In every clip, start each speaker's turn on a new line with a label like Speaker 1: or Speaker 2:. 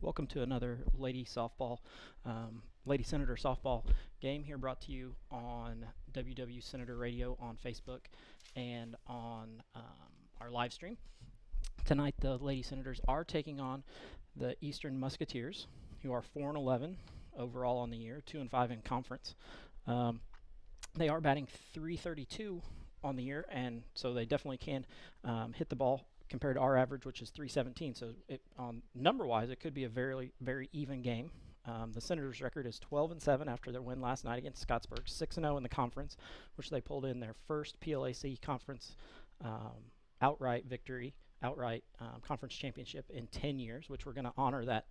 Speaker 1: Welcome to another Lady Senator softball game here, brought to you on WW Senator Radio on Facebook and on our live stream. Tonight, the Lady Senators are taking on the Eastern Musketeers, who are 4-11 overall on the year, 2-5 in conference. They are batting .332 on the year, and so they definitely can hit the ball compared to our average, which is .317. So number-wise, it could be a very, very even game. The Senators' record is 12-7 after their win last night against Scottsburg, 6-0 in the conference, which they pulled in their first PLAC conference outright victory, outright conference championship in 10 years, which we're going to honor that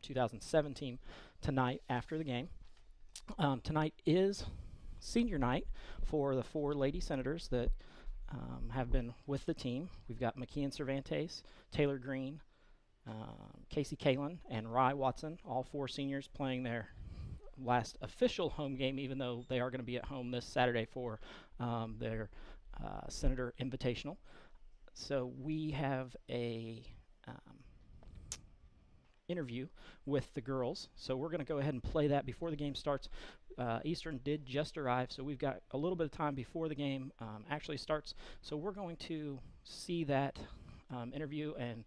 Speaker 1: 2017 tonight after the game. Tonight is senior night for the four Lady Senators that have been with the team. We've got McKeon Cervantes, Taylor Green, Casey Kalin, and Rye Watson, all four seniors playing their last official home game, even though they are going to be at home this Saturday for their Senator Invitational. So we have a interview with the girls. So we're going to go ahead and play that before the game starts. Eastern did just arrive, so we've got a little bit of time before the game actually starts. So we're going to see that interview and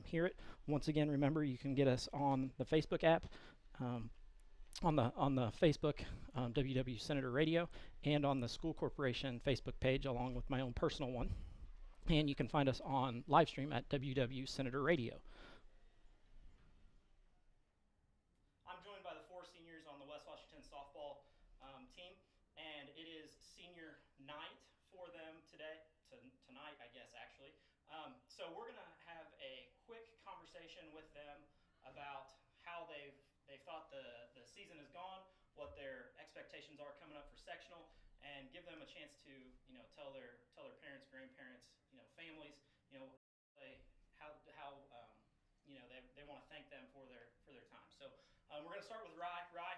Speaker 1: hear it. Once again, remember, you can get us on the Facebook app, on the Facebook WW Senator Radio, and on the School Corporation Facebook page, along with my own personal one. And you can find us on live stream at WW Senator Radio. I'm joined by the four seniors on the West Washington softball team, and it is senior night for them tonight, I guess, actually. So we're going to have a quick conversation with them about how they've thought the season has gone, what their expectations are coming up for sectional, and give them a chance to tell their parents, grandparents, families, they they want to thank them for their time. So we're going to start with Rye. Rye,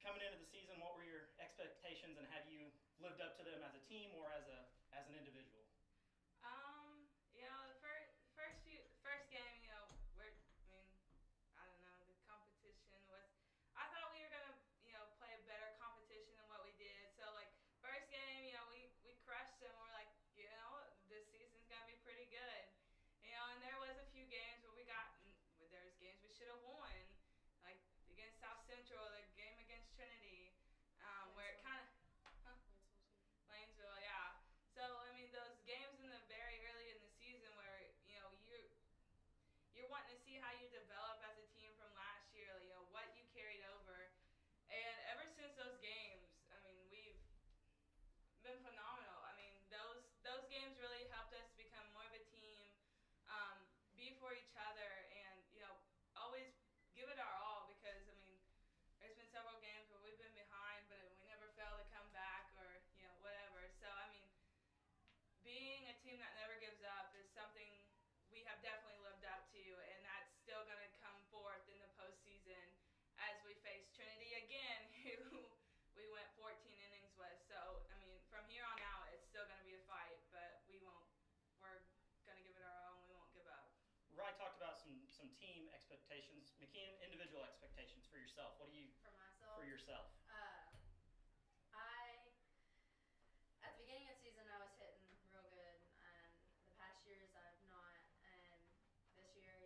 Speaker 1: coming into the season, what were your expectations, and have you lived up to them as a team or as an individual?
Speaker 2: The first game, I mean, I don't know, the competition was. I thought we were gonna, play a better competition than what we did. So like first game, we crushed them. We're like, this season's gonna be pretty good. And there was a few games where there's games we should have won, like against South Central, the game against Trinity, where it kind of, huh? Lanesville, yeah. So I mean, those games in the very early in the season where you're wanting to see how you develop as a team from last year, what you carried over, and ever since those games, I mean, we've been phenomenal. I mean, those games really helped us become more of a team, be for each other, and always give it our all. Because I mean, there's been several games where we've been behind, but we never fail to come back or whatever. So I mean, being a team that never gives up is something we have definitely lived up to, and that's still going to come forth in the postseason as we face Trinity again, who we went 14 innings with. So, I mean, from here on out, it's still going to be a fight, but we won't. We're going to give it our all, and we won't give up.
Speaker 1: Rye talked about some team expectations. McKeon, individual expectations for yourself. What do you
Speaker 3: For myself?
Speaker 1: for yourself?
Speaker 3: I at the beginning of the season I was hitting real good, and the past years I've not. And this year,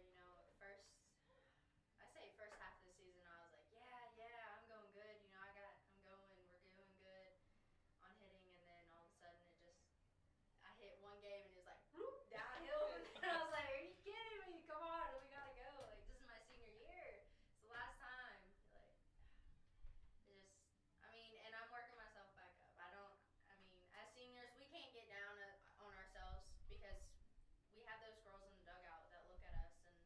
Speaker 3: first half of the season I was like, yeah, I'm going good. I'm going, we're doing good on hitting, and then all of a sudden I hit one game and it was like bloop, downhill, and I was like, are you kidding me? Come on, we gotta go. Like, this is my senior year. It's the last time. Like, it just, and I'm working myself back up. As seniors, we can't get down on ourselves because we have those girls in the dugout that look at us and,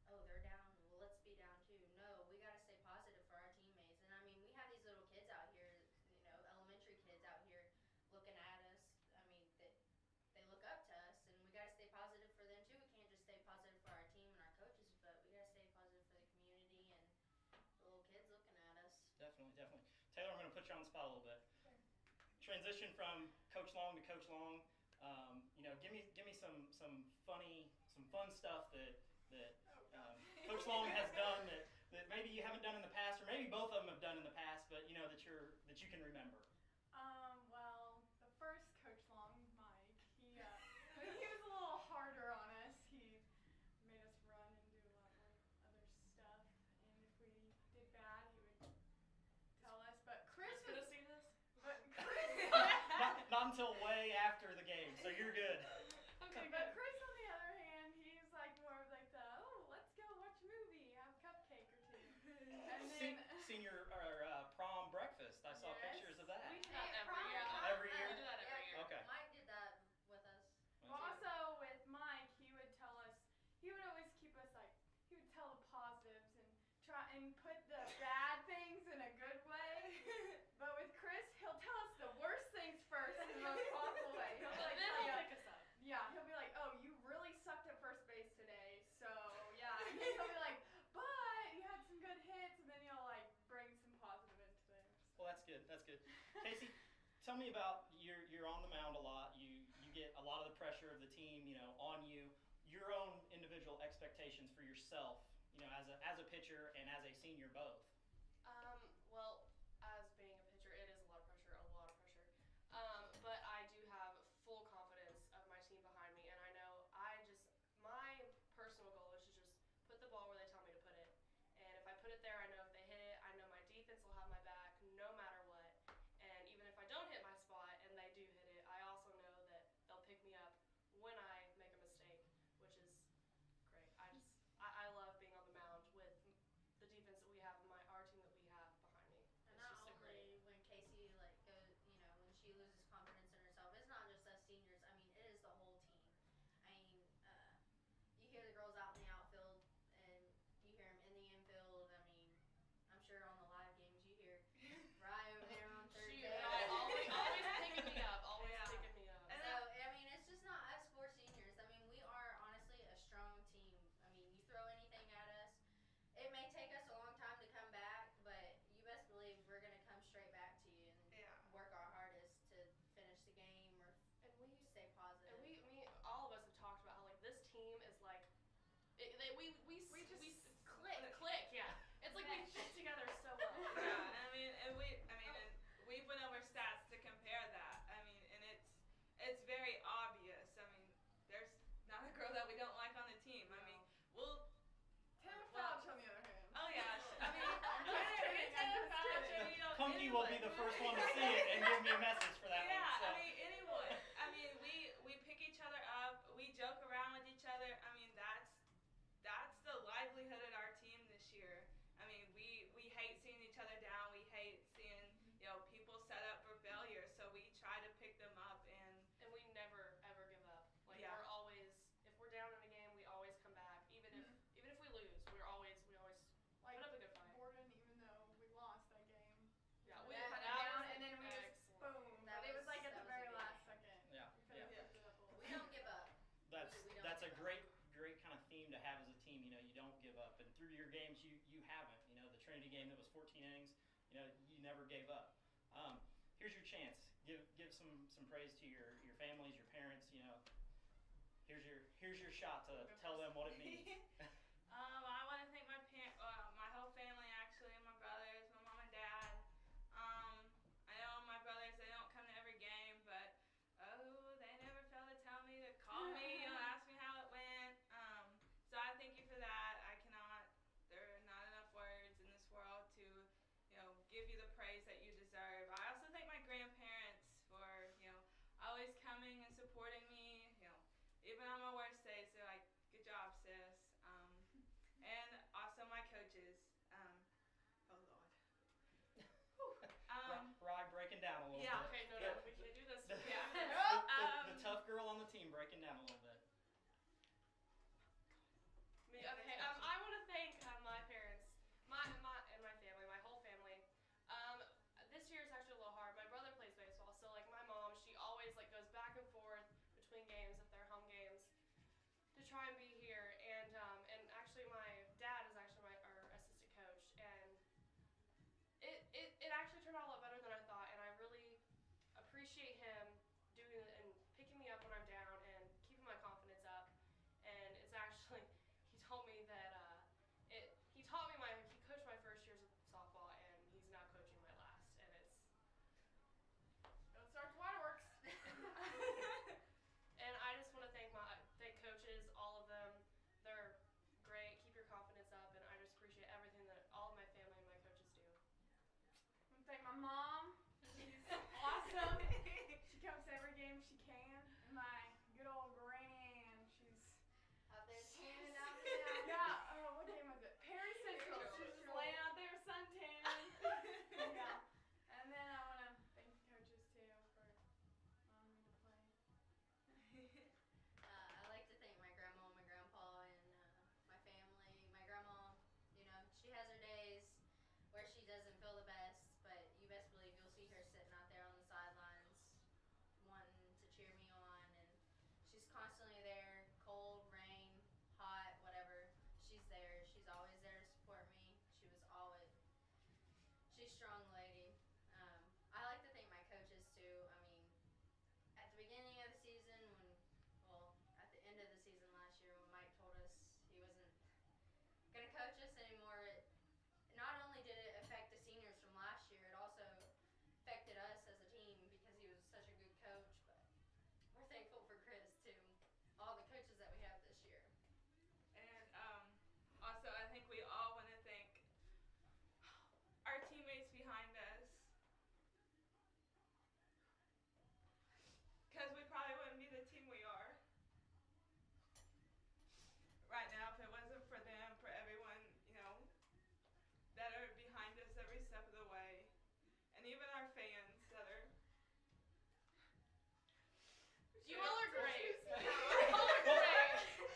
Speaker 3: oh, they're down. Well, let's be down too. No, we got to stay positive for our teammates. And I mean, we have these little kids out here, elementary kids out here looking at us. I mean, they look up to us, and we got to stay positive for them too. We can't just stay positive for our team and our coaches, but we got to stay positive for the community and the little kids looking at us.
Speaker 1: Definitely, definitely. Taylor, I'm going to put you on the spot a little bit.
Speaker 3: Sure.
Speaker 1: Transition from Coach Long to Coach Long. Give me some fun stuff that Coach Long has done that maybe you haven't done in the past, or maybe both of them have done in the past, but that you can remember?
Speaker 4: Well, the first Coach Long, Mike, he was a little harder on us. He made us run and do a lot more other stuff, and if we did bad, he would tell us. But Chris
Speaker 5: gonna
Speaker 4: was,
Speaker 5: see this?
Speaker 4: but Chris,
Speaker 1: Not until way after the game, so you're good.
Speaker 5: Okay,
Speaker 4: but
Speaker 5: good.
Speaker 4: Chris on the other hand, he's like more of like let's go watch a movie, have a cupcake or two, and then
Speaker 1: Senior prom breakfast. I saw
Speaker 4: Yes.
Speaker 1: pictures of that.
Speaker 5: We do that every
Speaker 3: prom,
Speaker 5: year.
Speaker 3: prom,
Speaker 1: Every year?
Speaker 5: We do that every year.
Speaker 1: Okay.
Speaker 3: Mike did that with us.
Speaker 4: Well, also with Mike, he would tell us, he would always keep us like, he would tell the positives and try and put the bad things in a good way. But with Chris, he'll tell us the worst things first in the most possible way. He'll
Speaker 5: But
Speaker 4: like
Speaker 5: then
Speaker 4: tell
Speaker 5: he'll
Speaker 4: you,
Speaker 5: pick us up.
Speaker 4: yeah, he'll be like, oh, you really sucked at first base today, so yeah. And then he'll be like, but you had some good hits, and then he'll like bring some positive into there.
Speaker 1: Well, that's good. That's good. Casey, tell me about you're on the mound a lot. You get a lot of the pressure of the team, on you. Your own individual expectations for yourself, as a pitcher and as a senior both.
Speaker 5: Well, as being a pitcher, it is a lot of pressure, but I do have full confidence of my team behind me, and I know my personal goal is to just put the ball where they tell me to put it. And if I put it there, I know if they hit it, I know my defense will have my back no matter what. And even if I don't hit my spot and they do hit it, I also know that they'll pick me up when I make a mistake, which is great. I love being on the mound with the defense that we have and our team that we have behind me.
Speaker 3: And
Speaker 5: It's
Speaker 3: not
Speaker 5: just a great.
Speaker 3: only when Casey goes, when she loses confidence in herself, it's not just us seniors. I mean, it is the whole team. I mean, you hear the girls out in the outfield, and you hear them in the infield. I mean, I'm sure on the live games you hear Rye over there on third
Speaker 5: She
Speaker 3: base.
Speaker 5: always picking me up. Always
Speaker 2: Yeah.
Speaker 5: picking me up.
Speaker 2: And
Speaker 3: So, I mean, it's just not us four seniors. I mean, we are honestly a strong team. I mean, you throw anything at us, it may take us a long time to come back, but you best believe we're going to come straight back to you and
Speaker 2: Yeah.
Speaker 3: work our hardest to finish the game or
Speaker 5: And we
Speaker 3: stay positive.
Speaker 5: And all of us have talked about how this team is we click, yeah. It's like we fit together so well.
Speaker 2: Yeah, and we went over stats to compare that. I mean, and it's very obvious. I mean, there's not a girl that we don't like on the team. I mean,
Speaker 4: Taylor Fouch on the other hand.
Speaker 2: oh yeah, I mean,
Speaker 4: I'm just kidding.
Speaker 1: Punky will be the first one to see it and give me a message for that
Speaker 2: Yeah,
Speaker 1: one. So.
Speaker 2: I mean, anyone. I mean, we pick each other up. We joke around with each other. I mean, that's the livelihood of our team this year. I mean, we hate seeing each other down. We hate seeing people set up for failure. So we try to pick them up
Speaker 5: And we never ever give up. Like
Speaker 2: Yeah.
Speaker 5: we're always, if we're down in a game, we always come back. Even if we lose, we always
Speaker 4: Like
Speaker 5: put up a good fight.
Speaker 4: Borden, even though we lost that game.
Speaker 5: Yeah,
Speaker 4: we
Speaker 5: that
Speaker 4: put it
Speaker 5: was
Speaker 4: down, and then we just
Speaker 5: excellent.
Speaker 4: boom.
Speaker 3: That
Speaker 4: But it was like at
Speaker 3: that
Speaker 4: the
Speaker 3: was a
Speaker 4: very
Speaker 3: good
Speaker 4: last
Speaker 3: game.
Speaker 4: second.
Speaker 1: Yeah,
Speaker 4: We could've
Speaker 1: yeah.
Speaker 4: picked it up a little
Speaker 3: We
Speaker 4: bit.
Speaker 3: don't give up.
Speaker 4: We
Speaker 1: That's a
Speaker 4: don't.
Speaker 1: great kind of theme to have as a team. You don't give up, and through your games, you haven't. The Trinity game that was 14 innings, you never gave up. Here's your chance. Give some praise to your families, your parents. Here's your shot to tell them what it means.
Speaker 2: I want to thank my whole family actually, my brothers, my mom and dad. I know my brothers, they don't come to every game, but they never fail to tell me to call me, ask me how it went. So I thank you for that. There are not enough words in this world to, give you the praise that you deserve. I also thank my grandparents for, always coming and supporting me. Even on my worst days, they're like, "Good job, sis." And also my coaches. Oh Lord.
Speaker 1: Rye breaking down a little
Speaker 2: Yeah.
Speaker 1: bit.
Speaker 5: Okay, no, we can't do this.
Speaker 1: The tough girl on the team breaking down a little bit.
Speaker 5: Okay, I want to thank my parents, my and my family, my whole family. This year is actually a little hard. My brother plays baseball, so like my mom, she always goes back and forth between games if they're home games to try and be here. And actually my dad is actually our assistant coach, and it actually turned out a lot better than I thought, and I really appreciate him doing it and picking me up when I'm down and keeping my confidence up. And it's actually, he told me that You all are great.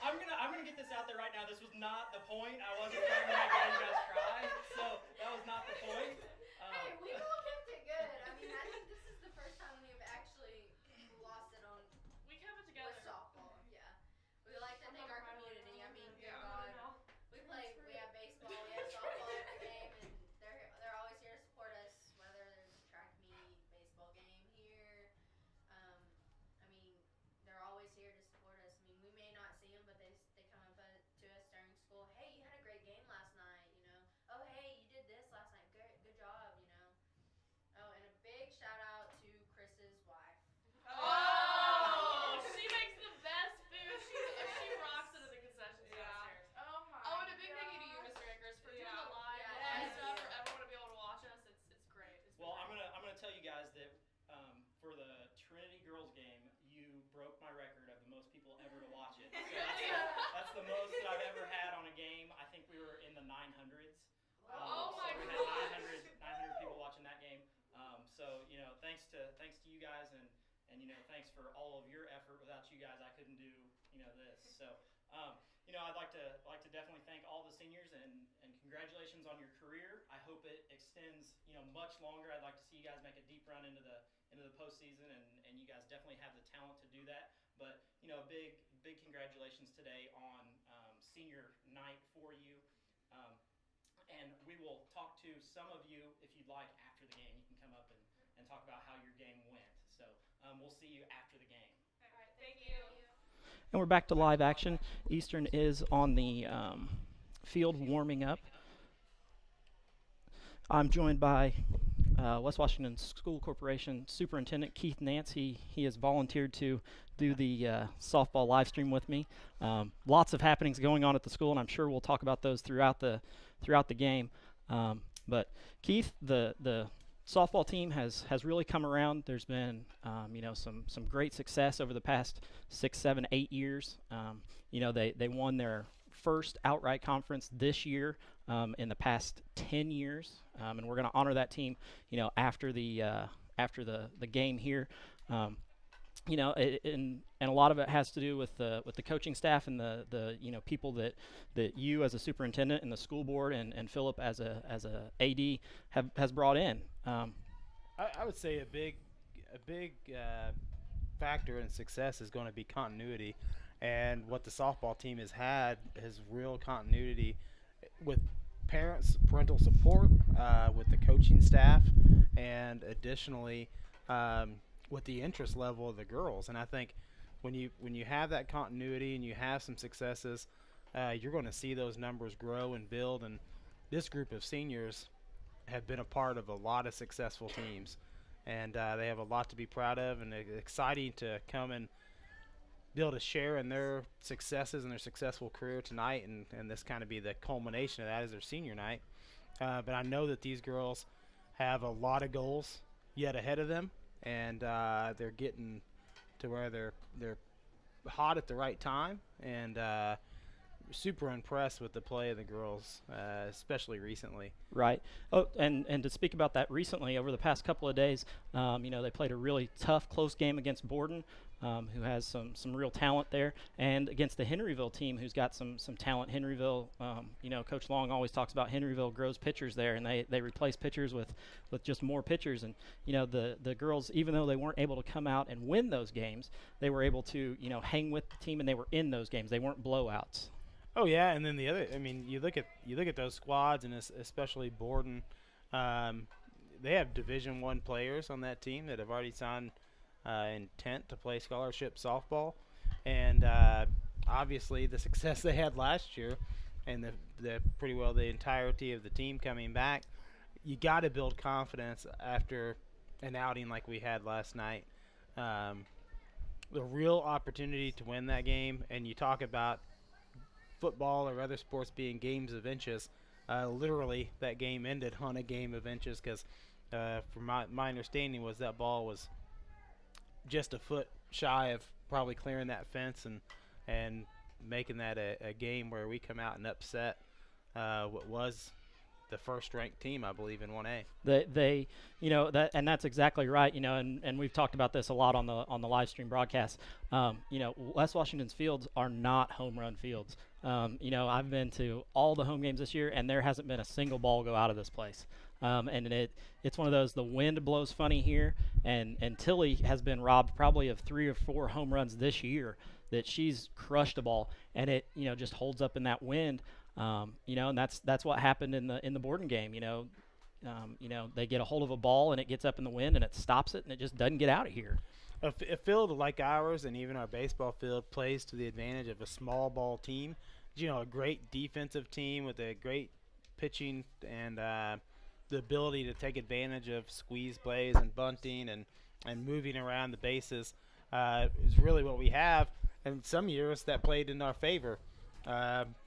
Speaker 1: I'm gonna get this out there right now. This was not the point. I wasn't trying to make any of you guys cry. So that was not the point.
Speaker 3: Hey, we've all kept it good. I mean, I think this is the first time we've actually lost it on
Speaker 5: We kept it
Speaker 3: with
Speaker 5: together.
Speaker 3: softball. Yeah, we like to
Speaker 4: I'm
Speaker 3: thank
Speaker 4: not
Speaker 3: our
Speaker 4: crying right
Speaker 3: community.
Speaker 4: now.
Speaker 3: I mean,
Speaker 2: Yeah.
Speaker 3: good God, we have baseball, we have softball every game, and they're always here to support us. Whether there's a track meet, baseball game here, I mean, they're always here to support us. I mean, we may not see them, but they come up to us during school. Hey, you had a great game last night. You know. Oh, hey, you did this last night. Good job. You know. Oh, and a big shout out to Chris's wife.
Speaker 5: Oh, she makes the best food. She rocks it at the concessions
Speaker 2: Yeah.
Speaker 5: downstairs.
Speaker 4: Oh my.
Speaker 5: Oh, and a big thank you to you,
Speaker 4: gosh.
Speaker 5: Mr. Akers, for doing
Speaker 2: Yeah.
Speaker 5: the live
Speaker 3: Yeah,
Speaker 5: live
Speaker 3: thank
Speaker 5: stuff
Speaker 3: you.
Speaker 5: for everyone to be able to watch us. It's great. It's
Speaker 1: Well,
Speaker 5: been
Speaker 1: I'm gonna tell you guys that for the Trinity girls game, you broke my record of the most people ever to watch it. So that's the most that I've ever had on a game. I think we were in the 900s.
Speaker 5: Oh my
Speaker 1: so we
Speaker 5: gosh.
Speaker 1: had 900 people watching that game. So thanks to you guys and thanks for all of your effort. Without you guys, I couldn't do this. So I'd like to definitely thank all the seniors and congratulations on your career. I hope it extends much longer. I'd like to see you guys make a deep run into the postseason, and you guys definitely have the talent to do that. But big congratulations today on senior night for you. And we will talk to some of you, if you'd like, after the game. You can come up and talk about how your game went. So we'll see you after the game.
Speaker 2: All right. Thank you.
Speaker 1: And we're back to live action. Eastern is on the field warming up. I'm joined by West Washington School Corporation Superintendent Keith Nance. He has volunteered to do the softball live stream with me. Lots of happenings going on at the school, and I'm sure we'll talk about those throughout the game. But Keith, the softball team has really come around. There's been some great success over the past 6, 7, 8 years. They won their first outright conference this year in the past 10 years, and we're going to honor that team after the game here. And a lot of it has to do with the coaching staff and the people that you as a superintendent and the school board and Philip as a AD has brought in.
Speaker 6: I would say a big factor in success is going to be continuity, and what the softball team has had is real continuity with parental support, with the coaching staff, and additionally with the interest level of the girls. And I think when you have that continuity and you have some successes, you're going to see those numbers grow and build. And this group of seniors have been a part of a lot of successful teams, and they have a lot to be proud of, and it's exciting to come and be able to share in their successes and their successful career tonight, and this kind of be the culmination of that as their senior night. But I know that these girls have a lot of goals yet ahead of them, and they're getting to where they're hot at the right time, and super impressed with the play of the girls, especially recently.
Speaker 1: Right. Oh, and to speak about that recently, over the past couple of days, they played a really tough, close game against Borden, who has some real talent there, and against the Henryville team, who's got some talent. Henryville, Coach Long always talks about Henryville grows pitchers there, and they replace pitchers with just more pitchers. And the girls, even though they weren't able to come out and win those games, they were able to hang with the team, and they were in those games. They weren't blowouts.
Speaker 6: Oh yeah, and then the other, I mean, you look at those squads, and especially Borden. They have Division I players on that team that have already signed intent to play scholarship softball, and obviously the success they had last year, and the pretty well the entirety of the team coming back. You got to build confidence after an outing like we had last night. The real opportunity to win that game, and you talk about football or other sports being games of inches. Literally, that game ended on a game of inches because, from my understanding, was that ball was just a foot shy of probably clearing that fence and making that a game where we come out and upset what was the first-ranked team, I believe, in 1A.
Speaker 1: They that's exactly right. And we've talked about this a lot on the live stream broadcast. West Washington's fields are not home run fields. I've been to all the home games this year, and there hasn't been a single ball go out of this place. And it's one of those, the wind blows funny here, and Tilly has been robbed probably of 3 or 4 home runs this year that she's crushed a ball, and it just holds up in that wind. And that's what happened in the Borden game. They get a hold of a ball and it gets up in the wind and it stops it and it just doesn't get out of here.
Speaker 6: A field like ours and even our baseball field plays to the advantage of a small ball team. A great defensive team with a great pitching and the ability to take advantage of squeeze plays and bunting and moving around the bases is really what we have. And some years that played in our favor.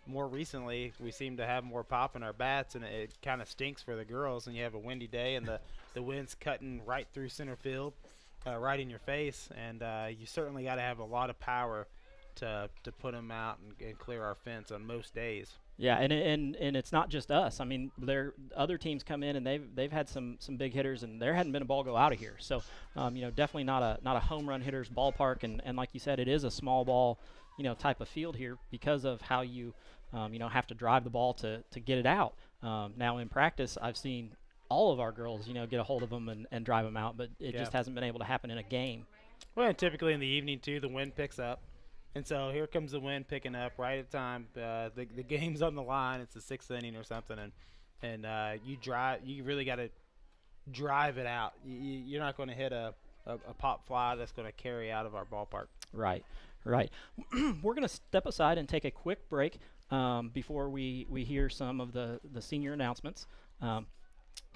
Speaker 6: More recently, we seem to have more pop in our bats, and it kind of stinks for the girls. And you have a windy day, and the wind's cutting right through center field, right in your face. And you certainly got to have a lot of power to put them out and clear our fence on most days.
Speaker 1: Yeah, and it's not just us. I mean, other teams come in and they've had some big hitters, and there hadn't been a ball go out of here. So, definitely not a home run hitter's ballpark. And like you said, it is a small ball, type of field here because of how you, have to drive the ball to get it out. Now in practice, I've seen all of our girls, get a hold of them and drive them out, but it just hasn't been able to happen in a game.
Speaker 6: Well, and typically in the evening too, the wind picks up. And so here comes the wind picking up right at time. The game's on the line. It's the 6th inning or something, and you really got to drive it out. You're not going to hit a pop fly that's going to carry out of our ballpark.
Speaker 1: Right. We're going to step aside and take a quick break before we hear some of the senior announcements.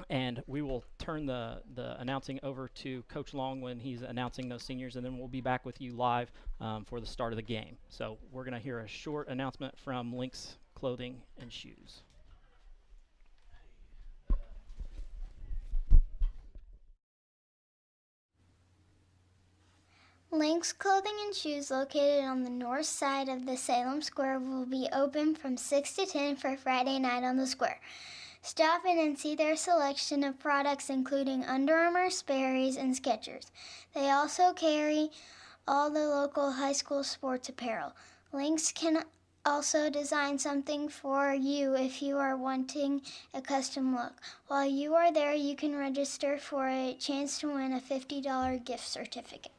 Speaker 1: And we will turn the announcing over to Coach Long when he's announcing those seniors, and then we'll be back with you live for the start of the game. So we're going to hear a short announcement from Lynx Clothing and Shoes.
Speaker 7: Lynx Clothing and Shoes, located on the north side of the Salem Square, will be open from 6 to 10 for Friday night on the square. Stop in and see their selection of products, including Under Armour, Sperry's, and Skechers. They also carry all the local high school sports apparel. Lynx can also design something for you if you are wanting a custom look. While you are there, you can register for a chance to win a $50 gift certificate.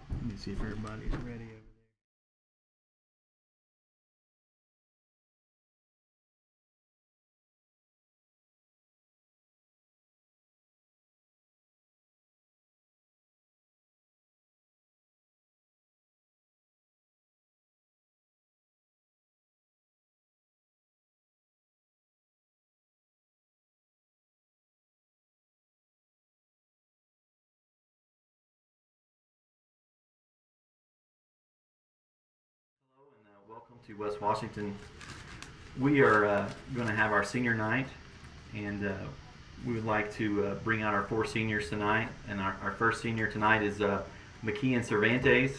Speaker 8: Let me see if everybody's ready over there.
Speaker 9: Welcome to West Washington. We are going to have our senior night, and we would like to bring out our 4 seniors tonight. And our first senior tonight is McKeon Cervantes,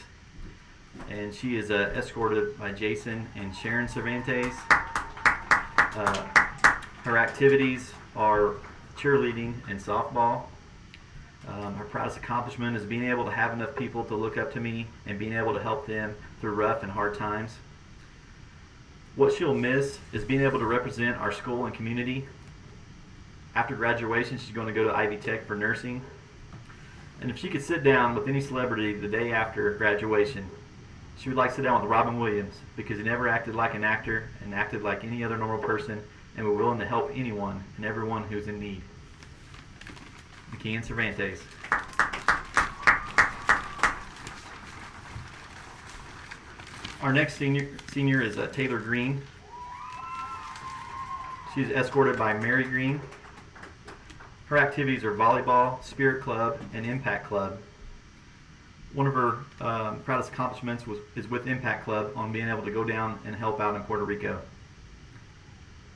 Speaker 9: and she is escorted by Jason and Sharon Cervantes. Her activities are cheerleading and softball. Her proudest accomplishment is being able to have enough people to look up to me and being able to help them through rough and hard times. What she'll miss is being able to represent our school and community. After graduation, she's going to go to Ivy Tech for nursing. And if she could sit down with any celebrity the day after graduation, she would like to sit down with Robin Williams, because he never acted like an actor and acted like any other normal person, and was willing to help anyone and everyone who's in need. McKeon Cervantes. Our next senior is Taylor Green. She's escorted by Mary Green. Her activities are volleyball, Spirit Club, and Impact Club. One of her proudest accomplishments is with Impact Club on being able to go down and help out in Puerto Rico.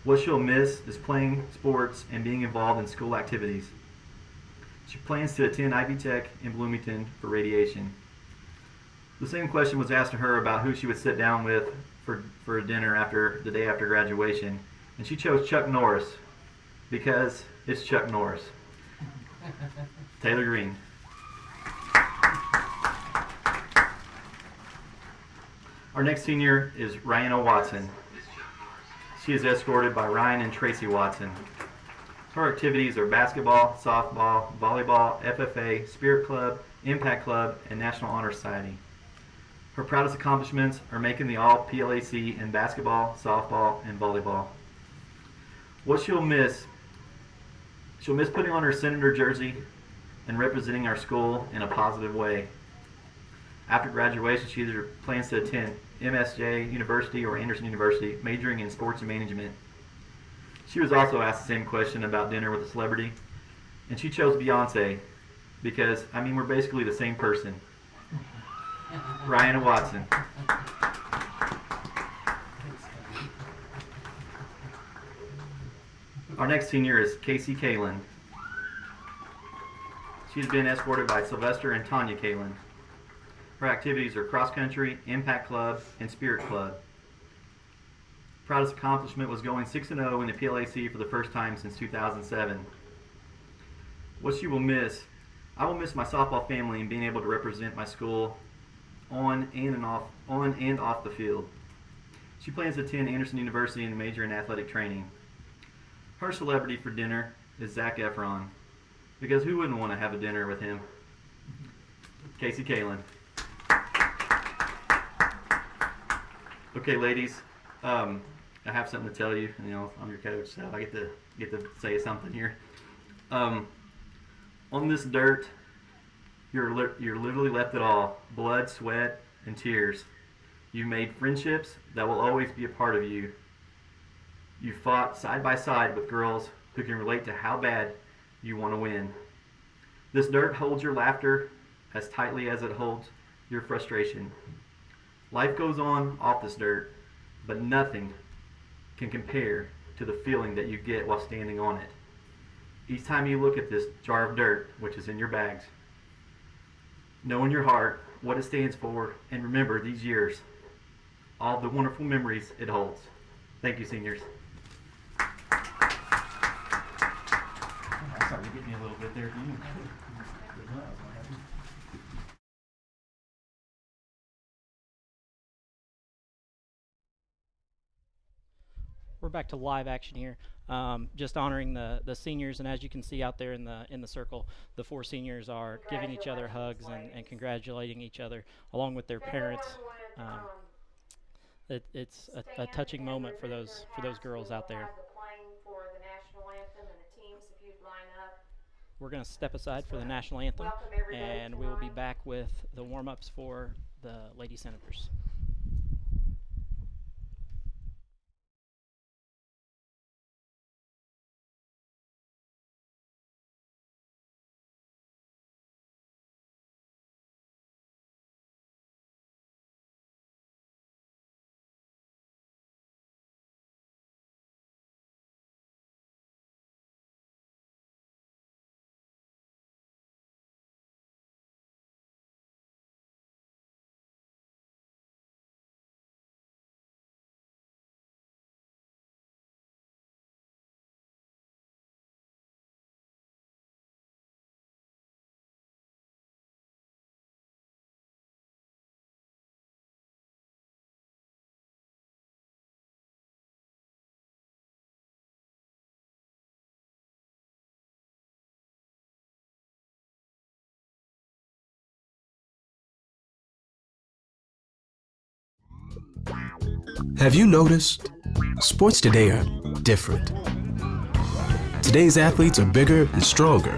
Speaker 9: What she'll miss is playing sports and being involved in school activities. She plans to attend Ivy Tech in Bloomington for radiation. The same question was asked to her about who she would sit down with for dinner the day after graduation, and she chose Chuck Norris because it's Chuck Norris. Taylor Green. Our next senior is Ryanna Watson. She is escorted by Ryan and Tracy Watson. Her activities are basketball, softball, volleyball, FFA, Spirit Club, Impact Club, and National Honor Society. Her proudest accomplishments are making the All-PLAC in basketball, softball, and volleyball. What she'll miss putting on her Senator jersey and representing our school in a positive way. After graduation, she either plans to attend MSJ University or Anderson University, majoring in sports and management. She was also asked the same question about dinner with a celebrity, and she chose Beyonce because, I mean, we're basically the same person. Ryanna Watson. Our next senior is Casey Kalen. She's been escorted by Sylvester and Tanya Kalen. Her activities are cross country, Impact Club, and Spirit Club. Proudest accomplishment was going 6-0 in the PLAC for the first time since 2007. What she will miss, I will miss my softball family and being able to represent my school on and off the field. She plans to attend Anderson University and major in athletic training. Her celebrity for dinner is Zac Efron, because who wouldn't want to have a dinner with him? Casey Kalen. Okay, ladies, I have something to tell you. You know, I'm your coach, so I get to say something here. On this dirt, you're literally left it all: blood, sweat, and tears. You made friendships that will always be a part of you. You fought side by side with girls who can relate to how bad you want to win. This dirt holds your laughter as tightly as it holds your frustration. Life goes on off this dirt, but nothing can compare to the feeling that you get while standing on it. Each time you look at this jar of dirt, which is in your bags, know in your heart what it stands for, and remember these years, all the wonderful memories it holds. Thank you, seniors. I started getting me a little bit there.
Speaker 1: We're back to live action here, just honoring the seniors, and as you can see out there in the circle, the 4 seniors are giving each other hugs and congratulating each other along with their parents. It's a touching moment for those girls out there. We're going to step aside for the national anthem, and we will be back with the warm-ups for the Lady Senators.
Speaker 10: Have you noticed? Sports today are different. Today's athletes are bigger and stronger.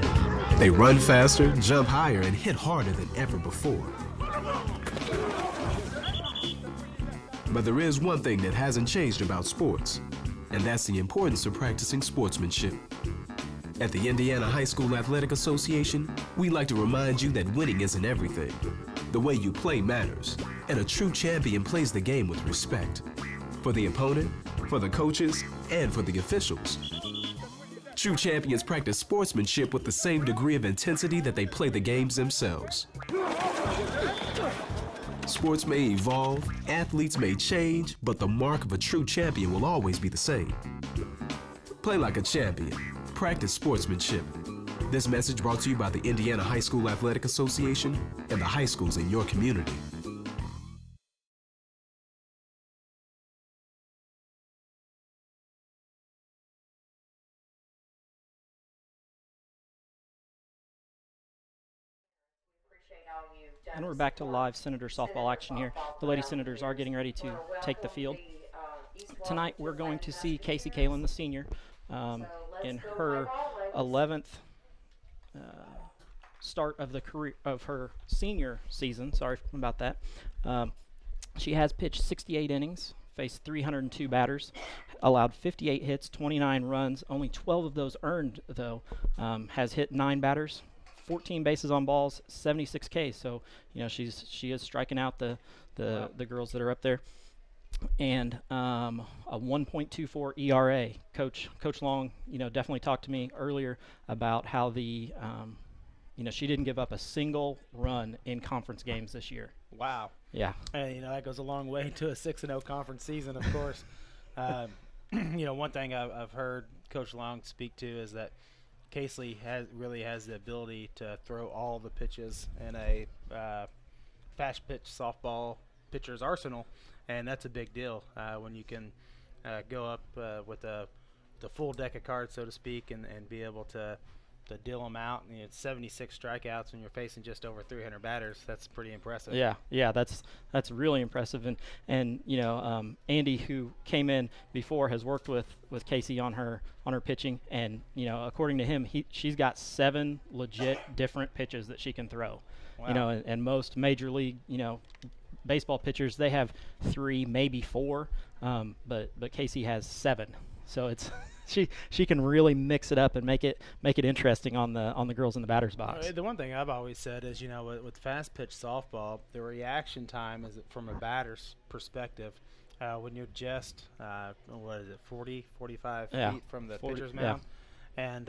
Speaker 10: They run faster, jump higher, and hit harder than ever before. But there is one thing that hasn't changed about sports, and that's the importance of practicing sportsmanship. At the Indiana High School Athletic Association, we like to remind you that winning isn't everything. The way you play matters, and a true champion plays the game with respect. For the opponent, for the coaches, and for the officials. True champions practice sportsmanship with the same degree of intensity that they play the games themselves. Sports may evolve, athletes may change, but the mark of a true champion will always be the same. Play like a champion. Practice sportsmanship. This message brought to you by the Indiana High School Athletic Association and the high schools in your community.
Speaker 1: And we're back to live Senator softball action here. The Lady Senators are getting ready to take the field. Tonight we're going to see Casey Kalin, the senior, in her 11th start of the career of her senior season. Sorry about that. She has pitched 68 innings, faced 302 batters, allowed 58 hits, 29 runs. Only 12 of those earned, though. Has hit 9 batters, 14 bases on balls, 76 Ks. So she is striking out the girls that are up there. And a 1.24 ERA. Coach Long, definitely talked to me earlier about how she didn't give up a single run in conference games this year.
Speaker 6: Wow.
Speaker 1: Yeah.
Speaker 6: And, that goes a long way to a 6-0 conference season, of course. One thing I've heard Coach Long speak to is that Casey really has the ability to throw all the pitches in a fast pitch softball pitcher's arsenal, and that's a big deal when you can go up with the full deck of cards, so to speak, and be able to deal them out. And it's 76 strikeouts when you're facing just over 300 batters. That's pretty impressive.
Speaker 1: Yeah, that's really impressive. And Andy, who came in before, has worked with Casey on her pitching, and according to him, she's got 7 legit different pitches that she can throw.
Speaker 6: Wow.
Speaker 1: And most major league baseball pitchers, they have 3, maybe 4, but Casey has 7. So it's she can really mix it up and make it interesting on the girls in the batter's box.
Speaker 6: The one thing I've always said is, with fast pitch softball, the reaction time is from a batter's perspective. When you're just 40, 45 feet from the pitcher's mound, and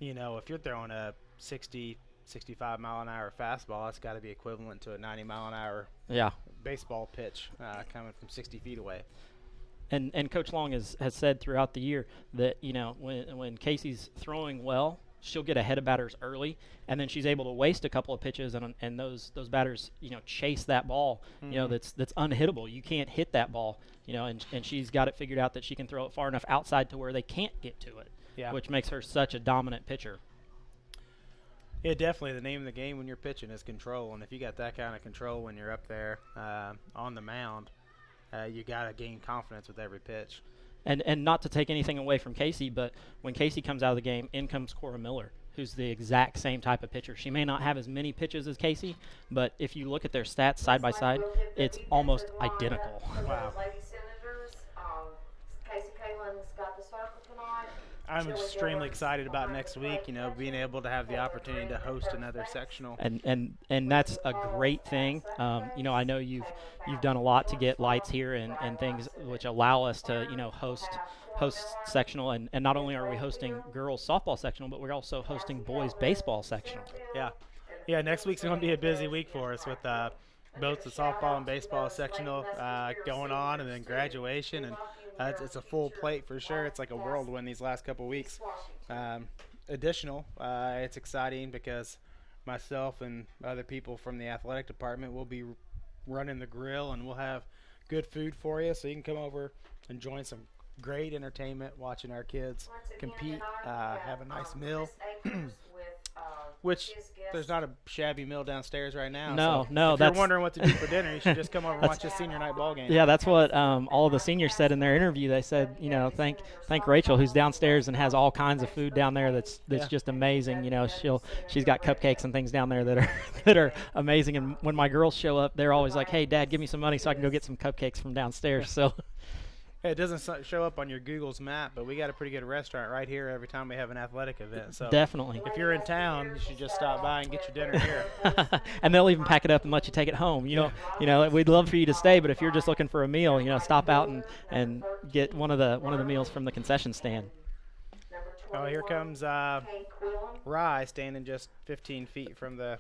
Speaker 6: if you're throwing a 60, 65 mile an hour fastball, that's got to be equivalent to a 90 mile an hour baseball pitch coming from 60 feet away.
Speaker 1: And Coach Long has said throughout the year that when Casey's throwing well, she'll get ahead of batters early, and then she's able to waste a couple of pitches, and those batters chase that ball that's unhittable. You can't hit that ball, and she's got it figured out that she can throw it far enough outside to where they can't get to it, which makes her such a dominant pitcher.
Speaker 6: Yeah, definitely. The name of the game when you're pitching is control, and if you got that kind of control when you're up there on the mound, you got to gain confidence with every pitch.
Speaker 1: And not to take anything away from Casey, but when Casey comes out of the game, in comes Cora Miller, who's the exact same type of pitcher. She may not have as many pitches as Casey, but if you look at their stats side by side, it's almost identical.
Speaker 6: Wow.
Speaker 11: Lady Senators, Casey Kalin's got the circle tonight.
Speaker 6: I'm extremely excited about next week, being able to have the opportunity to host another sectional.
Speaker 1: And that's a great thing. I know you've done a lot to get lights here and things which allow us to, host sectional. And not only are we hosting girls softball sectional, but we're also hosting boys baseball sectional.
Speaker 6: Yeah, next week's going to be a busy week for us with both the softball and baseball sectional going on, and then graduation, and it's a full plate for sure. It's like a whirlwind these last couple weeks. Additional, it's exciting because myself and other people from the athletic department will be running the grill, and we'll have good food for you, so you can come over and join some great entertainment, watching our kids compete, have a nice meal. Which there's not a shabby meal downstairs right now.
Speaker 1: No.
Speaker 6: If you're wondering what to do for dinner, you should just come over and watch a senior night ball game.
Speaker 1: Yeah, that's what all of the seniors said in their interview. They said, thank Rachel, who's downstairs and has all kinds of food down there that's just amazing. She's got cupcakes and things down there that are amazing. And when my girls show up, they're always like, "Hey, Dad, give me some money so I can go get some cupcakes from downstairs." So.
Speaker 6: It doesn't show up on your Google's map, but we got a pretty good restaurant right here every time we have an athletic event. So
Speaker 1: definitely.
Speaker 6: If you're in town, you should just stop by and get your dinner here.
Speaker 1: And they'll even pack it up and let you take it home. We'd love for you to stay, but if you're just looking for a meal, stop out and get one of the meals from the concession stand.
Speaker 6: Oh, here comes Rye standing just 15 feet from the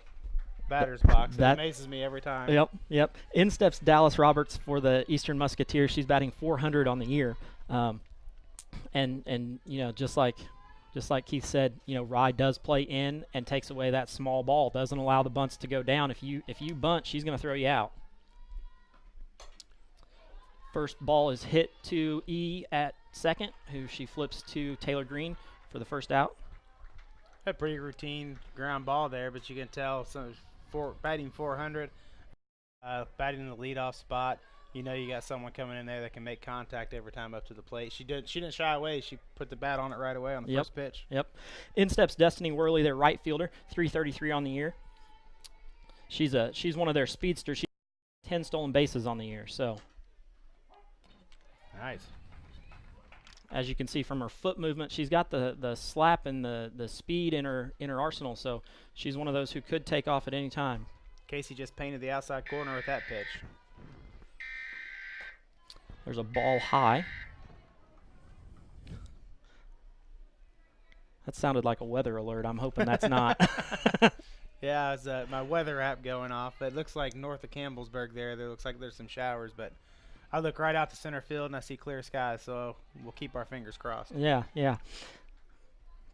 Speaker 6: batter's box. That amazes me every time.
Speaker 1: Yep. In steps Dallas Roberts for the Eastern Musketeers. She's batting 400 on the year. And just like Keith said, Rye does play in and takes away that small ball, doesn't allow the bunts to go down. If you bunt, she's going to throw you out. First ball is hit to E at second, who she flips to Taylor Green for the first out.
Speaker 6: A pretty routine ground ball there, but you can tell batting 400, batting in the leadoff spot. You got someone coming in there that can make contact every time up to the plate. She didn't shy away. She put the bat on it right away on the first pitch.
Speaker 1: Yep. In steps Destiny Worley, their right fielder, 333 on the year. She's one of their speedsters. She has 10 stolen bases on the year. So
Speaker 6: nice.
Speaker 1: As you can see from her foot movement, she's got the slap and the speed in her arsenal. So she's one of those who could take off at any time.
Speaker 6: Casey just painted the outside corner with that pitch.
Speaker 1: There's a ball high. That sounded like a weather alert. I'm hoping that's not.
Speaker 6: Yeah, it's my weather app going off. It looks like north of Campbellsburg there. There looks like there's some showers, but I look right out to center field and I see clear skies, so we'll keep our fingers crossed.
Speaker 1: Yeah.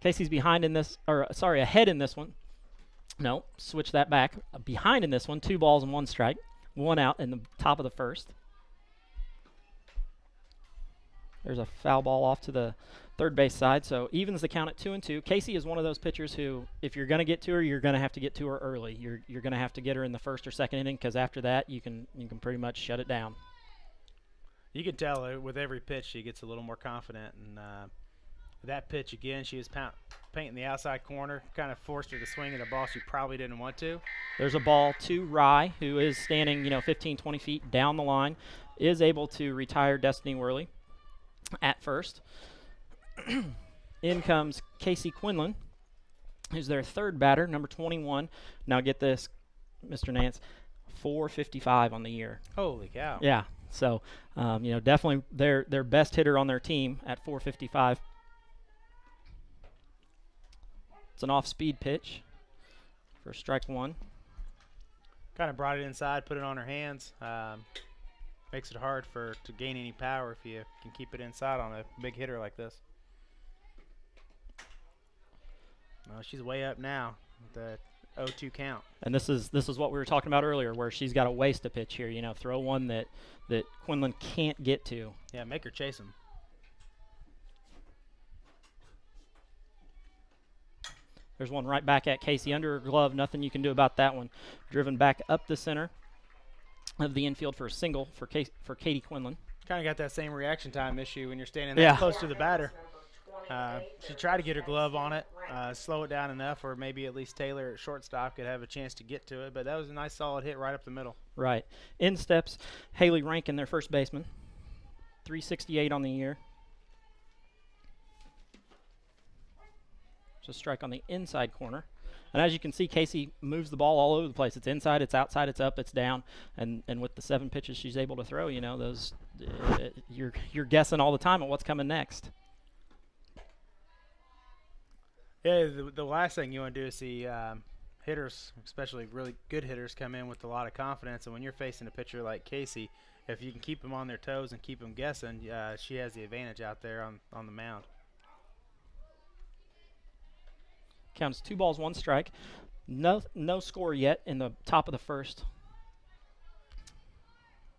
Speaker 1: Casey's ahead in this one. No, switch that back. Behind in this one, 2 balls and 1 strike. 1 out in the top of the first. There's a foul ball off to the third base side, so evens the count at 2-2. Casey is one of those pitchers who, if you're going to get to her, you're going to have to get to her early. You're going to have to get her in the first or second inning, because after that, you can pretty much shut it down.
Speaker 6: You can tell with every pitch she gets a little more confident, and that pitch again, she was painting the outside corner, kind of forced her to swing at a ball she probably didn't want to.
Speaker 1: There's a ball to Rye, who is standing 15, 20 feet down the line, is able to retire Destiny Worley at first. In comes Casey Quinlan, who's their third batter, number 21. Now get this, Mr. Nance, 455 on the year.
Speaker 6: Holy cow.
Speaker 1: Yeah. So, definitely their best hitter on their team at 455. It's an off-speed pitch for strike 1.
Speaker 6: Kind of brought it inside, put it on her hands. Makes it hard to gain any power if you can keep it inside on a big hitter like this. Well, she's way up now with the 0-2 count.
Speaker 1: And this is what we were talking about earlier, where she's got to waste a pitch here. Throw one that Quinlan can't get to.
Speaker 6: Yeah, make her chase him.
Speaker 1: There's one right back at Casey under her glove. Nothing you can do about that one. Driven back up the center of the infield for a single for Katie Quinlan.
Speaker 6: Kind of got that same reaction time issue when you're standing that close to the batter. She tried to get her glove on it, slow it down enough, or maybe at least Taylor at shortstop could have a chance to get to it. But that was a nice solid hit right up the middle.
Speaker 1: Right. In steps Haley Rankin, their first baseman. 368 on the year. It's a strike on the inside corner. And as you can see, Casey moves the ball all over the place. It's inside, it's outside, it's up, it's down. And with the 7 pitches she's able to throw, those you're guessing all the time at what's coming next.
Speaker 6: Yeah, the last thing you want to do is see hitters, especially really good hitters, come in with a lot of confidence. And when you're facing a pitcher like Casey, if you can keep them on their toes and keep them guessing, she has the advantage out there on the mound.
Speaker 1: Counts 2 balls, 1 strike. No score yet in the top of the first.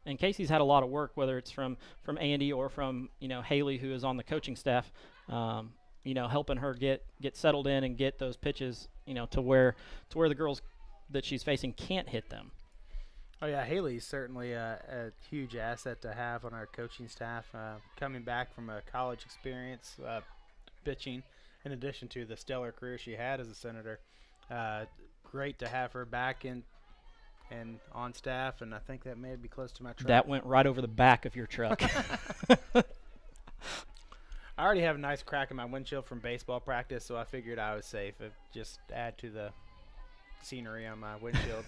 Speaker 1: And Casey's had a lot of work, whether it's from Andy or from Haley, who is on the coaching staff. Helping her get settled in and get those pitches, to where the girls that she's facing can't hit them.
Speaker 6: Oh yeah, Haley's certainly a huge asset to have on our coaching staff. Coming back from a college experience, pitching, in addition to the stellar career she had as a senator. Great to have her back in and on staff, and I think that may be close to my truck.
Speaker 1: That went right over the back of your truck.
Speaker 6: I already have a nice crack in my windshield from baseball practice, so I figured I was safe. It just add to the scenery on my windshield.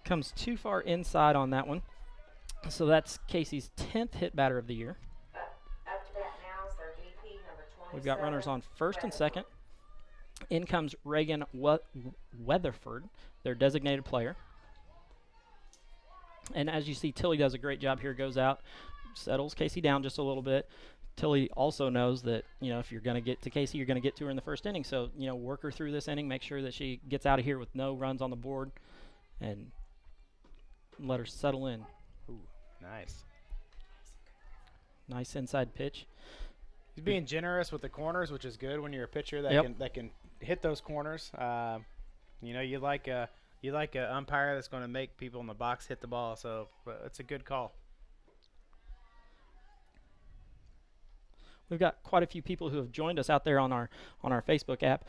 Speaker 1: Comes too far inside on that one. So that's Casey's 10th hit batter of the year.
Speaker 11: Up to bat now is their DP, number 27.
Speaker 1: We've got runners on first and second. In comes Reagan Weatherford, their designated player. And as you see, Tilly does a great job here, goes out, settles Casey down just a little bit. Tilly also knows that, if you're going to get to Casey, you're going to get to her in the first inning. So, work her through this inning, make sure that she gets out of here with no runs on the board, and let her settle in.
Speaker 6: Ooh, nice.
Speaker 1: Nice inside pitch.
Speaker 6: He's being generous with the corners, which is good when you're a pitcher that can hit those corners. You like a umpire that's going to make people in the box hit the ball. So it's a good call.
Speaker 1: We've got quite a few people who have joined us out there on our Facebook app.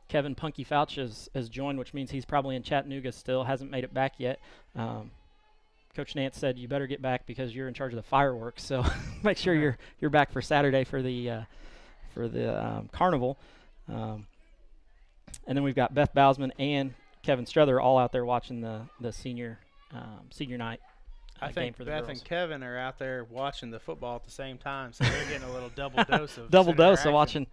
Speaker 1: Kevin Punky Fouch has joined, which means he's probably in Chattanooga still, hasn't made it back yet. Coach Nance said you better get back because you're in charge of the fireworks. So make sure you're back for Saturday for the carnival. And then we've got Beth Bousman and Kevin Struther all out there watching the senior night.
Speaker 6: I
Speaker 1: game
Speaker 6: think
Speaker 1: for the
Speaker 6: Beth
Speaker 1: girls.
Speaker 6: and Kevin are out there watching the football at the same time, so they're getting a little double dose of
Speaker 1: double
Speaker 6: center
Speaker 1: dose
Speaker 6: action.
Speaker 1: of watching.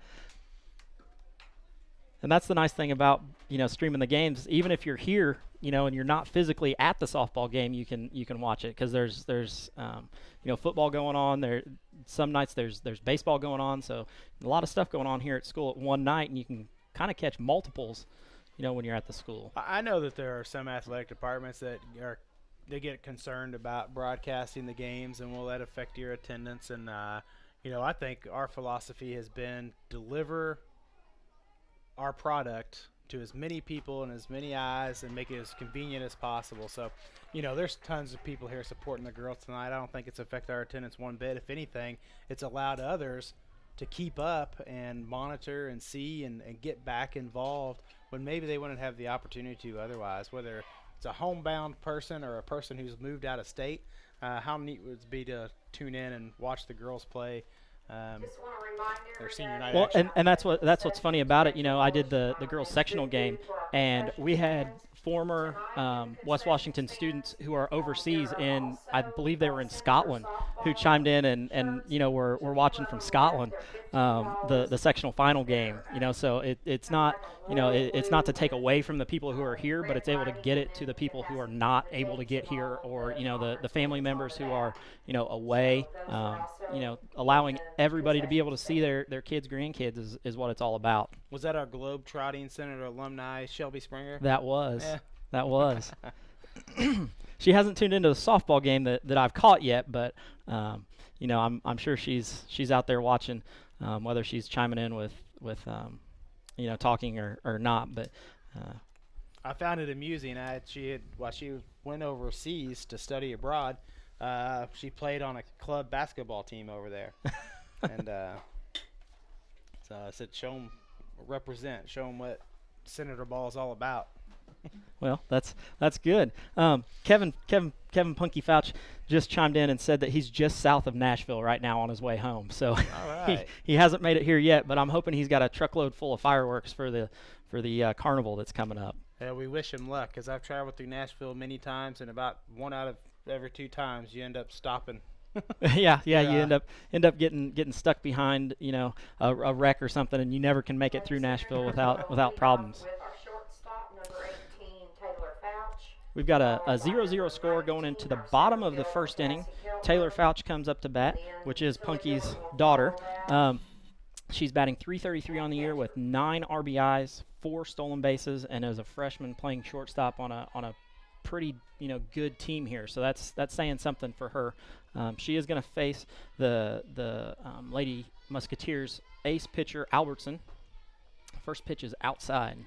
Speaker 1: And that's the nice thing about streaming the games. Even if you're here, and you're not physically at the softball game, you can watch it because there's football going on. There some nights there's baseball going on. So a lot of stuff going on here at school at one night, and you can kind of catch multiples, when you're at the school.
Speaker 6: I know that there are some athletic departments that they get concerned about broadcasting the games, and will that affect your attendance? And I think our philosophy has been deliver our product to as many people and as many eyes and make it as convenient as possible. So, there's tons of people here supporting the girls tonight. I don't think it's affected our attendance one bit. If anything, it's allowed others to keep up and monitor and see and get back involved when maybe they wouldn't have the opportunity to otherwise, whether it's a homebound person or a person who's moved out of state. How neat would it be to tune in and watch the girls play
Speaker 11: Just want to remind
Speaker 6: their senior
Speaker 11: everybody.
Speaker 6: night
Speaker 1: Well,
Speaker 6: action?
Speaker 1: and that's what's funny about it. I did the girls sectional game, and we had former West Washington students who are overseas in, I believe they were in Scotland, who chimed in and we're watching from Scotland the sectional final game. So it's not it's not to take away from the people who are here, but it's able to get it to the people who are not able to get here, or the family members who are away. Allowing everybody to be able to see their kids, grandkids is what it's all about.
Speaker 6: Was that our Globe-Trotting Senator alumni, Shelby Springer?
Speaker 1: That was.
Speaker 6: Yeah.
Speaker 1: That was. She hasn't tuned into the softball game that I've caught yet, but I'm sure she's out there watching, whether she's chiming in with talking or not. But
Speaker 6: I found it amusing. While she went overseas to study abroad, she played on a club basketball team over there, and so I said, "Show them, represent, show them what Senator Ball is all about."
Speaker 1: Well, that's good. Kevin Punky Fouch just chimed in and said that he's just south of Nashville right now on his way home. So
Speaker 6: All right.
Speaker 1: he hasn't made it here yet, but I'm hoping he's got a truckload full of fireworks for the carnival that's coming up.
Speaker 6: Yeah, we wish him luck, because I've traveled through Nashville many times, and about one out of every two times you end up stopping.
Speaker 1: Yeah, you
Speaker 6: Yeah.
Speaker 1: end up getting stuck behind a wreck or something, and you never can make it through Nashville without problems.
Speaker 11: With our shortstop, number 18, Taylor Fouch.
Speaker 1: We've got a 0-0 score going into the bottom of the first inning. Taylor Fouch comes up to bat, which is Punky's daughter. She's batting .333 on the year with 9 RBIs, 4 stolen bases, and as a freshman playing shortstop on a pretty good team here. So that's saying something for her. She is going to face the Lady Musketeers ace pitcher Albertson. First pitch is outside.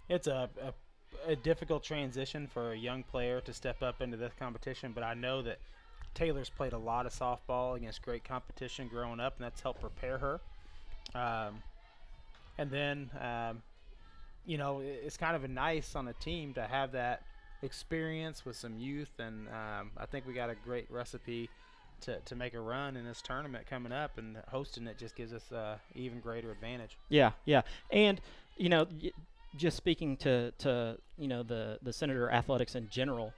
Speaker 6: It's a difficult transition for a young player to step up into this competition, but I know that Taylor's played a lot of softball against great competition growing up, and that's helped prepare her. And then, it's kind of nice on a team to have that experience with some youth, and I think we got a great recipe to make a run in this tournament coming up, and hosting it just gives us even greater advantage.
Speaker 1: Yeah, and just speaking to the Senator athletics in general,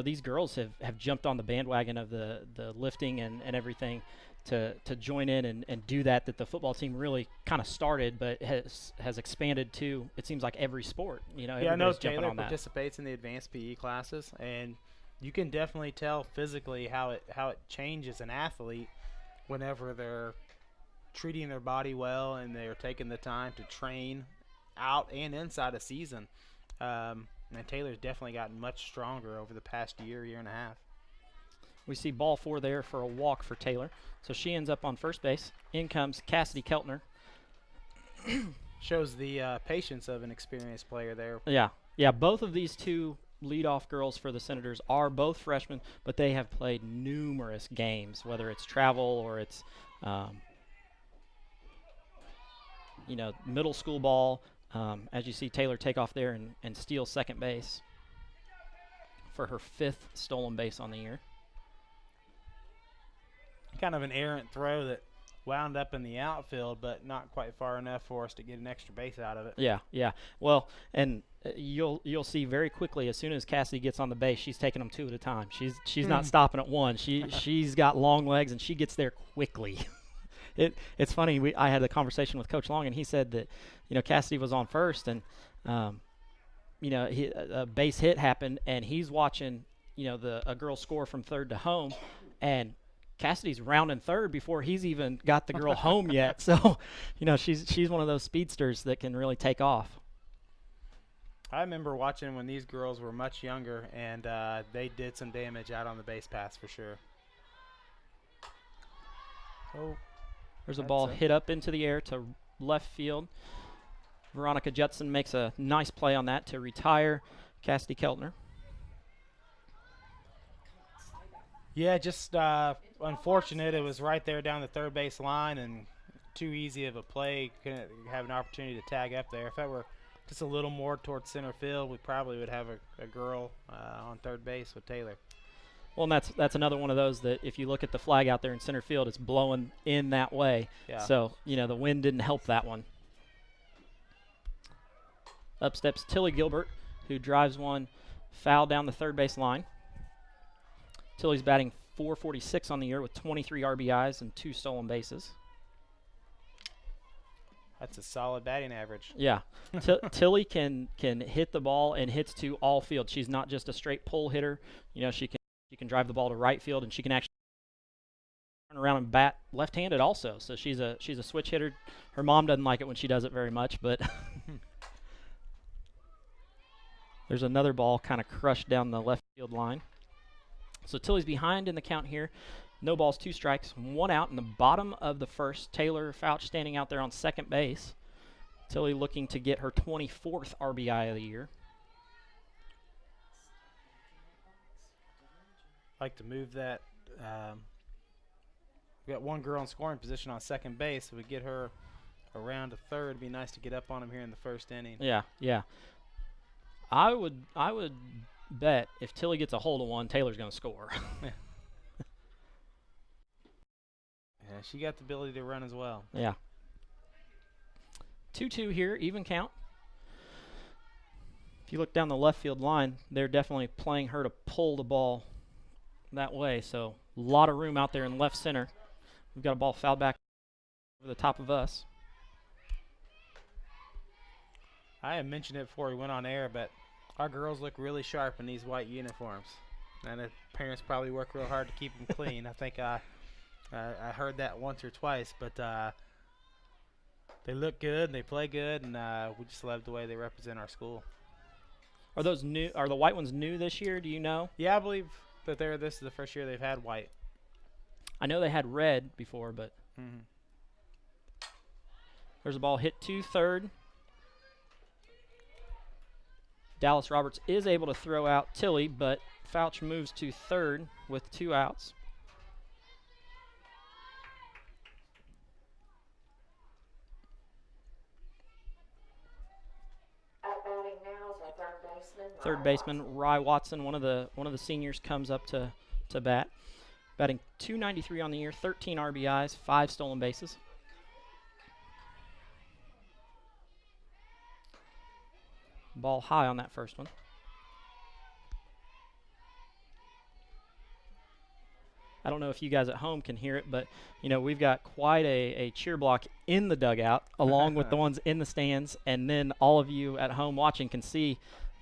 Speaker 1: these girls have jumped on the bandwagon of the lifting and everything to join in and do that the football team really kind of started, but has expanded to, it seems like, every sport.
Speaker 6: Yeah, I know
Speaker 1: everybody's jumping
Speaker 6: Taylor
Speaker 1: on that.
Speaker 6: participates in the advanced PE classes, and you can definitely tell physically how it changes an athlete whenever they're treating their body well and they're taking the time to train out and inside a season. And Taylor's definitely gotten much stronger over the past year and a half.
Speaker 1: We see ball 4 there for a walk for Taylor. So she ends up on first base. In comes Cassidy Keltner.
Speaker 6: Shows the patience of an experienced player there.
Speaker 1: Yeah, both of these two leadoff girls for the Senators are both freshmen, but they have played numerous games, whether it's travel or it's middle school ball. As you see Taylor take off there and steal second base for her 5th stolen base on the year.
Speaker 6: Kind of an errant throw that wound up in the outfield, but not quite far enough for us to get an extra base out of it.
Speaker 1: Yeah. Well, and you'll see very quickly, as soon as Cassidy gets on the base, she's taking them 2 at a time. She's not stopping at 1. She's got long legs, and she gets there quickly. It's funny. I had a conversation with Coach Long, and he said that Cassidy was on first, and a base hit happened, and he's watching a girl score from third to home, and Cassidy's rounding third before he's even got the girl home yet. So, she's one of those speedsters that can really take off.
Speaker 6: I remember watching when these girls were much younger, and they did some damage out on the base pass for sure. Oh,
Speaker 1: there's a ball hit up into the air to left field. Veronica Judson makes a nice play on that to retire Cassidy Keltner.
Speaker 6: Yeah, just unfortunate. It was right there down the third base line, and too easy of a play. Couldn't have an opportunity to tag up there. If that were just a little more towards center field, we probably would have a girl on third base with Taylor.
Speaker 1: Well, and that's another one of those that if you look at the flag out there in center field, it's blowing in that way.
Speaker 6: Yeah.
Speaker 1: So, the wind didn't help that one. Up steps Tilly Gilbert, who drives one foul down the third base line. Tilly's batting .446 on the year with 23 RBIs and 2 stolen bases.
Speaker 6: That's a solid batting average.
Speaker 1: Yeah. Tilly can hit the ball and hits to all field. She's not just a straight pull hitter. She can drive the ball to right field, and she can actually turn around and bat left-handed also. So she's a switch hitter. Her mom doesn't like it when she does it very much, but there's another ball kind of crushed down the left field line. So Tilly's behind in the count here. No balls, 2 strikes, 1 out in the bottom of the first. Taylor Fouch standing out there on second base. Tilly looking to get her 24th RBI of the year.
Speaker 6: Like to move that. We got one girl in scoring position on second base. If we get her around to third, it'd be nice to get up on him here in the first inning.
Speaker 1: Yeah. I would bet if Tilly gets a hold of one, Taylor's going to score.
Speaker 6: Yeah, she got the ability to run as well.
Speaker 1: Yeah. 2-2 here, even count. If you look down the left field line, they're definitely playing her to pull the ball that way. So a lot of room out there in left center. We've got a ball fouled back over the top of us.
Speaker 6: I had mentioned it before we went on air, but our girls look really sharp in these white uniforms. And the parents probably work real hard to keep them clean. I think I heard that once or twice, but they look good and they play good, and we just love the way they represent our school.
Speaker 1: Are those new? Are the white ones new this year? Do you know?
Speaker 6: Yeah, I believe that this is the first year they've had white.
Speaker 1: I know they had red before, but there's a ball hit to third. Dallas Roberts is able to throw out Tilly, but Fouch moves to third with 2 outs.
Speaker 11: At batting now is our third baseman.
Speaker 1: Third baseman Rye Watson, one of the seniors, comes up to bat, batting .293 on the year, 13 RBIs, 5 stolen bases. Ball high on that first one. I don't know if you guys at home can hear it, but, you know, we've got quite a cheer block in the dugout along with the ones in the stands. And then all of you at home watching can see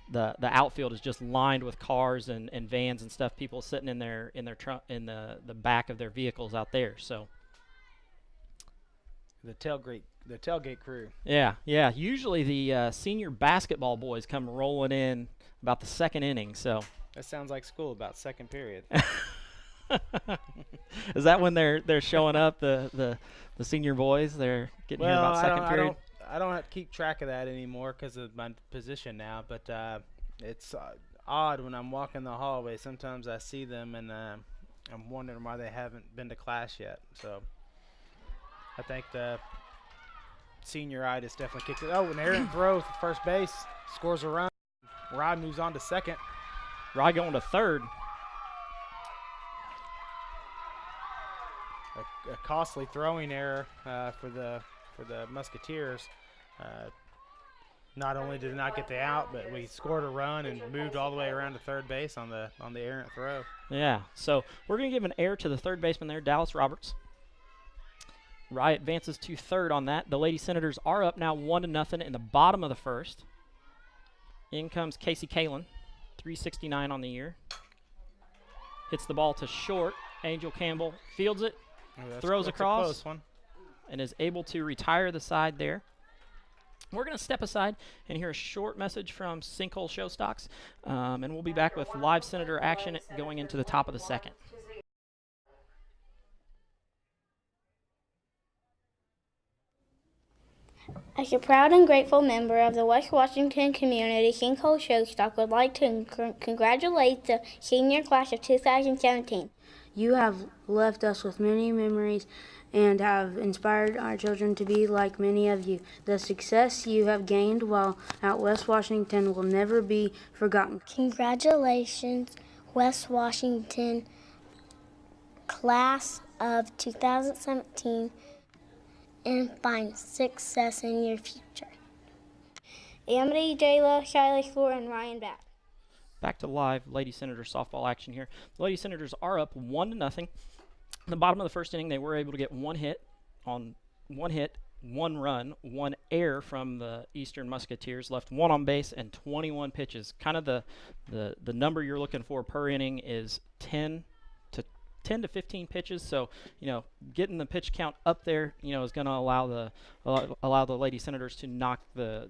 Speaker 1: the outfield is just lined with cars and vans and stuff, people sitting in their the back of their vehicles out there. So
Speaker 6: the tailgate crew.
Speaker 1: Yeah. Usually the senior basketball boys come rolling in about the second inning. So
Speaker 6: that sounds like school, about second period.
Speaker 1: Is that when they're showing up, the senior boys? They're getting here about second period?
Speaker 6: I don't have to keep track of that anymore because of my position now, but it's odd when I'm walking the hallway. Sometimes I see them, and I'm wondering why they haven't been to class yet. So I think the senioritis definitely kicked it. Oh, an errant throw to first base, scores a run. Rod moves on to second.
Speaker 1: Rod going to third.
Speaker 6: A costly throwing error for the Musketeers. Not only did not get the out, but we scored a run and moved all the way around to third base on the errant throw.
Speaker 1: Yeah, so we're going to give an error to the third baseman there, Dallas Roberts. Rye advances to third on that. The Lady Senators are up now 1-0 in the bottom of the first. In comes Casey Kalin, 369 on the year. Hits the ball to short. Angel Campbell fields it. Throws across,
Speaker 6: a close one,
Speaker 1: and is able to retire the side there. We're going to step aside and hear a short message from Sinkhole Showstocks, and we'll be back with live Senator action going into the top of the second.
Speaker 12: As a proud and grateful member of the West Washington community, Sinkhole Showstock would like to congratulate the senior class of 2017.
Speaker 13: You have left us with many memories and have inspired our children to be like many of you. The success you have gained while at West Washington will never be forgotten.
Speaker 7: Congratulations, West Washington class of 2017, and find success in your future.
Speaker 12: Amity, Jayla, Shiley Floor, and Ryan Batt.
Speaker 1: Back to live Lady Senator softball action here. The Lady Senators are up 1-0. In the bottom of the first inning, they were able to get one hit, one run, one error from the Eastern Musketeers, left one on base and 21 pitches. Kind of the number you're looking for per inning is 10 to 15 pitches. So, you know, getting the pitch count up there, you know, is going to allow the Lady Senators to knock the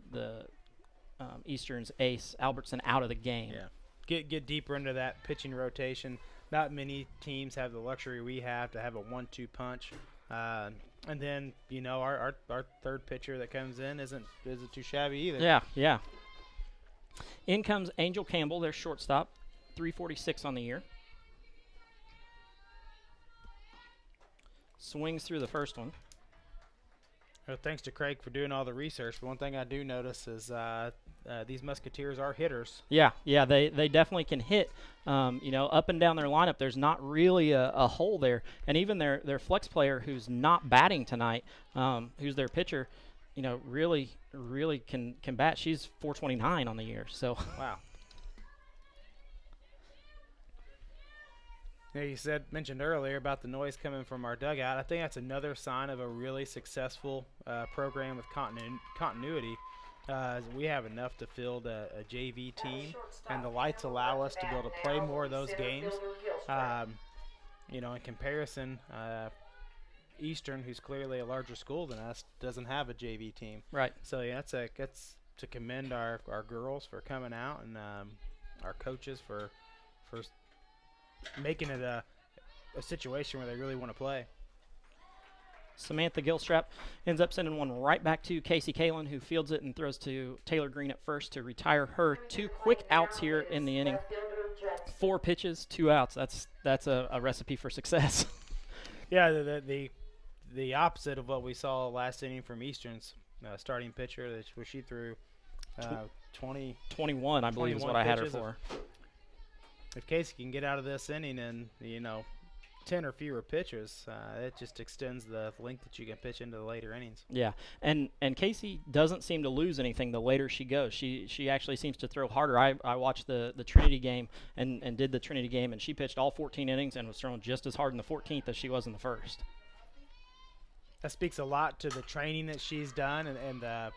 Speaker 1: Eastern's ace Albertson out of the game.
Speaker 6: Yeah. Get deeper into that pitching rotation. Not many teams have the luxury we have to have a 1-2 punch. And then, you know, our third pitcher that comes in isn't too shabby either.
Speaker 1: Yeah. In comes Angel Campbell, their shortstop, 346 on the year. Swings through the first one.
Speaker 6: Well, thanks to Craig for doing all the research. But one thing I do notice is these Musketeers are hitters.
Speaker 1: Yeah, they definitely can hit. You know, up and down their lineup, there's not really a hole there. And even their flex player, who's not batting tonight, who's their pitcher, you know, really can bat. She's 429 on the year. So
Speaker 6: wow. Yeah, you mentioned earlier about the noise coming from our dugout. I think that's another sign of a really successful program with continuity. We have enough to field a JV team, and the lights allow us to be able to play more of those games. You know, in comparison, Eastern, who's clearly a larger school than us, doesn't have a JV team.
Speaker 1: Right.
Speaker 6: So yeah, that's to commend our girls for coming out, and our coaches for making it a situation where they really want to play.
Speaker 1: Samantha Gilstrap ends up sending one right back to Casey Kalin, who fields it and throws to Taylor Green at first to retire her. 2 quick outs here in the inning. 4 pitches, 2 outs. That's a recipe for success.
Speaker 6: Yeah, the opposite of what we saw last inning from Eastern's starting pitcher, where she threw
Speaker 1: 21, I believe, is what I had her for.
Speaker 6: If Casey can get out of this inning and, you know, 10 or fewer pitches, it just extends the length that you can pitch into the later innings.
Speaker 1: Yeah, and Casey doesn't seem to lose anything the later she goes. She actually seems to throw harder. I watched the Trinity game and did the Trinity game, and she pitched all 14 innings and was throwing just as hard in the 14th as she was in the first.
Speaker 6: That speaks a lot to the training that she's done and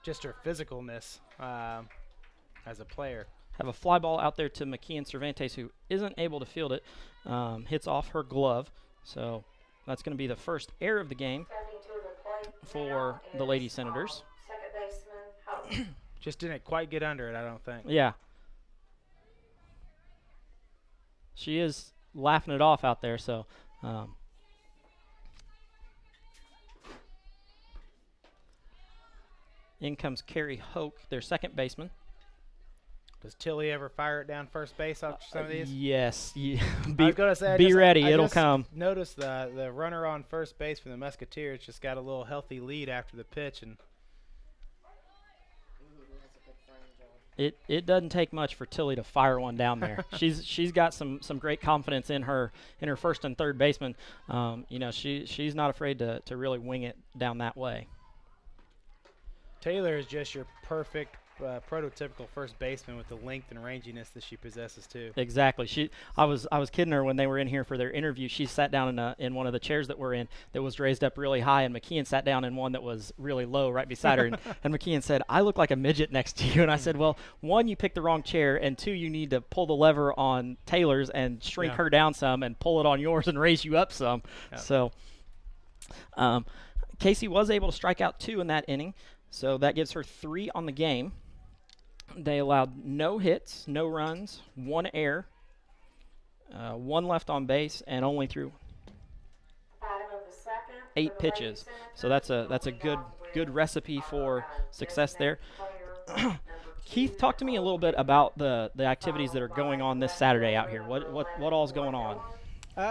Speaker 6: just her physicalness as a player.
Speaker 1: Have a fly ball out there to McKeon Cervantes, who isn't able to field it. Hits off her glove. So that's going to be the first error of the game for the Lady Senators.
Speaker 11: Second baseman,
Speaker 6: Just didn't quite get under it, I don't think.
Speaker 1: Yeah. She is laughing it off out there, so in comes Carrie Hoke, their second baseman.
Speaker 6: Does Tilly ever fire it down first base after some of these?
Speaker 1: Yes.
Speaker 6: I was gonna say,
Speaker 1: be ready.
Speaker 6: I
Speaker 1: It'll
Speaker 6: just
Speaker 1: come.
Speaker 6: Notice the runner on first base for the Musketeers just got a little healthy lead after the pitch, and
Speaker 1: It doesn't take much for Tilly to fire one down there. she's got some great confidence in her first and third baseman. She's not afraid to really wing it down that way.
Speaker 6: Taylor is just your perfect prototypical first baseman with the length and ranginess that she possesses too.
Speaker 1: Exactly. I was kidding her when they were in here for their interview. She sat down in one of the chairs that we're in that was raised up really high, and McKeon sat down in one that was really low right beside her. And McKeon said, "I look like a midget next to you." And I said, "Well, one, you picked the wrong chair, and two, you need to pull the lever on Taylor's and shrink her down some, and pull it on yours and raise you up some." Yeah. So, Casey was able to strike out 2 in that inning, so that gives her 3 on the game. They allowed no hits, no runs, 1 error, 1 left on base, and only threw 8 pitches. So that's a good recipe for success there. Keith, talk to me a little bit about the activities that are going on this Saturday out here. What all's going on?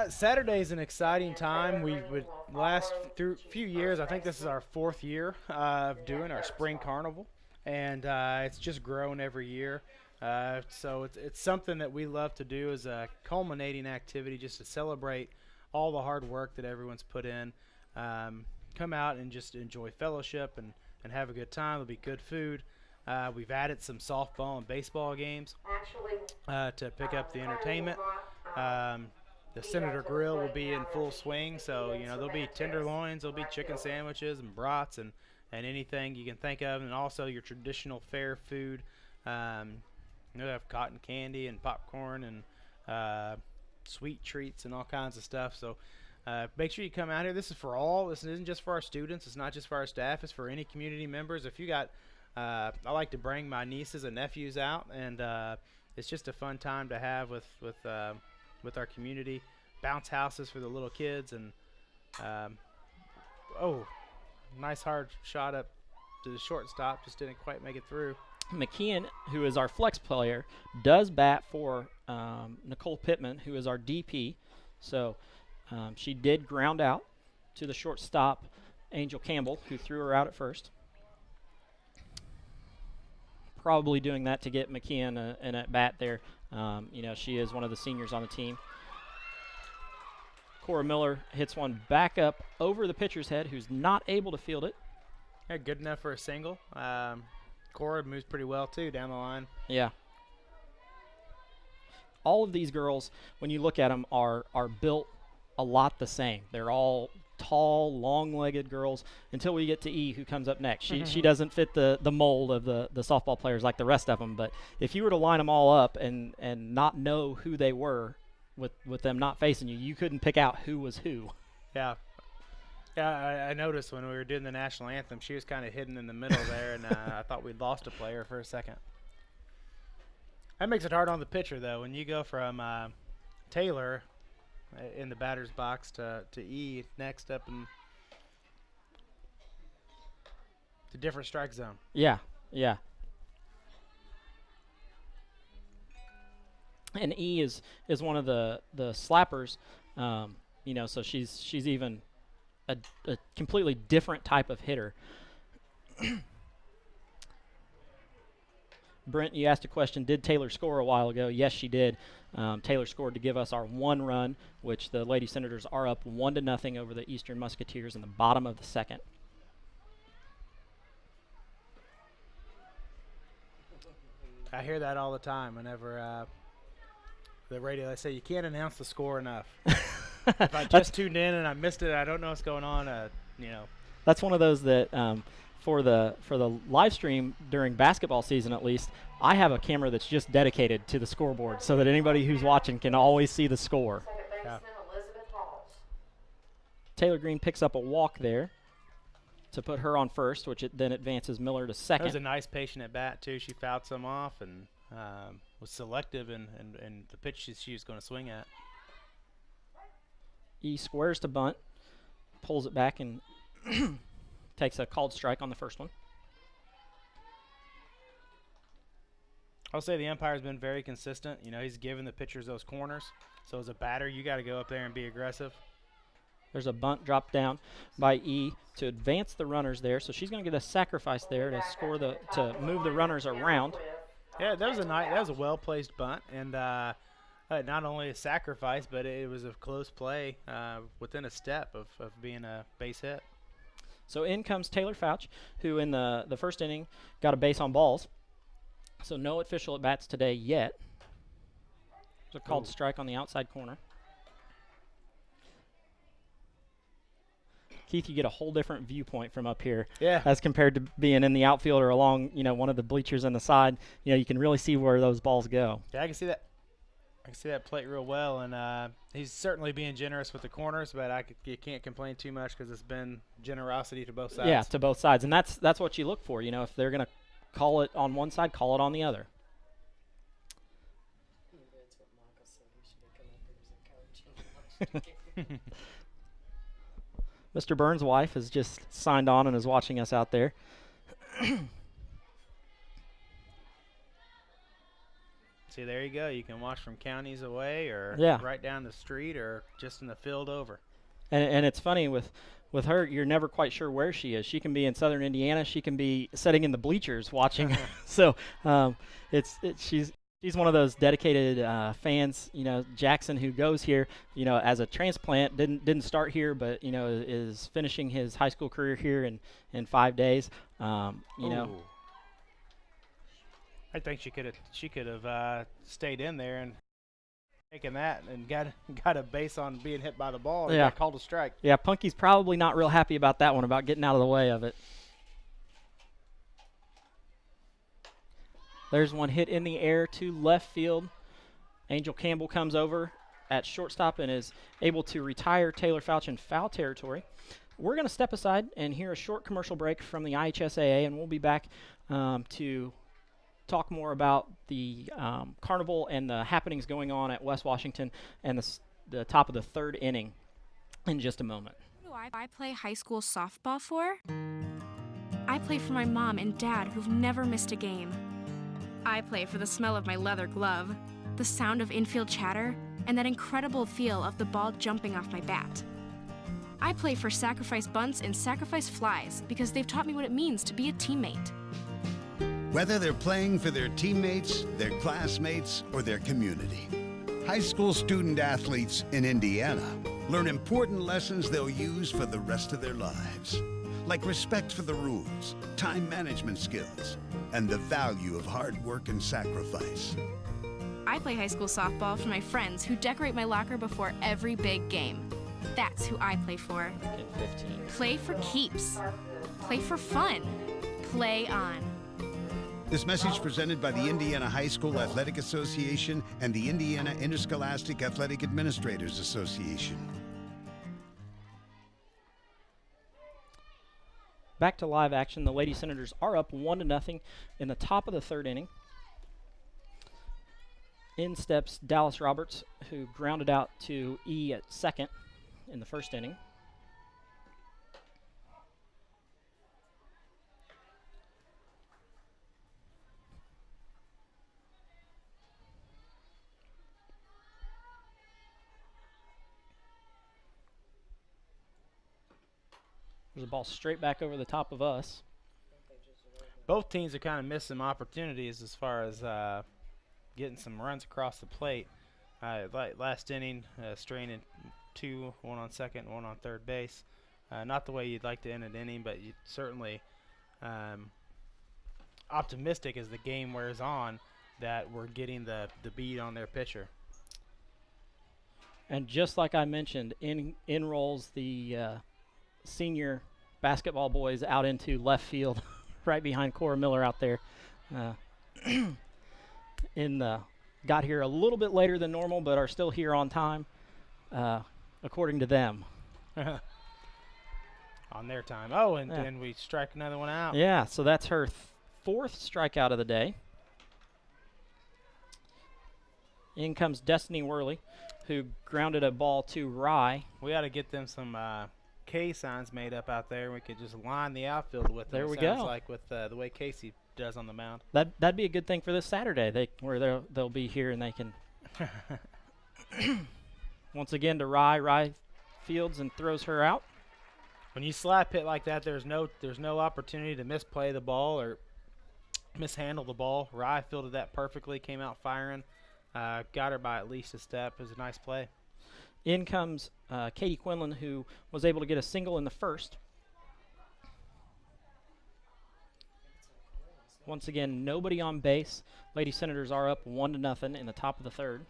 Speaker 6: Saturday is an exciting time. We would last through a few years. I think this is our 4th year of doing our spring carnival. And it's just grown every year. So it's something that we love to do as a culminating activity just to celebrate all the hard work that everyone's put in. Come out and just enjoy fellowship and have a good time. There'll be good food. We've added some softball and baseball games to pick up the entertainment. The Senator Grill will be in full swing. So, there'll be tenderloins, there'll be chicken sandwiches and brats and anything you can think of, and also your traditional fair food. You'll have cotton candy and popcorn and sweet treats and all kinds of stuff. So make sure you come out here. This is for all. This isn't just for our students. It's not just for our staff. It's for any community members. If you got, I like to bring my nieces and nephews out, and it's just a fun time to have with our community. Bounce houses for the little kids, and nice hard shot up to the shortstop, just didn't quite make it through.
Speaker 1: McKeon, who is our flex player, does bat for Nicole Pittman, who is our DP. So she did ground out to the shortstop, Angel Campbell, who threw her out at first. Probably doing that to get McKeon an at bat there. She is one of the seniors on the team. Cora Miller hits one back up over the pitcher's head, who's not able to field it.
Speaker 6: Yeah, good enough for a single. Cora moves pretty well, too, down the line.
Speaker 1: Yeah. All of these girls, when you look at them, are built a lot the same. They're all tall, long-legged girls until we get to E, who comes up next. She doesn't fit the mold of the softball players like the rest of them. But if you were to line them all up and not know who they were, with them not facing you, you couldn't pick out who was who.
Speaker 6: Yeah. Yeah, I noticed when we were doing the national anthem, she was kind of hidden in the middle there, and I thought we'd lost a player for a second. That makes it hard on the pitcher, though. When you go from Taylor in the batter's box to E next up in the different strike zone.
Speaker 1: Yeah. And E is one of the slappers, so she's even a completely different type of hitter. Brent, you asked a question, did Taylor score a while ago? Yes, she did. Taylor scored to give us our one run, which the Lady Senators are up 1-0 over the Eastern Musketeers in the bottom of the second.
Speaker 6: I hear that all the time whenever the radio, they say you can't announce the score enough. If I just tuned in and I missed it, I don't know what's going on, you know.
Speaker 1: That's one of those that for the live stream during basketball season, at least, I have a camera that's just dedicated to the scoreboard so that anybody who's watching can always see the score.
Speaker 11: Second baseman Elizabeth Halls.
Speaker 1: Taylor Green picks up a walk there to put her on first, which then advances Miller to second.
Speaker 6: That was a nice patient at bat, too. She fouled some off and was selective in the pitch she was going to swing at.
Speaker 1: E squares to bunt, pulls it back, and takes a called strike on the first one.
Speaker 6: I'll say the umpire's been very consistent. You know, he's giving the pitchers those corners. So as a batter, you got to go up there and be aggressive.
Speaker 1: There's a bunt dropped down by E to advance the runners there. So she's going to get a sacrifice there to score to move the runners around.
Speaker 6: Yeah, that was a well-placed bunt, and not only a sacrifice, but it was a close play within a step of being a base hit.
Speaker 1: So in comes Taylor Fouch, who in the first inning got a base on balls. So no official at-bats today yet. There's a called strike on the outside corner. Keith, you get a whole different viewpoint from up here.
Speaker 6: Yeah.
Speaker 1: As compared to being in the outfield or along, one of the bleachers on the side. You can really see where those balls go.
Speaker 6: Yeah, I can see that. I can see that plate real well, and he's certainly being generous with the corners, but you can't complain too much because it's been generosity to both sides.
Speaker 1: Yeah, to both sides, and that's what you look for. If they're going to call it on one side, call it on the other. Mr. Burns' wife has just signed on and is watching us out there.
Speaker 6: See, there you go. You can watch from counties away or right down the street or just in the field over.
Speaker 1: And it's funny with her, you're never quite sure where she is. She can be in southern Indiana. She can be sitting in the bleachers watching. So she's one of those dedicated fans. Jackson, who goes here, as a transplant, didn't start here, but is finishing his high school career here in 5 days.
Speaker 6: I think she could have stayed in there and taken that and got a base on being hit by the ball and got called a strike.
Speaker 1: Yeah, Punky's probably not real happy about that one, about getting out of the way of it. There's one hit in the air to left field. Angel Campbell comes over at shortstop and is able to retire Taylor Fouch in foul territory. We're going to step aside and hear a short commercial break from the IHSAA, and we'll be back to talk more about the carnival and the happenings going on at West Washington and the top of the third inning in just a moment.
Speaker 14: Who do I play high school softball for? I play for my mom and dad who've never missed a game. I play for the smell of my leather glove, the sound of infield chatter, and that incredible feel of the ball jumping off my bat. I play for sacrifice bunts and sacrifice flies because they've taught me what it means to be a teammate.
Speaker 15: Whether they're playing for their teammates, their classmates, or their community, high school student athletes in Indiana learn important lessons they'll use for the rest of their lives, like respect for the rules, time management skills, and the value of hard work and sacrifice.
Speaker 14: I play high school softball for my friends who decorate my locker before every big game. That's who I play for. Play for keeps. Play for fun. Play on.
Speaker 15: This message presented by the Indiana High School Athletic Association and the Indiana Interscholastic Athletic Administrators Association.
Speaker 1: Back to live action. The Lady Senators are up 1-0 in the top of the third inning. In steps Dallas Roberts, who grounded out to E at second in the first inning. There's a ball straight back over the top of us.
Speaker 6: both teams have kind of missed some opportunities as far as getting some runs across the plate. Last inning, straining 2, one on second, one on third base. Not the way you'd like to end an inning, but you certainly optimistic as the game wears on that we're getting the beat on their pitcher.
Speaker 1: And just like I mentioned, in rolls the senior basketball boys out into left field, right behind Cora Miller out there. Got here a little bit later than normal, but are still here on time, according to them.
Speaker 6: On their time. Oh, and then we strike another one out.
Speaker 1: Yeah, so that's her fourth strikeout of the day. In comes Destiny Worley, who grounded a ball to Rye.
Speaker 6: We ought to get them some K signs made up out there. We could just line the outfield with them.
Speaker 1: There we
Speaker 6: sounds
Speaker 1: go.
Speaker 6: Like with the way Casey does on the mound.
Speaker 1: That'd be a good thing for this Saturday. They'll be here and they can. Once again to Rye. Rye fields and throws her out.
Speaker 6: When you slap hit like that, there's no opportunity to misplay the ball or mishandle the ball. Rye fielded that perfectly. Came out firing. Got her by at least a step. It was a nice play.
Speaker 1: In comes Katie Quinlan, who was able to get a single in the first. Once again, nobody on base. Lady Senators are up 1-0 in the top of the third.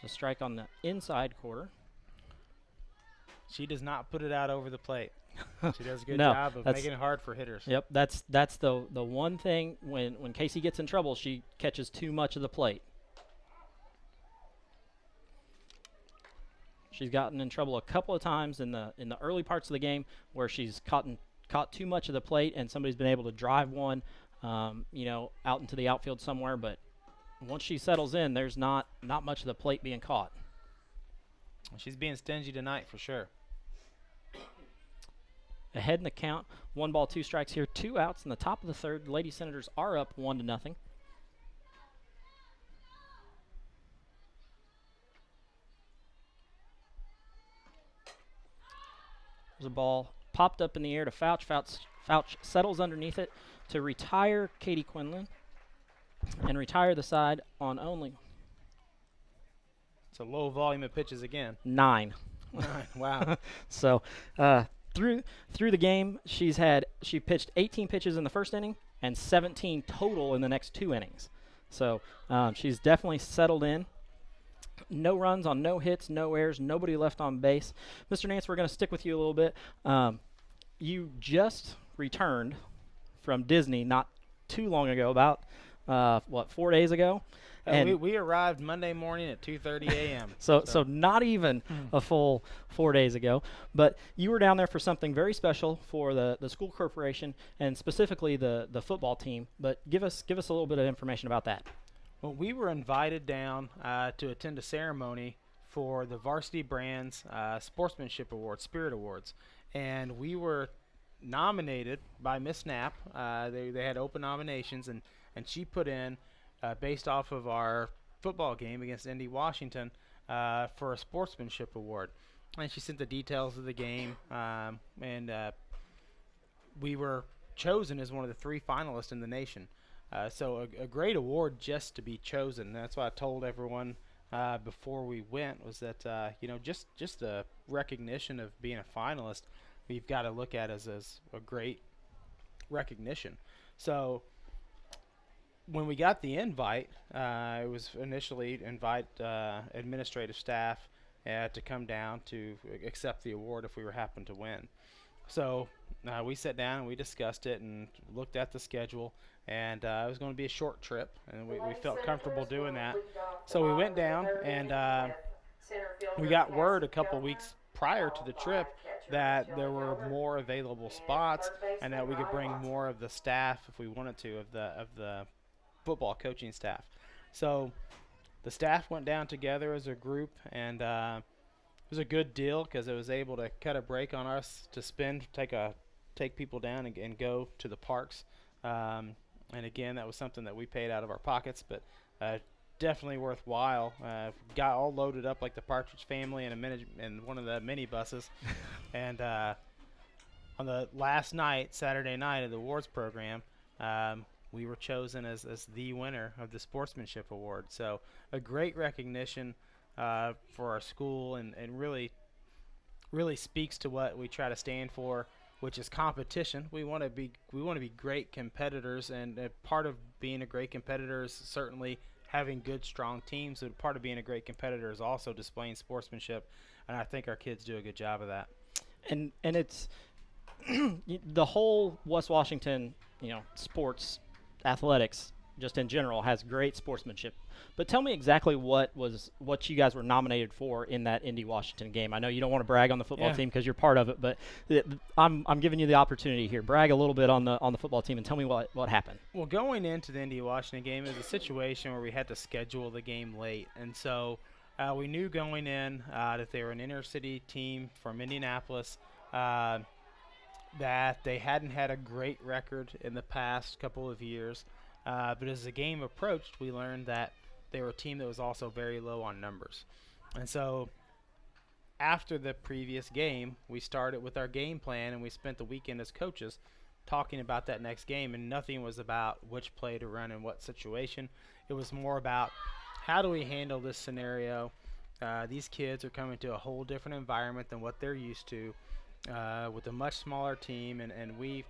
Speaker 1: There's a strike on the inside quarter.
Speaker 6: She does not put it out over the plate. She does a good
Speaker 1: No,
Speaker 6: job of making it hard for hitters.
Speaker 1: Yep, that's the one thing when Casey gets in trouble, she catches too much of the plate. She's gotten in trouble a couple of times in the early parts of the game where she's caught too much of the plate and somebody's been able to drive one, out into the outfield somewhere. But once she settles in, there's not much of the plate being caught.
Speaker 6: She's being stingy tonight for sure.
Speaker 1: Ahead in the count, 1 ball, 2 strikes here, 2 outs in the top of the third. The Lady Senators are up 1-0. There's a ball popped up in the air to Fouch. Fouch settles underneath it to retire Katie Quinlan and retire the side on only.
Speaker 6: It's a low volume of pitches again.
Speaker 1: 9.
Speaker 6: Wow.
Speaker 1: So through the game, she pitched 18 pitches in the first inning and 17 total in the next 2 innings. So she's definitely settled in. No runs on no hits, no errors, nobody left on base. Mr. Nance, we're going to stick with you a little bit. You just returned from Disney not too long ago, about 4 days ago? And
Speaker 6: we arrived Monday morning at 2:30 a.m.
Speaker 1: So not even a full 4 days ago. But you were down there for something very special for the school corporation and specifically the football team. But give us a little bit of information about that.
Speaker 6: Well, we were invited down to attend a ceremony for the Varsity Brands Sportsmanship Awards, Spirit Awards. And we were nominated by Miss Knapp. They had open nominations, and she put in, based off of our football game against Indy Washington, for a sportsmanship award. And she sent the details of the game, and we were chosen as one of the 3 finalists in the nation. So a great award just to be chosen. That's what I told everyone before we went, was that just the recognition of being a finalist, we've got to look at as a great recognition. So when we got the invite, it was initially invite administrative staff to come down to accept the award if we were happen to win. So we sat down and we discussed it and looked at the schedule, and it was going to be a short trip, and we felt comfortable doing that. So we went down, and we got word a couple weeks prior to the trip that there were more available spots and that we could bring more of the staff if we wanted to, of the football coaching staff. So the staff went down together as a group, and it was a good deal because it was able to cut a break on us to take people down and go to the parks. And again, that was something that we paid out of our pockets, but definitely worthwhile. Got all loaded up like the Partridge Family in one of the mini buses, and on the last night, Saturday night of the awards program, we were chosen as the winner of the Sportsmanship Award. So a great recognition for our school, and really speaks to what we try to stand for, which is competition. We want to be great competitors, and part of being a great competitor is certainly having good, strong teams. And part of being a great competitor is also displaying sportsmanship, and I think our kids do a good job of that.
Speaker 1: And it's the whole West Washington, sports athletics just in general has great sportsmanship. But tell me exactly what you guys were nominated for in that Indy Washington game. I know you don't want to brag on the football team because you're part of it, but I'm giving you the opportunity here. Brag a little bit on the football team and tell me what happened.
Speaker 6: Well, going into the Indy Washington game, it was a situation where we had to schedule the game late, and so we knew going in that they were an inner city team from Indianapolis, that they hadn't had a great record in the past couple of years. But as the game approached, we learned that they were a team that was also very low on numbers. And so after the previous game, we started with our game plan, and we spent the weekend as coaches talking about that next game, and nothing was about which play to run in what situation. It was more about how do we handle this scenario. These kids are coming to a whole different environment than what they're used to, with a much smaller team, and we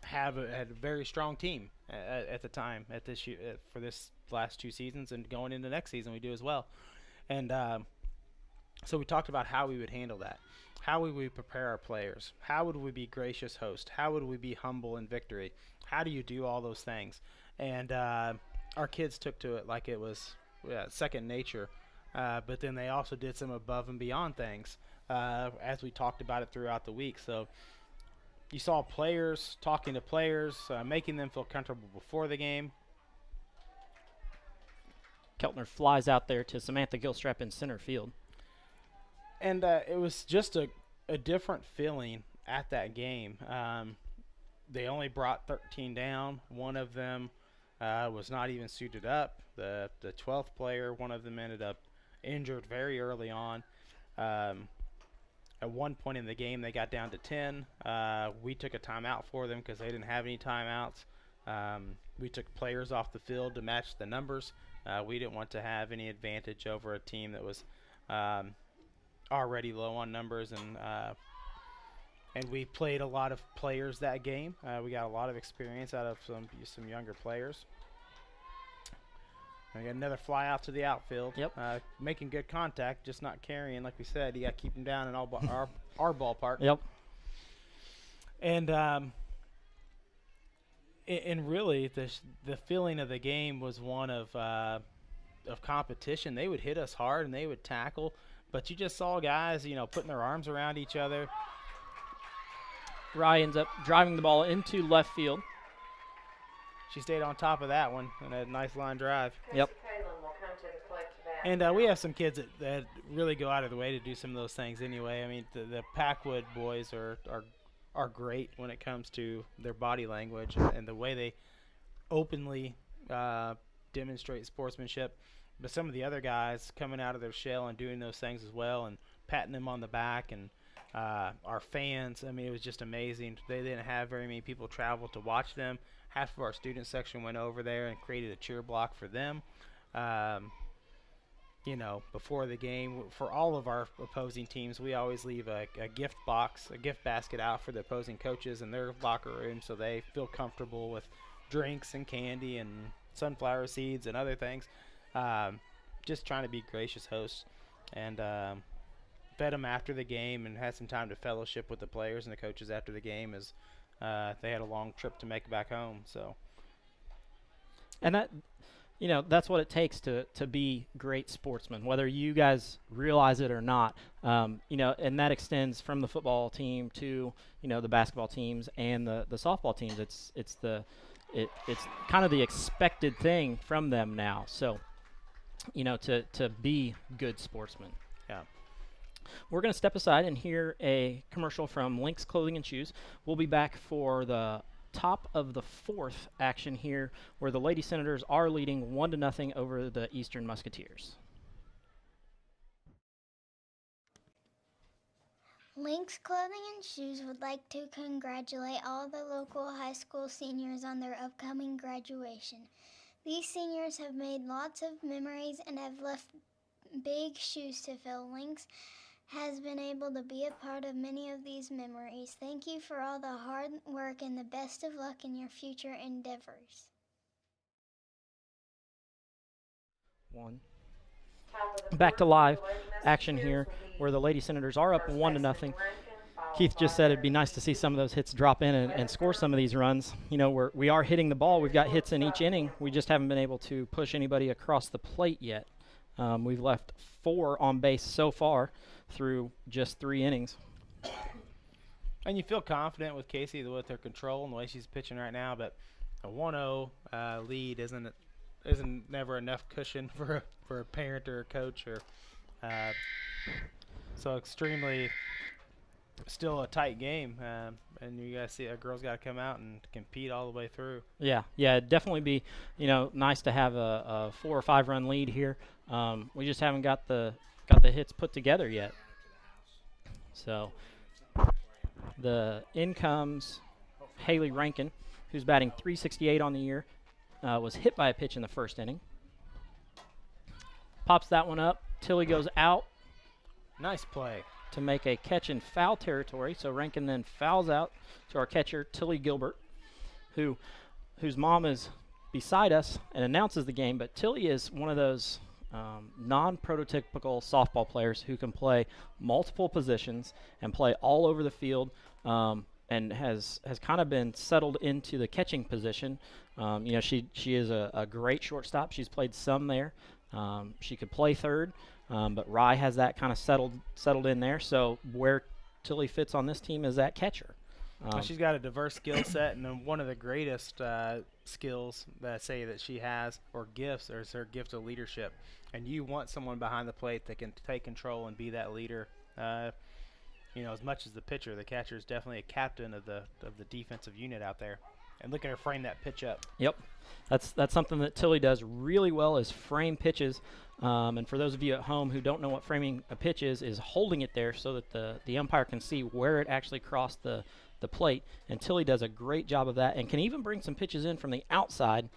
Speaker 6: had a very strong team at the time at this year, for this last 2 seasons, and going into next season we do as well. And so we talked about how we would handle that. How would we prepare our players? How would we be gracious host? How would we be humble in victory? How do you do all those things? And our kids took to it like it was second nature, but then they also did some above and beyond things as we talked about it throughout the week. So you saw players talking to players, making them feel comfortable before the game.
Speaker 1: Keltner flies out there to Samantha Gilstrap in center field.
Speaker 6: And it was just a different feeling at that game. They only brought 13 down. One of them was not even suited up. The 12th player, one of them ended up injured very early on. At one point in the game, they got down to 10. We took a timeout for them because they didn't have any timeouts. We took players off the field to match the numbers. We didn't want to have any advantage over a team that was already low on numbers, and we played a lot of players that game. We got a lot of experience out of some younger players. We got another fly out to the outfield.
Speaker 1: Yep.
Speaker 6: Making good contact, just not carrying. Like we said, you got to keep them down in our ballpark.
Speaker 1: Yep.
Speaker 6: And really, the feeling of the game was one of competition. They would hit us hard and they would tackle, but you just saw guys, putting their arms around each other.
Speaker 1: Rye ends up driving the ball into left field.
Speaker 6: She stayed on top of that one and a nice line drive.
Speaker 1: Yep.
Speaker 6: And we have some kids that really go out of the way to do some of those things anyway. I mean, the Packwood boys are great when it comes to their body language and the way they openly demonstrate sportsmanship. But some of the other guys coming out of their shell and doing those things as well, and patting them on the back, and our fans, it was just amazing. They didn't have very many people travel to watch them. Half of our student section went over there and created a cheer block for them. Before the game, for all of our opposing teams, we always leave a gift basket out for the opposing coaches in their locker room, so they feel comfortable with drinks and candy and sunflower seeds and other things. Just trying to be gracious hosts, and fed them after the game and had some time to fellowship with the players and the coaches after the game, as they had a long trip to make back home. So,
Speaker 1: and that's what it takes to be great sportsmen, whether you guys realize it or not. And that extends from the football team to the basketball teams and the softball teams. It's kind of the expected thing from them now. So, to be good sportsmen.
Speaker 6: Yeah.
Speaker 1: We're going to step aside and hear a commercial from Lynx Clothing and Shoes. We'll be back for the top of the fourth action here, where the Lady Senators are leading 1-0 over the Eastern Musketeers.
Speaker 7: Lynx Clothing and Shoes would like to congratulate all the local high school seniors on their upcoming graduation. These seniors have made lots of memories and have left big shoes to fill. Lynx has been able to be a part of many of these memories. Thank you for all the hard work and the best of luck in your future endeavors.
Speaker 1: Back to live action here, where the Lady Senators are up 1-0. Keith just said it'd be nice to see some of those hits drop in and score some of these runs. You know, we are hitting the ball. We've got hits in each inning. We just haven't been able to push anybody across the plate yet. We've left 4 on base so far through just 3 innings.
Speaker 6: And you feel confident with Casey with her control and the way she's pitching right now, but a 1-0 lead isn't never enough cushion for a parent or a coach, or so extremely still a tight game, and you guys see a girl's got to come out and compete all the way through. Yeah, it'd definitely be nice to have a 4 or 5 run lead here. We just haven't got the hits put together yet. So in comes Haley Rankin, who's batting .368 on the year. Was hit by a pitch in the first inning. Pops that one up. Tilly goes out. Nice play. To make a catch in foul territory. So Rankin then fouls out to our catcher, Tilly Gilbert, whose mom is beside us and announces the game. But Tilly is one of those non-prototypical softball players who can play multiple positions and play all over the field, and has kind of been settled into the catching position. She is a great shortstop. She's played some there. She could play third, but Rye has that kind of settled in there. So where Tilly fits on this team is that catcher. She's got a diverse skill set, and then one of the greatest skills that I say that she has, or gifts, is her gift of leadership. And you want someone behind the plate that can take control and be that leader. As much as the pitcher, the catcher is definitely a captain of the defensive unit out there. And look at her frame that pitch up. Yep, that's something that Tilly does really well, is frame pitches. And for those of you at home who don't know what framing a pitch is holding it there so that the umpire can see where it actually crossed the plate. And Tilly does a great job of that, and can even bring some pitches in from the outside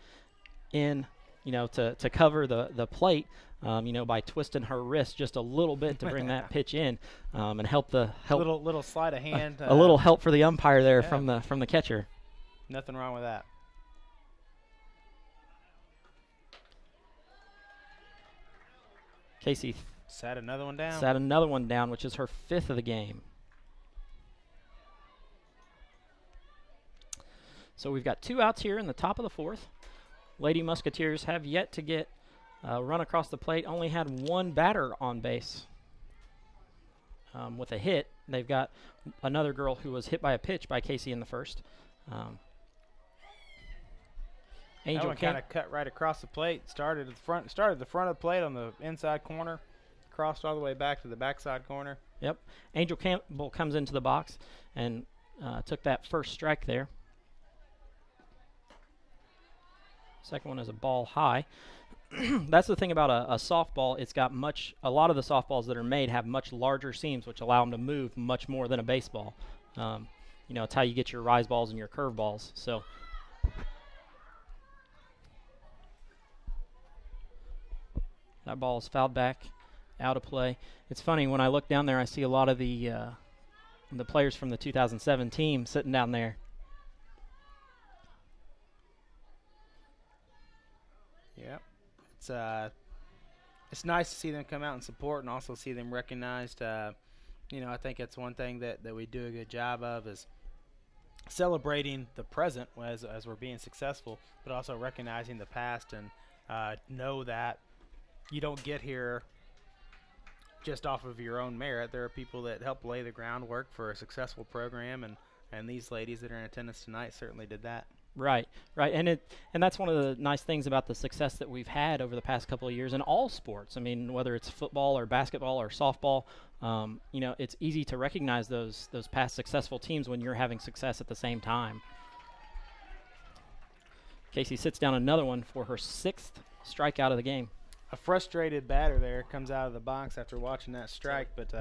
Speaker 6: in, to cover the plate, by twisting her wrist just a little bit to bring that pitch in, and help little sleight of hand, a little help for the umpire there from the catcher. Nothing wrong with that. Casey sat another one down, which is her 5th of the game. So we've got 2 outs here in the top of the 4th. Lady Musketeers have yet to get run across the plate. Only had 1 batter on base with a hit. They've got another girl who was hit by a pitch by Casey in the first. Angel kind of cut right across the plate. Started the front of the plate on the inside corner, crossed all the way back to the backside corner. Yep. Angel Campbell comes into the box and took that first strike there. Second one is a ball high. That's the thing about a softball. It's got a lot of the softballs that are made have much larger seams, which allow them to move much more than a baseball. It's how you get your rise balls and your curve balls. So that ball is fouled back, out of play. It's funny, when I look down there, I see a lot of the players from the 2007 team sitting down there. Yeah, it's nice to see them come out and support, and also see them recognized. I think it's one thing that we do a good job of, is celebrating the present as we're being successful, but also recognizing the past, and know that you don't get here just off of your own merit. There are people that help lay the groundwork for a successful program, and these ladies that are in attendance tonight certainly did that. Right, and that's one of the nice things about the success that we've had over the past couple of years in all sports. I mean, whether it's football or basketball or softball, it's easy to recognize those past successful teams when you're having success at the same time. Casey sits down another one for her 6th strikeout of the game. A frustrated batter there comes out of the box after watching that strike, but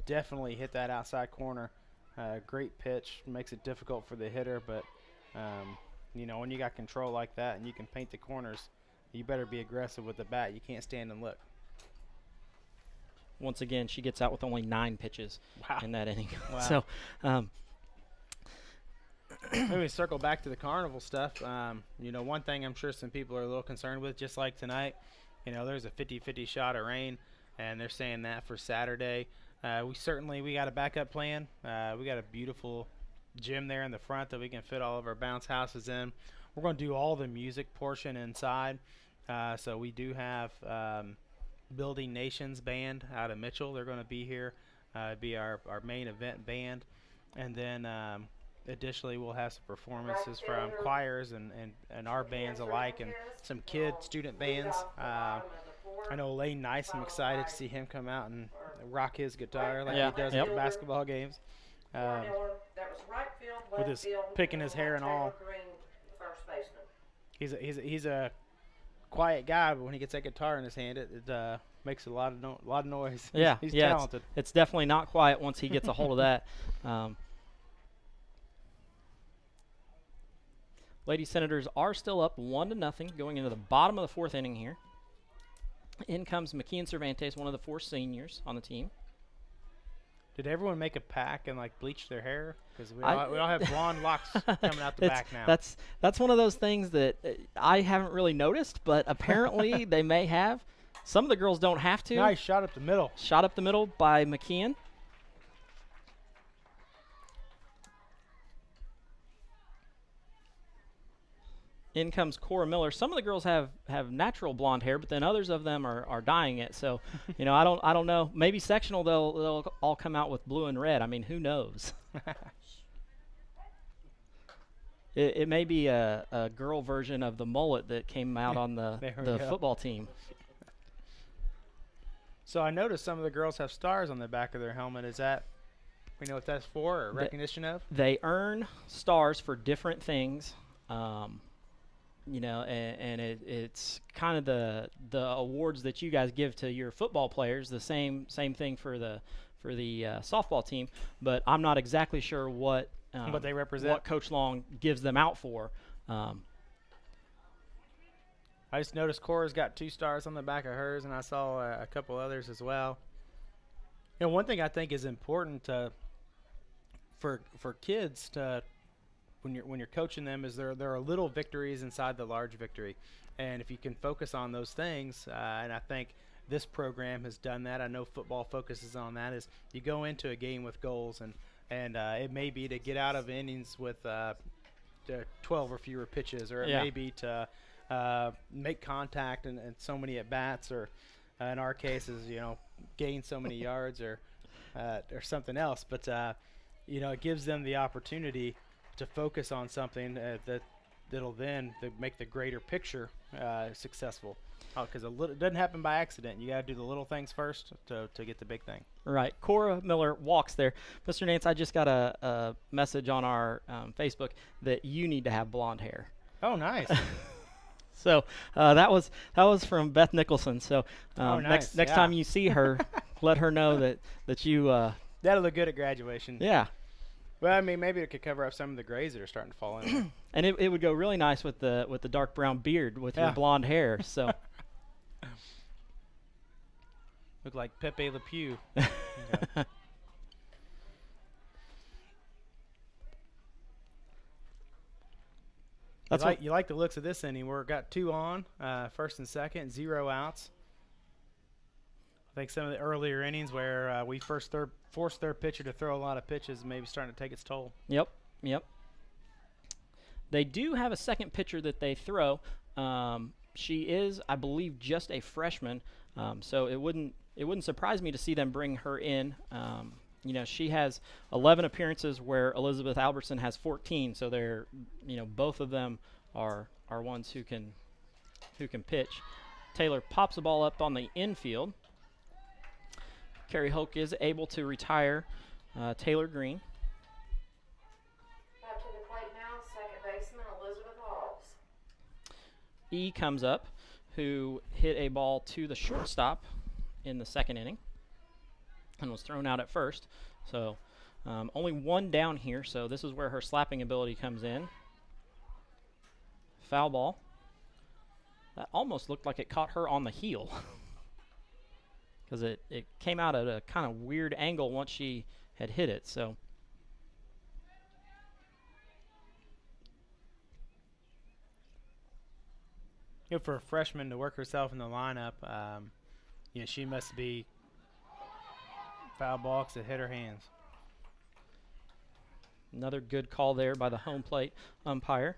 Speaker 6: definitely hit that outside corner. Great pitch, makes it difficult for the hitter, but you know, when you got control like that and you can paint the corners, you better be aggressive with the bat. You can't stand and look.
Speaker 1: Once again, she gets out with only 9 pitches in that inning.
Speaker 6: Wow.
Speaker 1: So,
Speaker 6: maybe circle back to the carnival stuff. You know, one thing I'm sure some people are a little concerned with, just like tonight, you know, there's a 50-50 shot of rain, and they're saying that for Saturday. We got a backup plan. We got a beautiful gym there in the front that we can fit all of our bounce houses in. We're going to do all the music portion inside. So we do have Building Nations Band out of Mitchell. They're going to be here, be our main event band. And then additionally, we'll have some performances from choirs and our bands alike, and some student bands. I know Lane Nice, I'm excited to see him come out and rock his guitar like he does at the basketball games. With his picking his hair and all. He's a quiet guy, but when he gets that guitar in his hand, it makes a lot of noise.
Speaker 1: Yeah,
Speaker 6: he's talented.
Speaker 1: It's definitely not quiet once he gets a hold of that. Lady Senators are still up 1-0 going into the bottom of the 4th inning here. In comes McKeon Cervantes, one of the 4 seniors on the team.
Speaker 6: Did everyone make a pack and like bleach their hair? Because we all have blonde locks coming out the back now.
Speaker 1: That's one of those things that I haven't really noticed, but apparently they may have. Some of the girls don't have to.
Speaker 6: Nice shot up the middle.
Speaker 1: Shot up the middle by McKeon. In comes Cora Miller. Some of the girls have natural blonde hair, but then others of them are dyeing it. So, you know, I don't know. Maybe sectional they'll all come out with blue and red. I mean, who knows? It may be a girl version of the mullet that came out on the football team.
Speaker 6: So I noticed some of the girls have stars on the back of their helmet. Is that, we know what that's for, or recognition of?
Speaker 1: They earn stars for different things. You know, and it's kind of the awards that you guys give to your football players. The same thing for the softball team, but I'm not exactly sure what
Speaker 6: they represent.
Speaker 1: What Coach Long gives them out for.
Speaker 6: I just noticed Cora's got 2 stars on the back of hers, and I saw a couple others as well. You know, one thing I think is important for kids to, when you're coaching them, is there are little victories inside the large victory, and if you can focus on those things, and I think this program has done that. I know football focuses on that. Is you go into a game with goals, and it may be to get out of innings with 12 or fewer pitches, or it may be to make contact and so many at bats, or in our cases, you know, gain so many yards, or something else. But you know, it gives them the opportunity to focus on something that'll then make the greater picture successful. Because it doesn't happen by accident. You got to do the little things first to get the big thing.
Speaker 1: Right. Cora Miller walks there. Mr. Nance, I just got a message on our Facebook that you need to have blonde hair.
Speaker 6: Oh, nice.
Speaker 1: So that was from Beth Nicholson. So
Speaker 6: nice.
Speaker 1: next time you see her, let her know that you.
Speaker 6: That'll look good at graduation.
Speaker 1: Yeah.
Speaker 6: Well, I mean, maybe it could cover up some of the grays that are starting to fall in there.
Speaker 1: And it would go really nice with the dark brown beard with your blonde hair. So.
Speaker 6: Look like Pepe Le Pew. You like the looks of this inning. We've got 2 on, first and second, 0 outs. I think some of the earlier innings where we forced their pitcher to throw a lot of pitches, maybe starting to take its toll.
Speaker 1: Yep. They do have a second pitcher that they throw. She is, I believe, just a freshman, so it wouldn't surprise me to see them bring her in. You know, she has 11 appearances where Elizabeth Albertson has 14, so they're, you know, both of them are ones who can pitch. Taylor pops the ball up on the infield. Carrie Hoke is able to retire Taylor Green.
Speaker 11: Up to the plate now, second baseman Elizabeth Halls.
Speaker 1: E comes up, who hit a ball to the shortstop in the second inning. and was thrown out at first. So only one down here, so this is where her slapping ability comes in. Foul ball. That almost looked like it caught her on the heel because it came out at a kind of weird angle once she had hit it. So
Speaker 6: for a freshman to work herself in the lineup, she must be foul ball 'cause it hit her hands.
Speaker 1: Another good call there by the home plate umpire.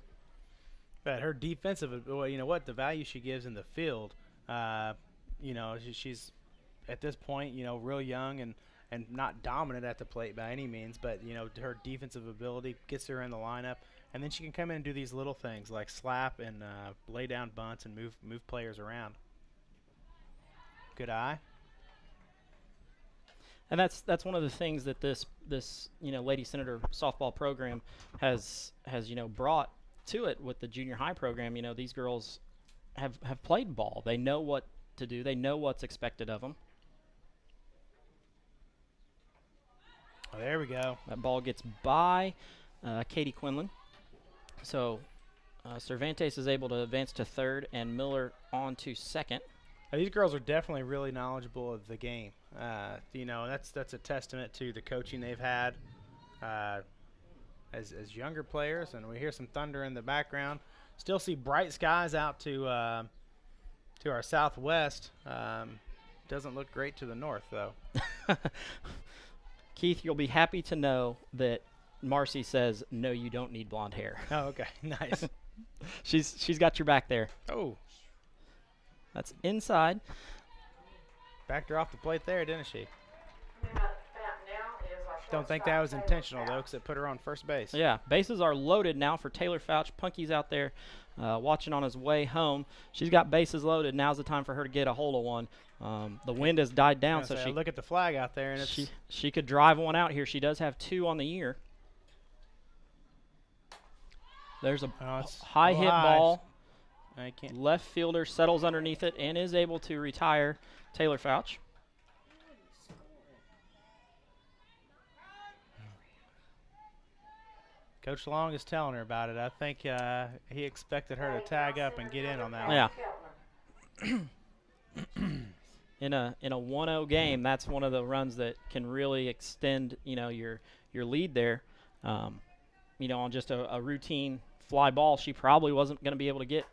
Speaker 6: But her defensive, what the value she gives in the field, she's at this point, real young and not dominant at the plate by any means, but her defensive ability gets her in the lineup, and then she can come in and do these little things like slap and lay down bunts and move players around. Good eye.
Speaker 1: And that's one of the things that this Lady Senator softball program has brought to it with the junior high program. These girls have played ball. They know what to do. They know what's expected of them.
Speaker 6: Oh, there we go.
Speaker 1: That ball gets by Katie Quinlan. So Cervantes is able to advance to third and Miller on to second.
Speaker 6: These girls are definitely really knowledgeable of the game. That's a testament to the coaching they've had as younger players. And we hear some thunder in the background. Still see bright skies out to our southwest. Doesn't look great to the north, though.
Speaker 1: Keith, you'll be happy to know that Marcy says, no, you don't need blonde hair.
Speaker 6: Oh, okay. Nice.
Speaker 1: She's got your back there.
Speaker 6: Oh.
Speaker 1: That's inside.
Speaker 6: Backed her off the plate there, didn't she? Don't think that was intentional, though, because it put her on first base.
Speaker 1: Yeah, bases are loaded now for Taylor Fouch. Punky's out there watching on his way home. She's got bases loaded. Now's the time for her to get a hold of one. The wind has died down, so
Speaker 6: look at the flag out there, and
Speaker 1: she could drive one out here. She does have 2 on the year. There's a high hit ball.
Speaker 6: I can't.
Speaker 1: Left fielder settles underneath it and is able to retire Taylor Fouch.
Speaker 6: Coach Long is telling her about it. I think he expected her to tag up and get in on that one.
Speaker 1: Yeah. In a 1-0 game, that's one of the runs that can really extend, your lead there. On just a routine fly ball, she probably wasn't going to be able to get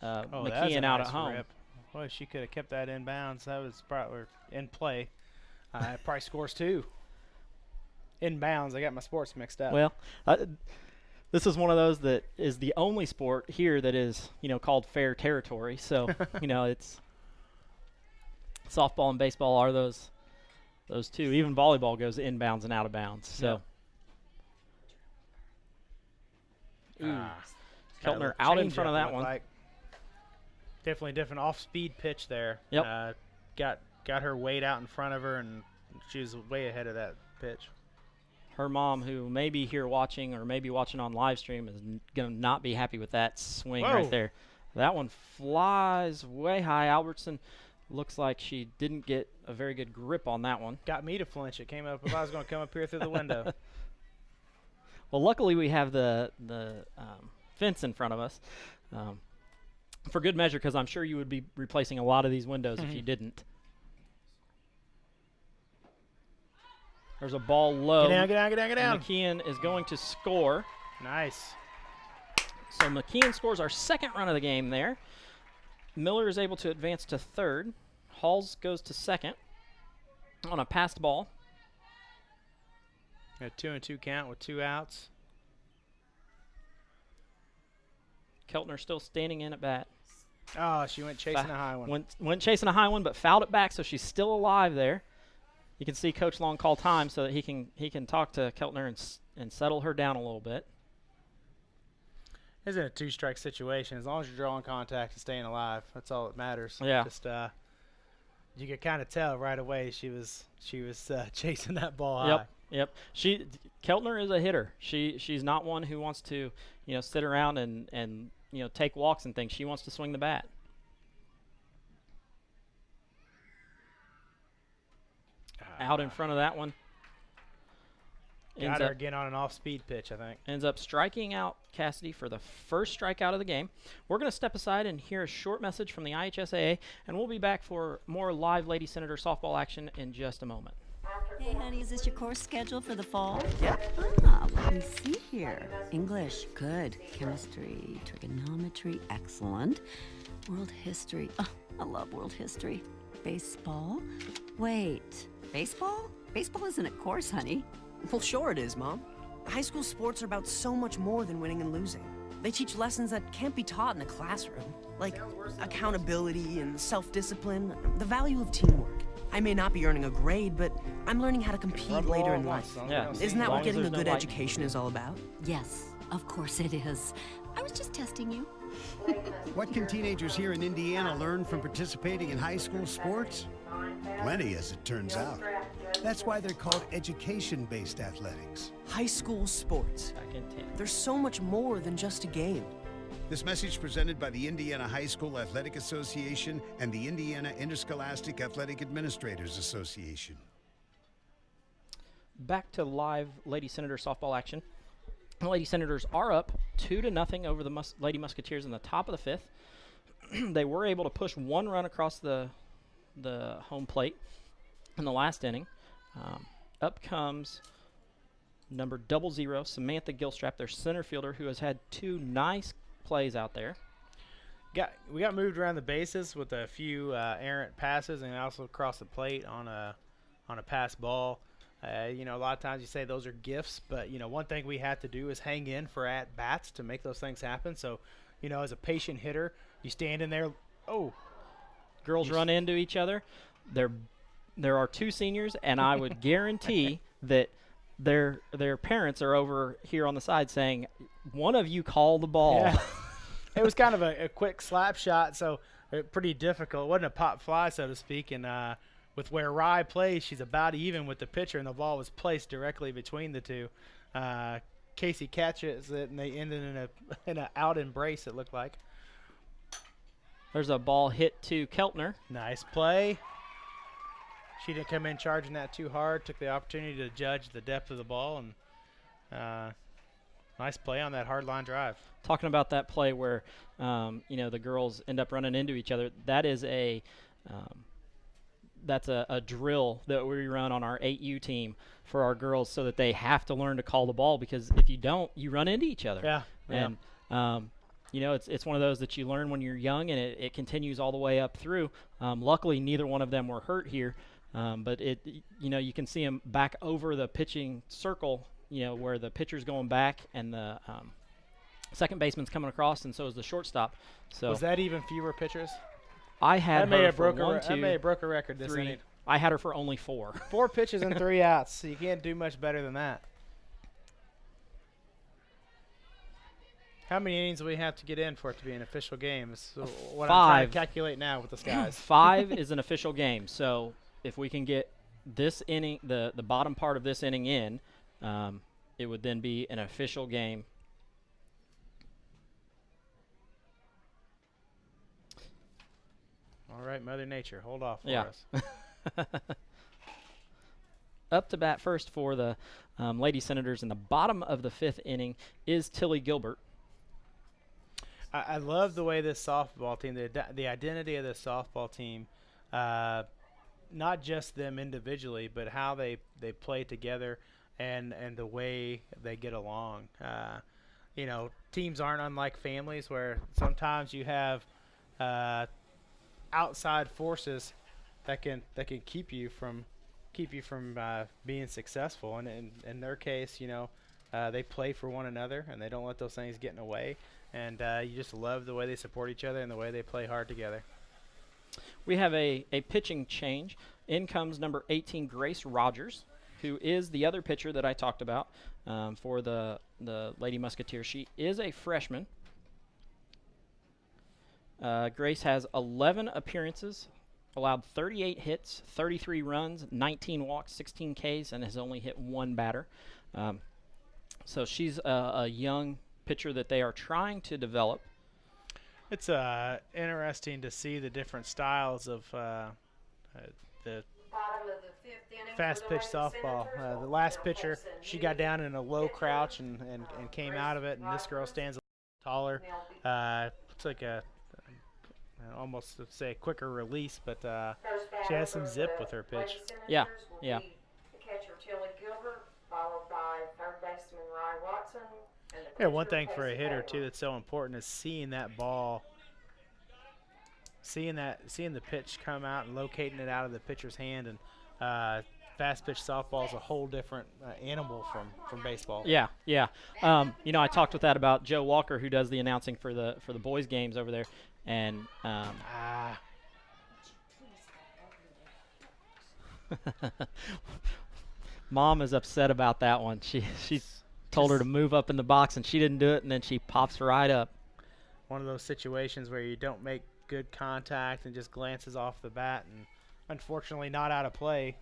Speaker 1: McKeon out at home.
Speaker 6: Rip. Boy, she could have kept that in bounds. That was probably in play. Probably scores 2. In bounds. I got my sports mixed up.
Speaker 1: Well, this is one of those that is the only sport here that is, called fair territory. So, it's softball and baseball are those two. Even volleyball goes in bounds and out of bounds. So, Keltner out in front of that one.
Speaker 6: Definitely different off-speed pitch there.
Speaker 1: Yep.
Speaker 6: Got her weight out in front of her, and she was way ahead of that pitch.
Speaker 1: Her mom, who may be here watching or maybe watching on live stream, is going to not be happy with that swing right there. That one flies way high. Albertson looks like she didn't get a very good grip on that one.
Speaker 6: Got me to flinch. It came up if I was going to come up here through the window.
Speaker 1: Well, luckily we have the fence in front of us for good measure, because I'm sure you would be replacing a lot of these windows if you didn't. There's a ball low.
Speaker 6: Get down.
Speaker 1: McKeon is going to score.
Speaker 6: Nice.
Speaker 1: So McKeon scores our second run of the game there. Miller is able to advance to third. Halls goes to second on a passed ball.
Speaker 6: A 2-2 count with 2 outs.
Speaker 1: Keltner still standing in at bat.
Speaker 6: Oh, she went chasing a high one.
Speaker 1: Went chasing a high one, but fouled it back, so she's still alive there. You can see Coach Long call time so that he can talk to Keltner and settle her down a little bit.
Speaker 6: This is a 2-strike situation. As long as you're drawing contact and staying alive, that's all that matters.
Speaker 1: Yeah.
Speaker 6: Just you could kind of tell right away she was chasing that ball high.
Speaker 1: Yep. Keltner is a hitter. She's not one who wants to sit around and take walks and things. She wants to swing the bat. out in front of that one.
Speaker 6: Got her again on an off-speed pitch, I think.
Speaker 1: Ends up striking out Cassidy for the first strikeout of the game. We're going to step aside and hear a short message from the IHSAA, and we'll be back for more live Lady Senator softball action in just a moment.
Speaker 16: Hey, honey, is this your course schedule for the fall?
Speaker 17: Yep.
Speaker 16: Let me see here. English, good. Chemistry, trigonometry, excellent. World history, I love world history. Baseball? Wait, baseball? Baseball isn't a course, honey.
Speaker 17: Well, sure it is, Mom. High school sports are about so much more than winning and losing. They teach lessons that can't be taught in a classroom, like accountability and self-discipline, the value of teamwork. I may not be earning a grade, but I'm learning how to compete later in life.
Speaker 1: Yeah.
Speaker 17: Isn't that what getting a good education is all about?
Speaker 16: Yes, of course it is. I was just testing you.
Speaker 15: What can teenagers here in Indiana learn from participating in high school sports? Plenty, as it turns out. That's why they're called education-based athletics.
Speaker 17: High school sports. There's so much more than just a game.
Speaker 15: This message presented by the Indiana High School Athletic Association and the Indiana Interscholastic Athletic Administrators Association.
Speaker 1: Back to live Lady Senator softball action. The Lady Senators are up 2-0 over the Lady Musketeers in the top of the fifth. They were able to push one run across the home plate in the last inning. Up comes number 00, Samantha Gilstrap, their center fielder, who has had two nice plays out there.
Speaker 6: We got moved around the bases with a few errant passes and also across the plate on a pass ball. A lot of times you say those are gifts, but one thing we had to do is hang in for at bats to make those things happen. So, as a patient hitter, you stand in there. Oh,
Speaker 1: girls run into each other. There are two seniors, and I would guarantee that their parents are over here on the side saying, "One of you call the ball."
Speaker 6: Yeah. It was kind of a quick slap shot, so pretty difficult. It wasn't a pop fly, so to speak, and with where Rye plays, she's about even with the pitcher, and the ball was placed directly between the two. Casey catches it, and they ended in an out embrace, it looked like.
Speaker 1: There's a ball hit to Keltner.
Speaker 6: Nice play. She didn't come in charging that too hard, took the opportunity to judge the depth of the ball, and nice play on that hard line drive.
Speaker 1: Talking about that play where, the girls end up running into each other, that is that's a drill that we run on our 8U team for our girls so that they have to learn to call the ball, because if you don't, you run into each other.
Speaker 6: Yeah.
Speaker 1: And, it's one of those that you learn when you're young, and it continues all the way up through. Luckily, neither one of them were hurt here, but you can see them back over the pitching circle, where the pitcher's going back and the second baseman's coming across, and so is the shortstop. So
Speaker 6: was that even fewer pitchers?
Speaker 1: I had her for
Speaker 6: that may have broke a record this inning.
Speaker 1: I had her for only 4.
Speaker 6: 4 pitches and 3 outs. So you can't do much better than that. How many innings do we have to get in for it to be an official game? So what
Speaker 1: 5.
Speaker 6: I'm trying to calculate now with the guys.
Speaker 1: 5 is an official game. So if we can get this inning, the bottom part of this inning in, it would then be an official game.
Speaker 6: All right, Mother Nature, hold off for us.
Speaker 1: Up to bat first for the Lady Senators in the bottom of the 5th inning is Tilly Gilbert.
Speaker 6: I love the way this softball team, the identity of this softball team, not just them individually, but how they play together and the way they get along. Teams aren't unlike families where sometimes you have outside forces that can keep you from being successful, and in their case, they play for one another and they don't let those things get in the way, and you just love the way they support each other and the way they play hard together.
Speaker 1: We have a pitching change. In comes number 18, Grace Rogers, who is the other pitcher that I talked about for the Lady Musketeers. She is a freshman. Grace has 11 appearances, allowed 38 hits, 33 runs, 19 walks, 16 Ks, and has only hit 1 batter. So she's a young pitcher that they are trying to develop.
Speaker 6: It's interesting to see the different styles of the
Speaker 11: Bottom of the 5th
Speaker 6: fast pitch softball. The last pitcher, she got down in a low crouch and came out of it, and this girl stands a little taller. It's like a almost to say quicker release, but she has some zip with her pitch.
Speaker 1: Yeah, yeah.
Speaker 11: The catcher Tilly Gilbert, followed by third baseman Rye Watson. And the
Speaker 6: Yeah, one
Speaker 11: pitcher,
Speaker 6: thing for a
Speaker 11: Casey
Speaker 6: hitter
Speaker 11: Kalin.
Speaker 6: too that's so important is seeing that ball, seeing the pitch come out and locating it out of the pitcher's hand. And fast pitch softball is a whole different animal from baseball.
Speaker 1: Yeah, yeah. I talked with that about Joe Walker, who does the announcing for the boys' games over there, and Mom is upset about that one. She told her to move up in the box, and she didn't do it, and then she pops right up.
Speaker 6: One of those situations where you don't make good contact and just glances off the bat, and unfortunately not out of play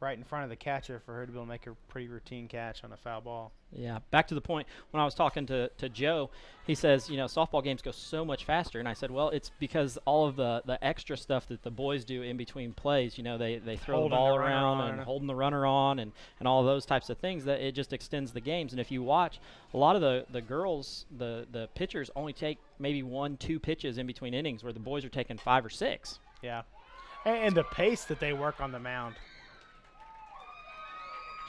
Speaker 6: right in front of the catcher for her to be able to make a pretty routine catch on a foul ball.
Speaker 1: Yeah, back to the point when I was talking to Joe, he says, softball games go so much faster. And I said, well, it's because all of the extra stuff that the boys do in between plays, they throw the ball around and holding the runner on and all of those types of things, that it just extends the games. And if you watch, a lot of the girls, the pitchers only take maybe 1-2 pitches in between innings, where the boys are taking 5 or 6.
Speaker 6: Yeah, and the pace that they work on the mound.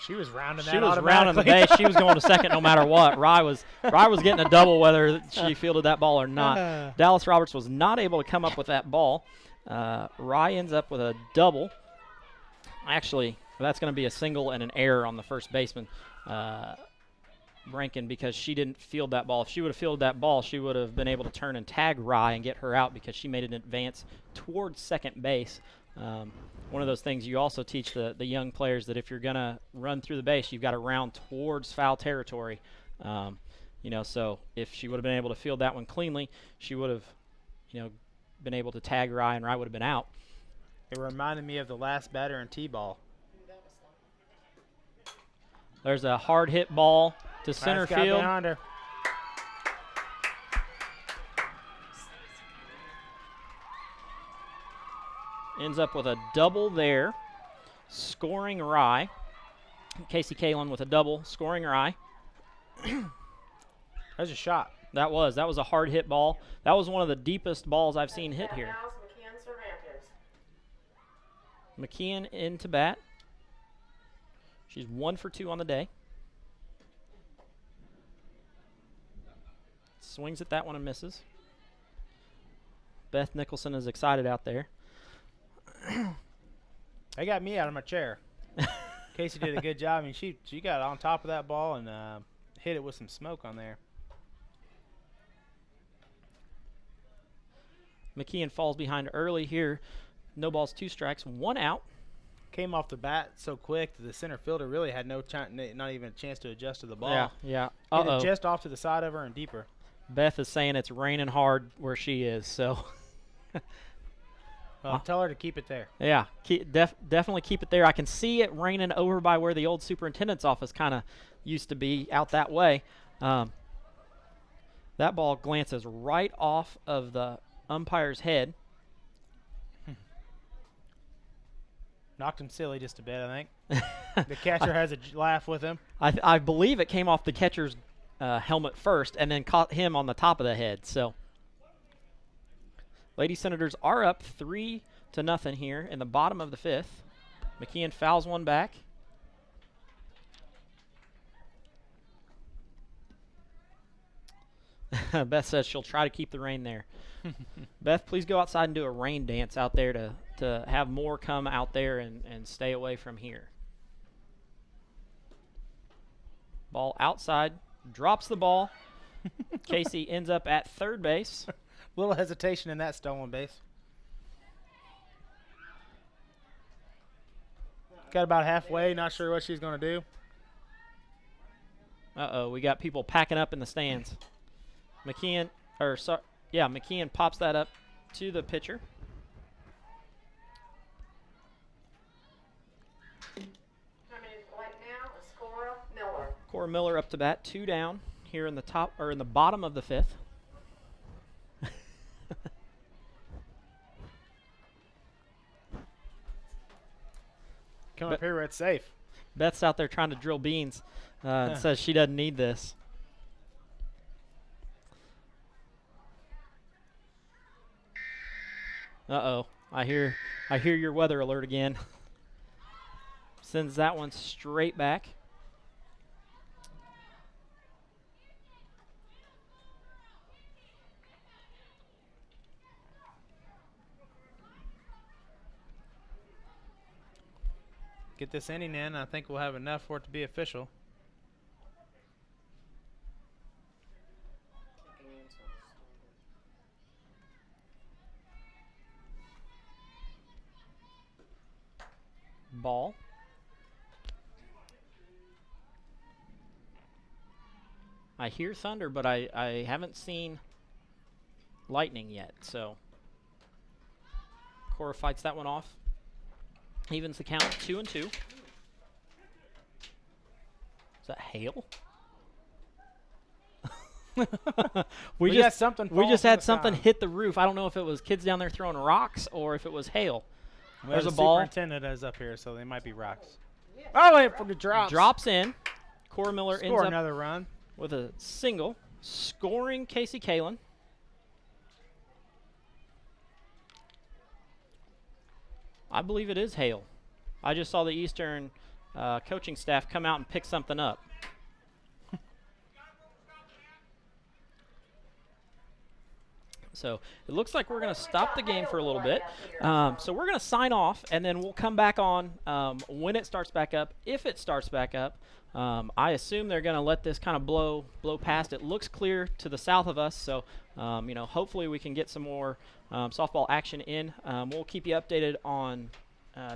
Speaker 6: She was rounding that.
Speaker 1: She was rounding the base. She was going to second no matter what. Rye was getting a double whether she fielded that ball or not. Dallas Roberts was not able to come up with that ball. Rye ends up with a double. Actually, that's going to be a single and an error on the first baseman, Rankin, because she didn't field that ball. If she would have fielded that ball, she would have been able to turn and tag Rye and get her out, because she made an advance towards second base. One of those things you also teach the young players, that if you're going to run through the base, you've got to round towards foul territory. So if she would have been able to field that one cleanly, she would have, been able to tag Rye, and Rye would have been out.
Speaker 6: It reminded me of the last batter in T-ball.
Speaker 1: There's a hard hit ball to center
Speaker 6: Nice guy
Speaker 1: field.
Speaker 6: behind her.
Speaker 1: Ends up with a double there, scoring Rye. Casey Kalin with a double, scoring Rye.
Speaker 6: That's a shot.
Speaker 1: That was a hard hit ball. That was one of the deepest balls I've seen hit here. McKeon into bat. She's 1 for 2 on the day. Swings at that one and misses. Beth Nicholson is excited out there.
Speaker 6: They got me out of my chair. Casey did a good job. I mean, she got on top of that ball and hit it with some smoke on there.
Speaker 1: McKeon falls behind early here. No balls, 2 strikes, 1 out.
Speaker 6: Came off the bat so quick that the center fielder really had not even a chance to adjust to the ball.
Speaker 1: Yeah, yeah.
Speaker 6: Hit it just off to the side of her and deeper.
Speaker 1: Beth is saying it's raining hard where she is, so.
Speaker 6: Tell her to keep it there.
Speaker 1: Yeah, definitely keep it there. I can see it raining over by where the old superintendent's office kind of used to be, out that way. That ball glances right off of the umpire's head.
Speaker 6: Knocked him silly just a bit, I think. The catcher has a laugh with him.
Speaker 1: I believe it came off the catcher's helmet first and then caught him on the top of the head. So, Lady Senators are up 3-0 here in the bottom of the 5th. McKeon fouls one back. Beth says she'll try to keep the rain there. Beth, please go outside and do a rain dance out there to have more come out there and stay away from here. Ball outside, drops the ball. Casey ends up at third base.
Speaker 6: Little hesitation in that stolen base. Got about halfway, not sure what she's going to do.
Speaker 1: Uh-oh, we got people packing up in the stands. McKeon pops that up to the pitcher. Cora Miller up to bat, 2 down here in the bottom of the 5th.
Speaker 6: Come up here where it's safe.
Speaker 1: Beth's out there trying to drill beans and says she doesn't need this. Uh-oh. I hear your weather alert again. Sends that one straight back.
Speaker 6: Get this inning in. I think we'll have enough for it to be official.
Speaker 1: Ball. I hear thunder, but I haven't seen lightning yet, so Cora fights that one off. Evens the count 2-2. Is that hail? we just had something hit the roof. I don't know if it was kids down there throwing rocks or if it was hail.
Speaker 6: Well,
Speaker 1: There's a
Speaker 6: the
Speaker 1: ball.
Speaker 6: Superintendent is up here, so they might be rocks. Oh, wait for the drops.
Speaker 1: Drops in. Cora Miller ends
Speaker 6: Score
Speaker 1: up
Speaker 6: another run
Speaker 1: with a single, scoring Casey Kalen. I believe it is hail. I just saw the Eastern coaching staff come out and pick something up. So it looks like we're going to stop the game for a little bit. So we're going to sign off, and then we'll come back on when it starts back up. If it starts back up, I assume they're going to let this kind of blow past. It looks clear to the south of us, so hopefully we can get some more softball action in. We'll keep you updated on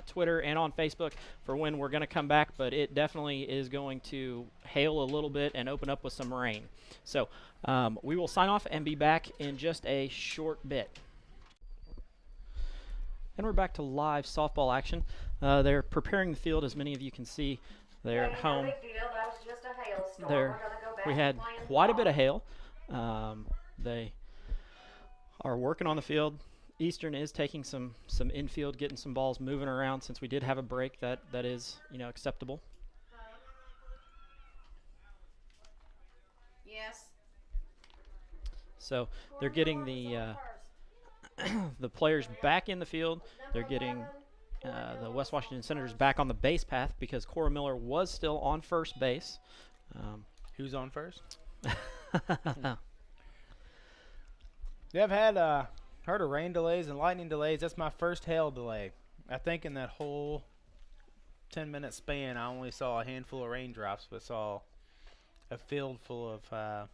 Speaker 1: Twitter and on Facebook for when we're going to come back, but it definitely is going to hail a little bit and open up with some rain. So we will sign off and be back in just a short bit. And we're back to live softball action. They're preparing the field, as many of you can see. They're at home. We had quite a bit of hail. They are working on the field. Eastern is taking some infield, getting some balls moving around since we did have a break that is acceptable.
Speaker 18: Yes.
Speaker 1: So they're getting the the players back in the field. They're getting the West Washington Senators back on the base path because Cora Miller was still on first base.
Speaker 6: Who's on first? They've had heard of rain delays and lightning delays. That's my first hail delay. I think in that whole 10-minute span, I only saw a handful of raindrops, but saw a field full of I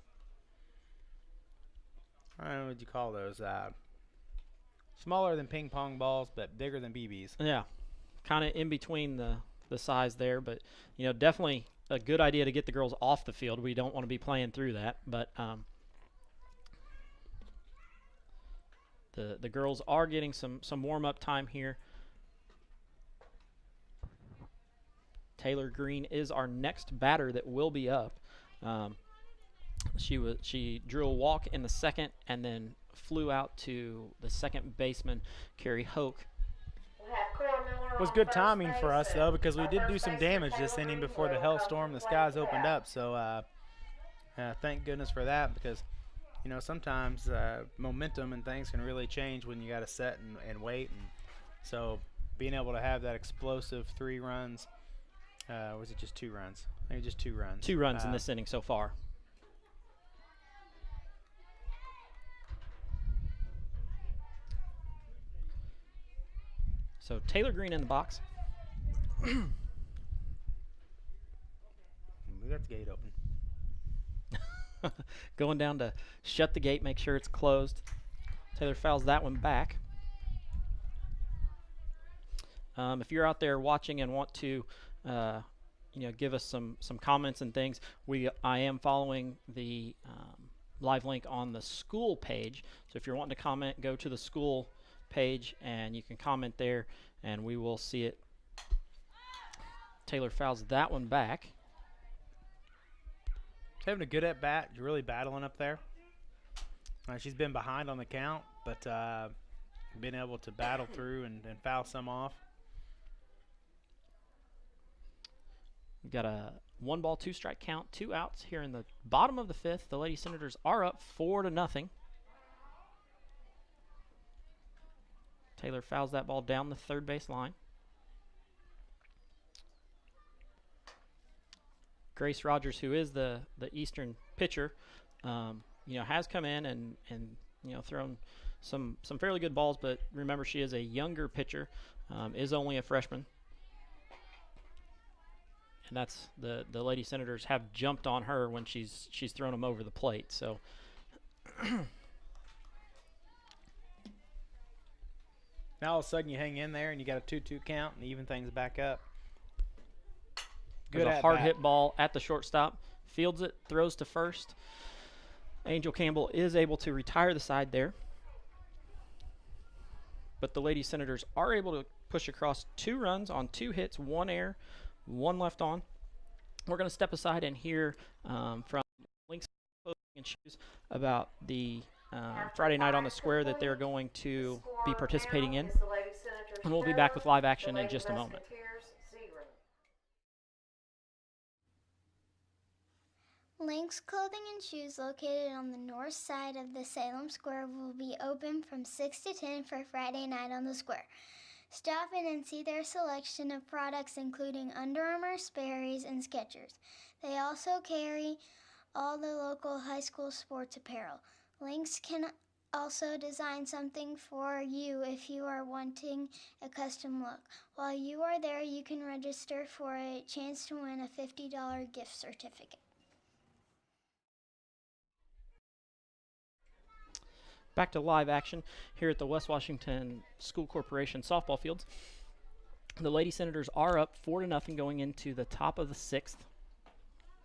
Speaker 6: don't know what you call those. Smaller than ping pong balls, but bigger than BBs.
Speaker 1: Yeah, kind of in between the size there, but definitely a good idea to get the girls off the field. We don't want to be playing through that, but the girls are getting some warm-up time here. Taylor Green is our next batter that will be up. She drew a walk in the second and then flew out to the second baseman, Carrie Hoke.
Speaker 6: It was good timing for us, though, because we did do some damage this inning before the hailstorm. The skies opened up, so thank goodness for that, because sometimes momentum and things can really change when you got to set and wait. And so being able to have that explosive 3 runs, was it just 2 runs? I think just 2 runs.
Speaker 1: 2 runs in this inning so far. So Taylor Green in the box.
Speaker 6: We got the gate open.
Speaker 1: Going down to shut the gate, make sure it's closed. Taylor fouls that one back. If you're out there watching and want to give us some comments and things, I am following the live link on the school page. So if you're wanting to comment, go to the school page and you can comment there and we will see it. Taylor fouls that one back.
Speaker 6: She's having a good at bat. She's really battling up there. She's been behind on the count, but been able to battle through and foul some off.
Speaker 1: We've got a 1-ball, 2-strike count, 2 outs here in the bottom of the 5th. The Lady Senators are up 4-0. Taylor fouls that ball down the third base line. Grace Rogers, who is the Eastern pitcher, has come in and thrown some fairly good balls, but remember she is a younger pitcher, is only a freshman. And that's the Lady Senators have jumped on her when she's thrown them over the plate. So
Speaker 6: now all of a sudden you hang in there and you got a 2-2 count and even things back up.
Speaker 1: Good a hard hit ball at the shortstop. Fields it, throws to first. Angel Campbell is able to retire the side there. But the Lady Senators are able to push across 2 runs on 2 hits, 1 error, 1 left on. We're going to step aside and hear from Lynx Clothing and Shoes about the Friday night on the square that they're going to be participating in. And we'll be back with live action in just a moment.
Speaker 7: Lynx Clothing and Shoes, located on the north side of the Salem Square, will be open from 6 to 10 for Friday night on the square. Stop in and see their selection of products including Under Armour, Sperry's, and Skechers. They also carry all the local high school sports apparel. Lynx can also design something for you if you are wanting a custom look. While you are there, you can register for a chance to win a $50 gift certificate.
Speaker 1: Back to live action here at the West Washington School Corporation softball fields. The Lady Senators are up 4-0 going into the top of the 6th.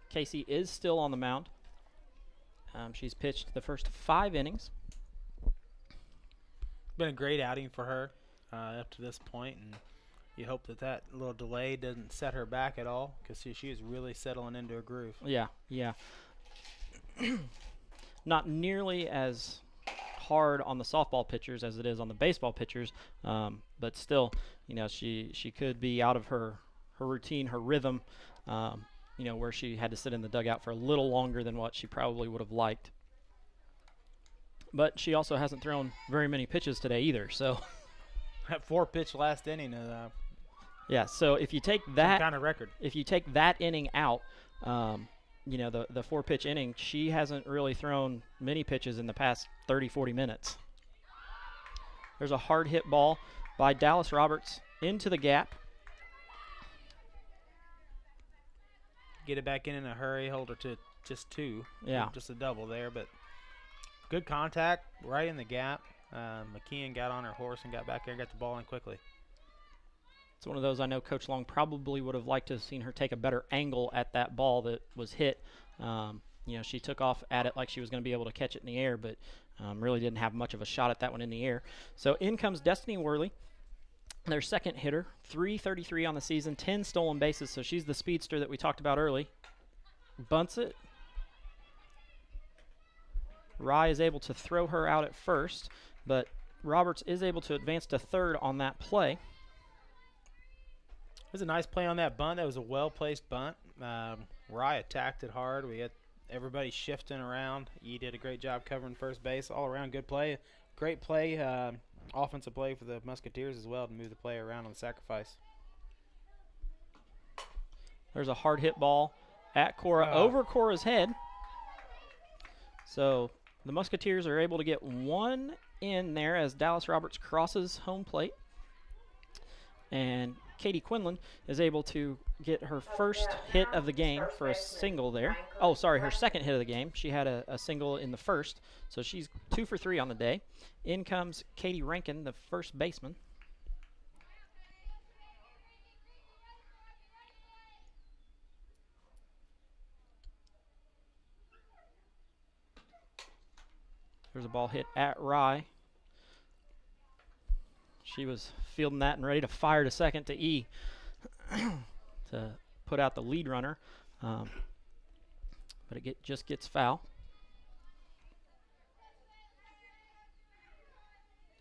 Speaker 1: Casey is still on the mound. She's pitched the first 5 innings.
Speaker 6: Been a great outing for her up to this point, and you hope that little delay doesn't set her back at all, because she is really settling into a groove.
Speaker 1: Yeah. Not nearly as hard on the softball pitchers as it is on the baseball pitchers, but still, she could be out of her routine, her rhythm, where she had to sit in the dugout for a little longer than what she probably would have liked. But she also hasn't thrown very many pitches today either, so
Speaker 6: that 4-pitch last inning.
Speaker 1: Yeah, so if you take that
Speaker 6: kind of record,
Speaker 1: if you take that inning out, the 4-pitch inning, she hasn't really thrown many pitches in the past 30-40 minutes. There's a hard hit ball by Dallas Roberts into the gap.
Speaker 6: Get it back in a hurry, hold her to just 2.
Speaker 1: Yeah.
Speaker 6: Just a double there, but good contact right in the gap. McKeon got on her horse and got back there and got the ball in quickly.
Speaker 1: It's one of those I know Coach Long probably would have liked to have seen her take a better angle at that ball that was hit. She took off at it like she was going to be able to catch it in the air, but really didn't have much of a shot at that one in the air. So in comes Destiny Worley, their second hitter, .333 on the season, 10 stolen bases, so she's the speedster that we talked about early. Bunts it. Rye is able to throw her out at first, but Roberts is able to advance to third on that play.
Speaker 6: It was a nice play on that bunt. That was a well-placed bunt. Rye attacked it hard. We had everybody shifting around. E did a great job covering first base. All around good play. Great play, offensive play for the Musketeers as well to move the play around on the sacrifice.
Speaker 1: There's a hard hit ball at Cora, over Cora's head. So the Musketeers are able to get 1 in there as Dallas Roberts crosses home plate. And Katie Quinlan is able to get her first hit of the game for a single there. Oh, sorry, her second hit of the game. She had a single in the first, so she's 2 for 3 on the day. In comes Katie Rankin, the first baseman. There's a ball hit at Rye. She was fielding that and ready to fire to second to E to put out the lead runner, but it just gets foul.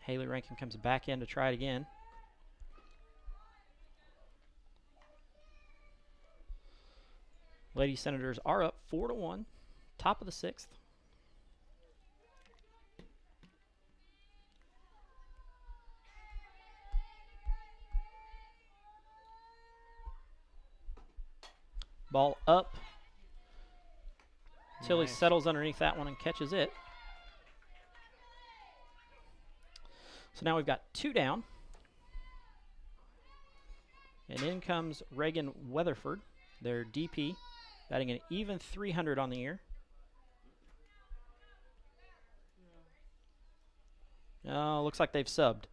Speaker 1: Haley Rankin comes back in to try it again. Lady Senators are up 4-1, top of the 6th. Ball up. Tilly settles underneath that one and catches it. So now we've got 2 down. And in comes Reagan Weatherford, their DP, batting an even 300 on the year. Looks like they've subbed.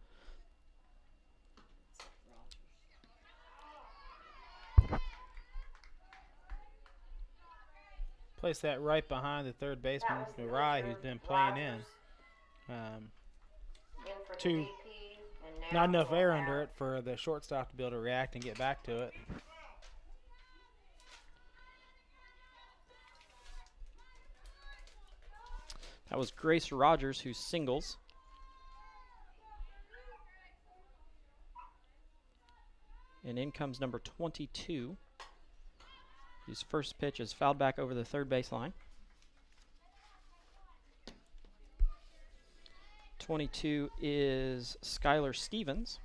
Speaker 6: Place that right behind the third baseman, Mirai, who's been playing in. Not enough air under it for the shortstop to be able to react and get back to it.
Speaker 1: That was Grace Rogers who singles. And in comes number 22. His first pitch is fouled back over the third baseline. 22 is Skylar Stevens.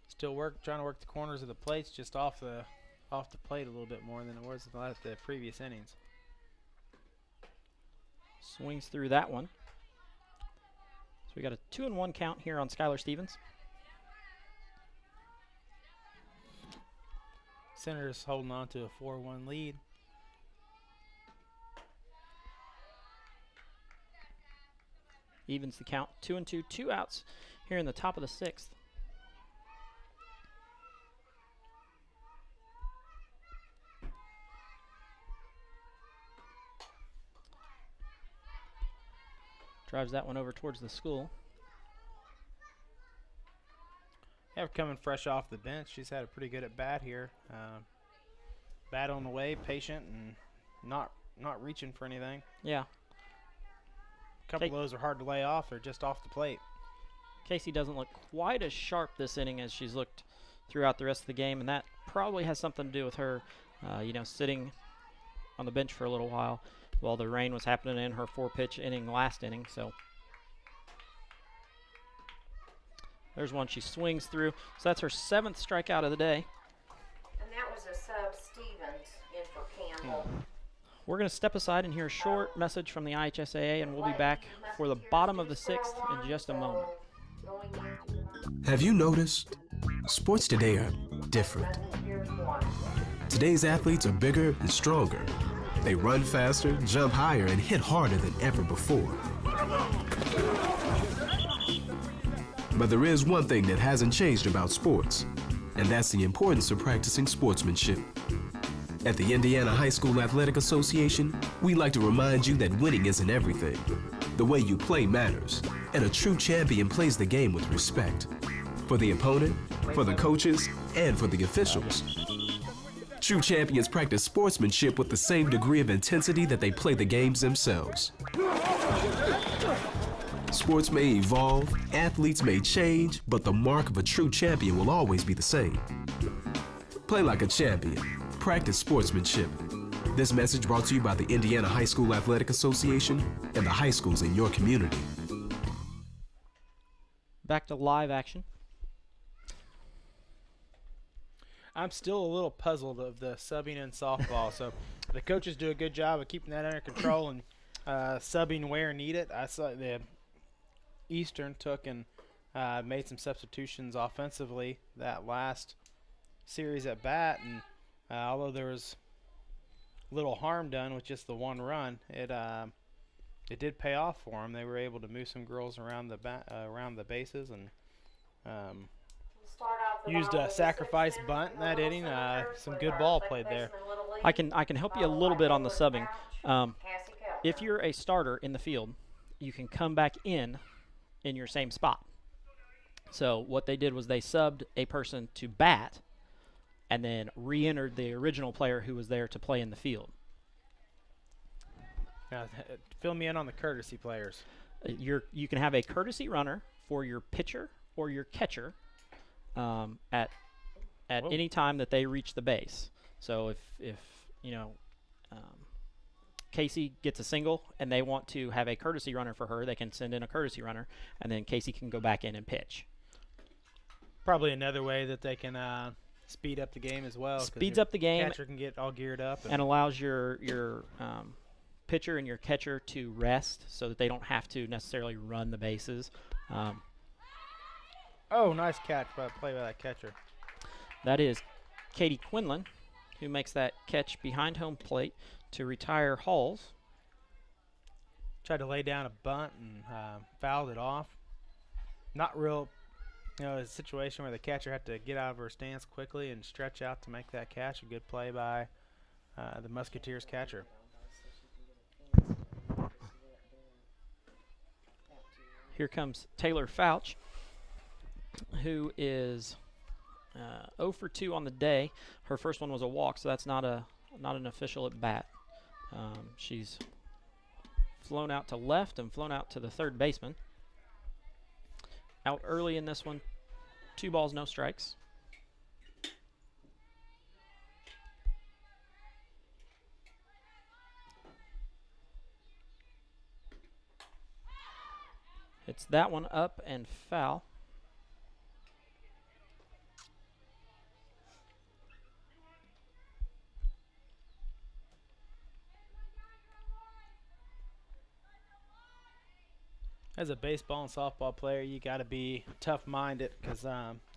Speaker 6: Still trying to work the corners of the plates, just off the plate a little bit more than it was in the previous innings.
Speaker 1: Swings through that one. So we got a 2-1 count here on Skylar Stevens.
Speaker 6: Senators holding on to a 4-1 lead.
Speaker 1: Evens the count, 2-2, 2 outs here in the top of the 6th. Drives that one over towards the school.
Speaker 6: Yeah, coming fresh off the bench. She's had a pretty good at bat here. Bat on the way, patient, and not reaching for anything.
Speaker 1: Yeah.
Speaker 6: A couple of those are hard to lay off. They're just off the plate.
Speaker 1: Casey doesn't look quite as sharp this inning as she's looked throughout the rest of the game, and that probably has something to do with her, sitting on the bench for a little while the rain was happening in her 4-pitch inning last inning. So there's one she swings through. So that's her 7th strikeout of the day.
Speaker 11: And that was a sub Stevens in for Campbell.
Speaker 1: We're going to step aside and hear a short message from the IHSAA, and we'll be back for the bottom of the 6th in just a moment.
Speaker 10: Have you noticed? Sports today are different. Today's athletes are bigger and stronger. They run faster, jump higher, and hit harder than ever before. But there is one thing that hasn't changed about sports, and that's the importance of practicing sportsmanship. At the Indiana High School Athletic Association, we like to remind you that winning isn't everything. The way you play matters, and a true champion plays the game with respect. For the opponent, for the coaches, and for the officials. True champions practice sportsmanship with the same degree of intensity that they play the games themselves. Sports may evolve, athletes may change, but the mark of a true champion will always be the same. Play like a champion. Practice sportsmanship. This message brought to you by the Indiana High School Athletic Association and the high schools in your community.
Speaker 1: Back to live action.
Speaker 6: I'm still a little puzzled of the subbing in softball. So the coaches do a good job of keeping that under control and subbing where needed. I saw the Eastern took and made some substitutions offensively that last series at bat, and although there was little harm done with just the one run, it did pay off for them. They were able to move some girls around the bases and used a sacrifice bunt in that inning. Some good ball played there.
Speaker 1: I can help you a little bit on the subbing. If you're a starter in the field, you can come back in your same spot. So what they did was they subbed a person to bat and then re-entered the original player who was there to play in the field.
Speaker 6: Now, fill me in on the courtesy players.
Speaker 1: You can have a courtesy runner for your pitcher or your catcher at any time that they reach the base. So if you know Casey gets a single and they want to have a courtesy runner for her, they can send in a courtesy runner, and then Casey can go back in and pitch.
Speaker 6: Probably another way that they can speed up the game as well.
Speaker 1: Speeds up the game.
Speaker 6: Catcher can get all geared up
Speaker 1: and allows your pitcher and your catcher to rest so that they don't have to necessarily run the bases.
Speaker 6: Oh, nice catch play by that catcher.
Speaker 1: That is Katie Quinlan, who makes that catch behind home plate to retire Halls.
Speaker 6: Tried to lay down a bunt and fouled it off. Not real, a situation where the catcher had to get out of her stance quickly and stretch out to make that catch. A good play by the Musketeers catcher.
Speaker 1: Here comes Taylor Fouch, who is 0 for 2 on the day. Her first one was a walk, so that's not an official at bat. She's flown out to left and flown out to the third baseman. Out early in this one, 2 balls, no strikes. It's that one up and foul.
Speaker 6: As a baseball and softball player, you got to be tough-minded because,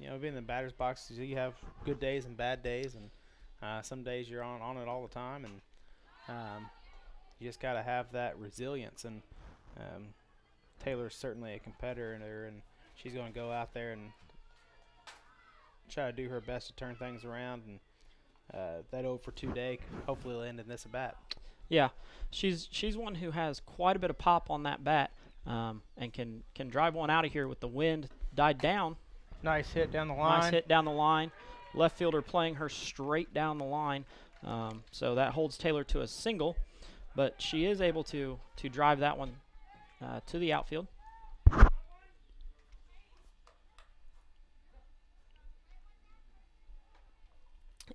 Speaker 6: being in the batter's box, you have good days and bad days, and some days you're on it all the time, and you just got to have that resilience. And Taylor's certainly a competitor, and she's going to go out there and try to do her best to turn things around. And that 0 for 2 day hopefully will end in this at bat.
Speaker 1: Yeah, she's one who has quite a bit of pop on that bat. And can drive one out of here with the wind died down.
Speaker 6: Nice hit down the line.
Speaker 1: Nice hit down the line. Left fielder playing her straight down the line. So that holds Taylor to a single, but she is able to drive that one to the outfield.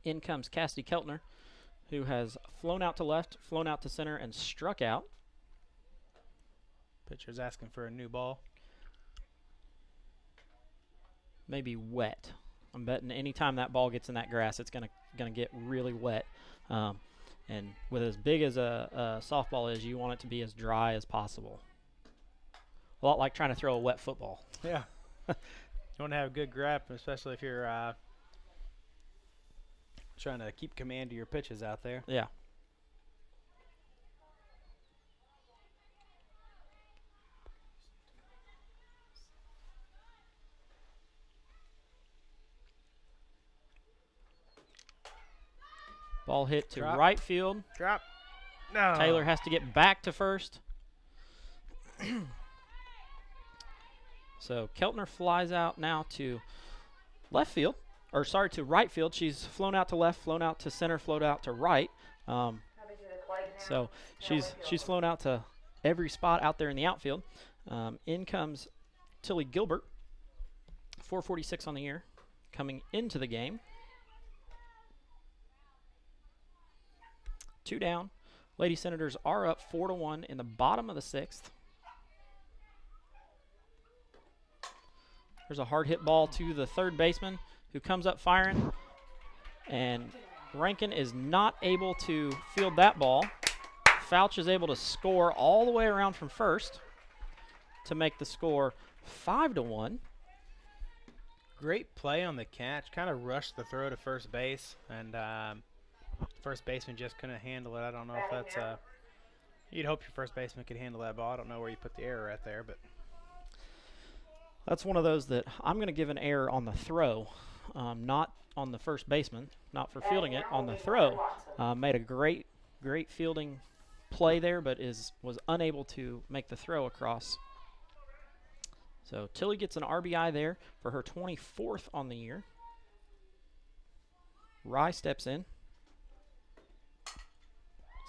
Speaker 1: In comes Cassidy Keltner, who has flown out to left, flown out to center, and struck out.
Speaker 6: Pitcher's asking for a new ball.
Speaker 1: Maybe wet. I'm betting anytime that ball gets in that grass, it's gonna get really wet. And with as big as a softball is, you want it to be as dry as possible. A lot like trying to throw a wet football.
Speaker 6: Yeah. You want to have a good grip, especially if you're trying to keep command of your pitches out there.
Speaker 1: Yeah. Ball hit to right field.
Speaker 6: Drop. No.
Speaker 1: Taylor has to get back to first. So Keltner flies out now to left field, or sorry, to right field. She's flown out to left, flown out to center, flown out to right. So she's flown out to every spot out there in the outfield. In comes Tilly Gilbert, 446 on the year, coming into the game. 2 down. Lady Senators are up 4-1 in the bottom of the 6th. There's a hard hit ball to the third baseman, who comes up firing, and Rankin is not able to field that ball. Fouch is able to score all the way around from first to make the score 5-1.
Speaker 6: Great play on the catch. Kind of rushed the throw to first base, and first baseman just couldn't handle it. I don't know if that's you'd hope your first baseman could handle that ball. I don't know where you put the error at there, but
Speaker 1: that's one of those that I'm going to give an error on the throw, not on the first baseman, not for fielding it, on the throw. Made a great fielding play there, but was unable to make the throw across. So Tilly gets an RBI there for her 24th on the year. Rye steps in.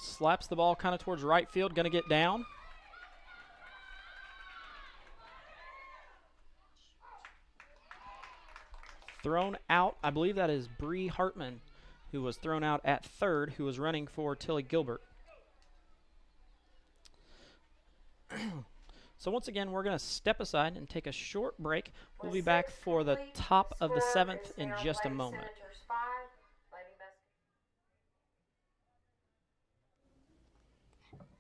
Speaker 1: Slaps the ball kind of towards right field. Going to get down. Thrown out. I believe that is Bree Hartman, who was thrown out at third, who was running for Tilly Gilbert. So once again, we're going to step aside and take a short break. We'll be back for the top of the seventh in just a moment.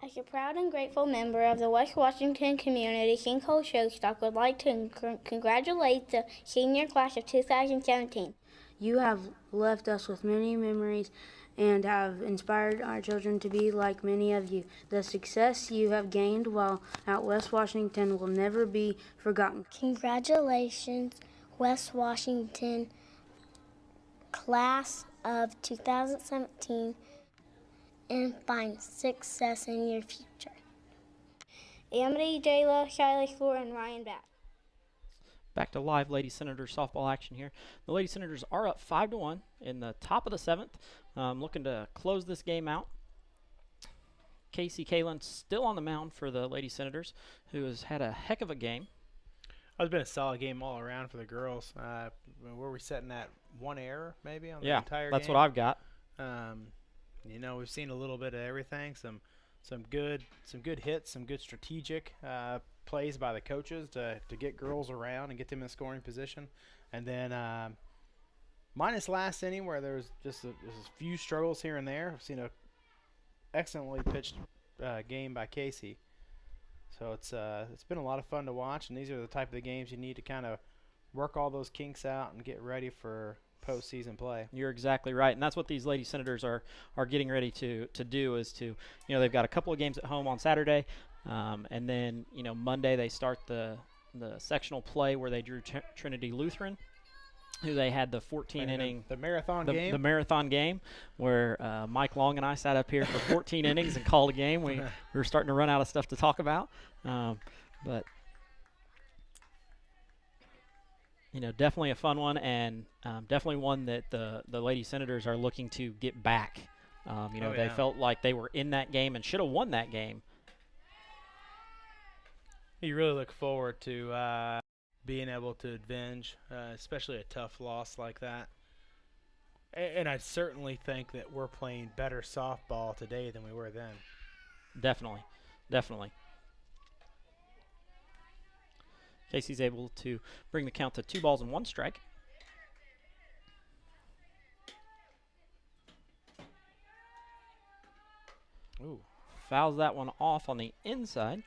Speaker 12: As a proud and grateful member of the West Washington community, King Cole Showstock would like to congratulate the senior class of 2017.
Speaker 13: You have left us with many memories and have inspired our children to be like many of you. The success you have gained while at West Washington will never be forgotten.
Speaker 7: Congratulations, West Washington class of 2017, and find success in your future.
Speaker 12: Amity, Jayla, Shiley Floor, and Ryan Batt.
Speaker 1: Back to live Lady Senators softball action here. The Lady Senators are up 5-1 in the top of the seventh, looking to close this game out. Casey Kalen still on the mound for the Lady Senators, who has had a heck of a game.
Speaker 6: It's been a solid game all around for the girls. Were we setting at one error maybe on the entire game?
Speaker 1: Yeah, that's what I've got.
Speaker 6: You know, we've seen a little bit of everything. Some good hits, some good strategic plays by the coaches to get girls around and get them in scoring position. And then minus last inning where there was just a few struggles here and there. I've seen a excellently pitched game by Casey. So it's been a lot of fun to watch, and these are the type of the games you need to kind of work all those kinks out and get ready for postseason play.
Speaker 1: You're exactly right, and that's what these Lady Senators are getting ready to do, is to, they've got a couple of games at home on Saturday, and then, Monday they start the sectional play where they drew Trinity Lutheran, who they had the 14-inning
Speaker 6: the marathon game.
Speaker 1: The marathon game where Mike Long and I sat up here for 14 innings and called a game. We were starting to run out of stuff to talk about, but definitely a fun one, and definitely one that the Lady Senators are looking to get back. They felt like they were in that game and should have won that game.
Speaker 6: You really look forward to being able to avenge, especially a tough loss like that. And I certainly think that we're playing better softball today than we were then.
Speaker 1: Definitely. Casey's able to bring the count to 2 balls and 1 strike.
Speaker 6: Ooh.
Speaker 1: Fouls that one off on the inside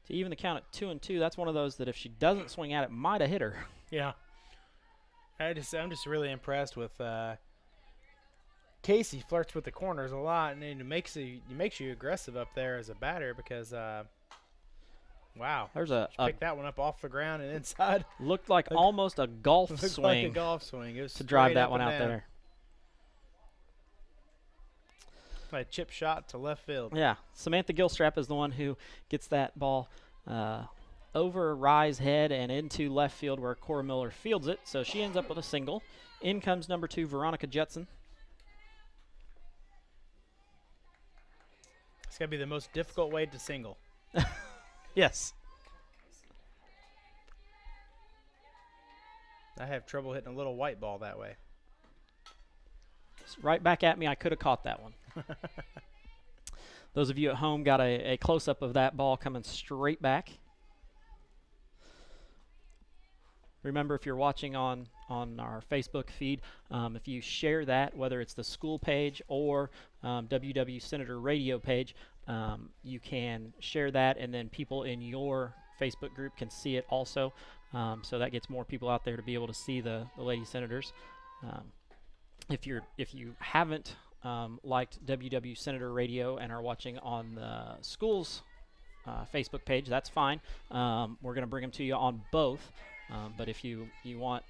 Speaker 1: to even the count at 2-2. That's one of those that if she doesn't swing at it, might have hit her.
Speaker 6: Yeah. I'm just really impressed with Casey. Flirts with the corners a lot, and it makes you aggressive up there as a batter because wow.
Speaker 1: There's
Speaker 6: picked that one up off the ground and inside.
Speaker 1: Looked like almost a golf swing.
Speaker 6: Like a golf swing. It was
Speaker 1: to drive that one out there.
Speaker 6: Like a chip shot to left field.
Speaker 1: Yeah. Samantha Gilstrap is the one who gets that ball over Rye's head and into left field where Cora Miller fields it. So she ends up with a single. In comes number 2, Veronica Jetson.
Speaker 6: It's got to be the most difficult way to single.
Speaker 1: Yes.
Speaker 6: I have trouble hitting a little white ball that way.
Speaker 1: It's right back at me. I could have caught that one. Those of you at home got a close-up of that ball coming straight back. Remember, if you're watching on our Facebook feed, if you share that, whether it's the school page or WW Senator Radio page, you can share that, and then people in your Facebook group can see it also. So that gets more people out there to be able to see the Lady Senators. If you haven't liked WW Senator Radio and are watching on the school's Facebook page, that's fine. We're going to bring them to you on both. But if you want,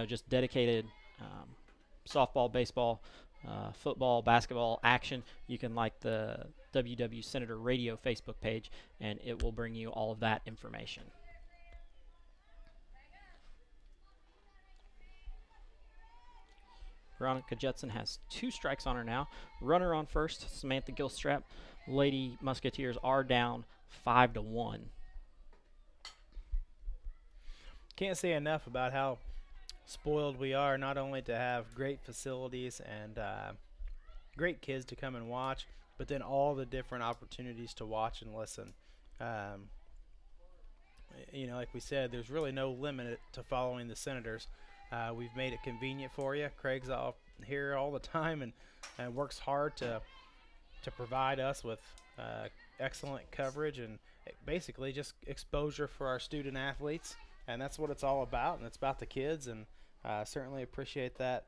Speaker 1: just dedicated softball, baseball, football, basketball action, you can like the WW Senator Radio Facebook page, and it will bring you all of that information. Veronica Jetson has 2 strikes on her now. Runner on first, Samantha Gilstrap. Lady Musketeers are down 5-1.
Speaker 6: Can't say enough about how spoiled we are, not only to have great facilities and great kids to come and watch, but then all the different opportunities to watch and listen. You know, like we said, there's really no limit to following the Senators. We've made it convenient for you. Craig's here all the time and works hard to provide us with excellent coverage and basically just exposure for our student athletes. And that's what it's all about, and it's about the kids, and certainly appreciate that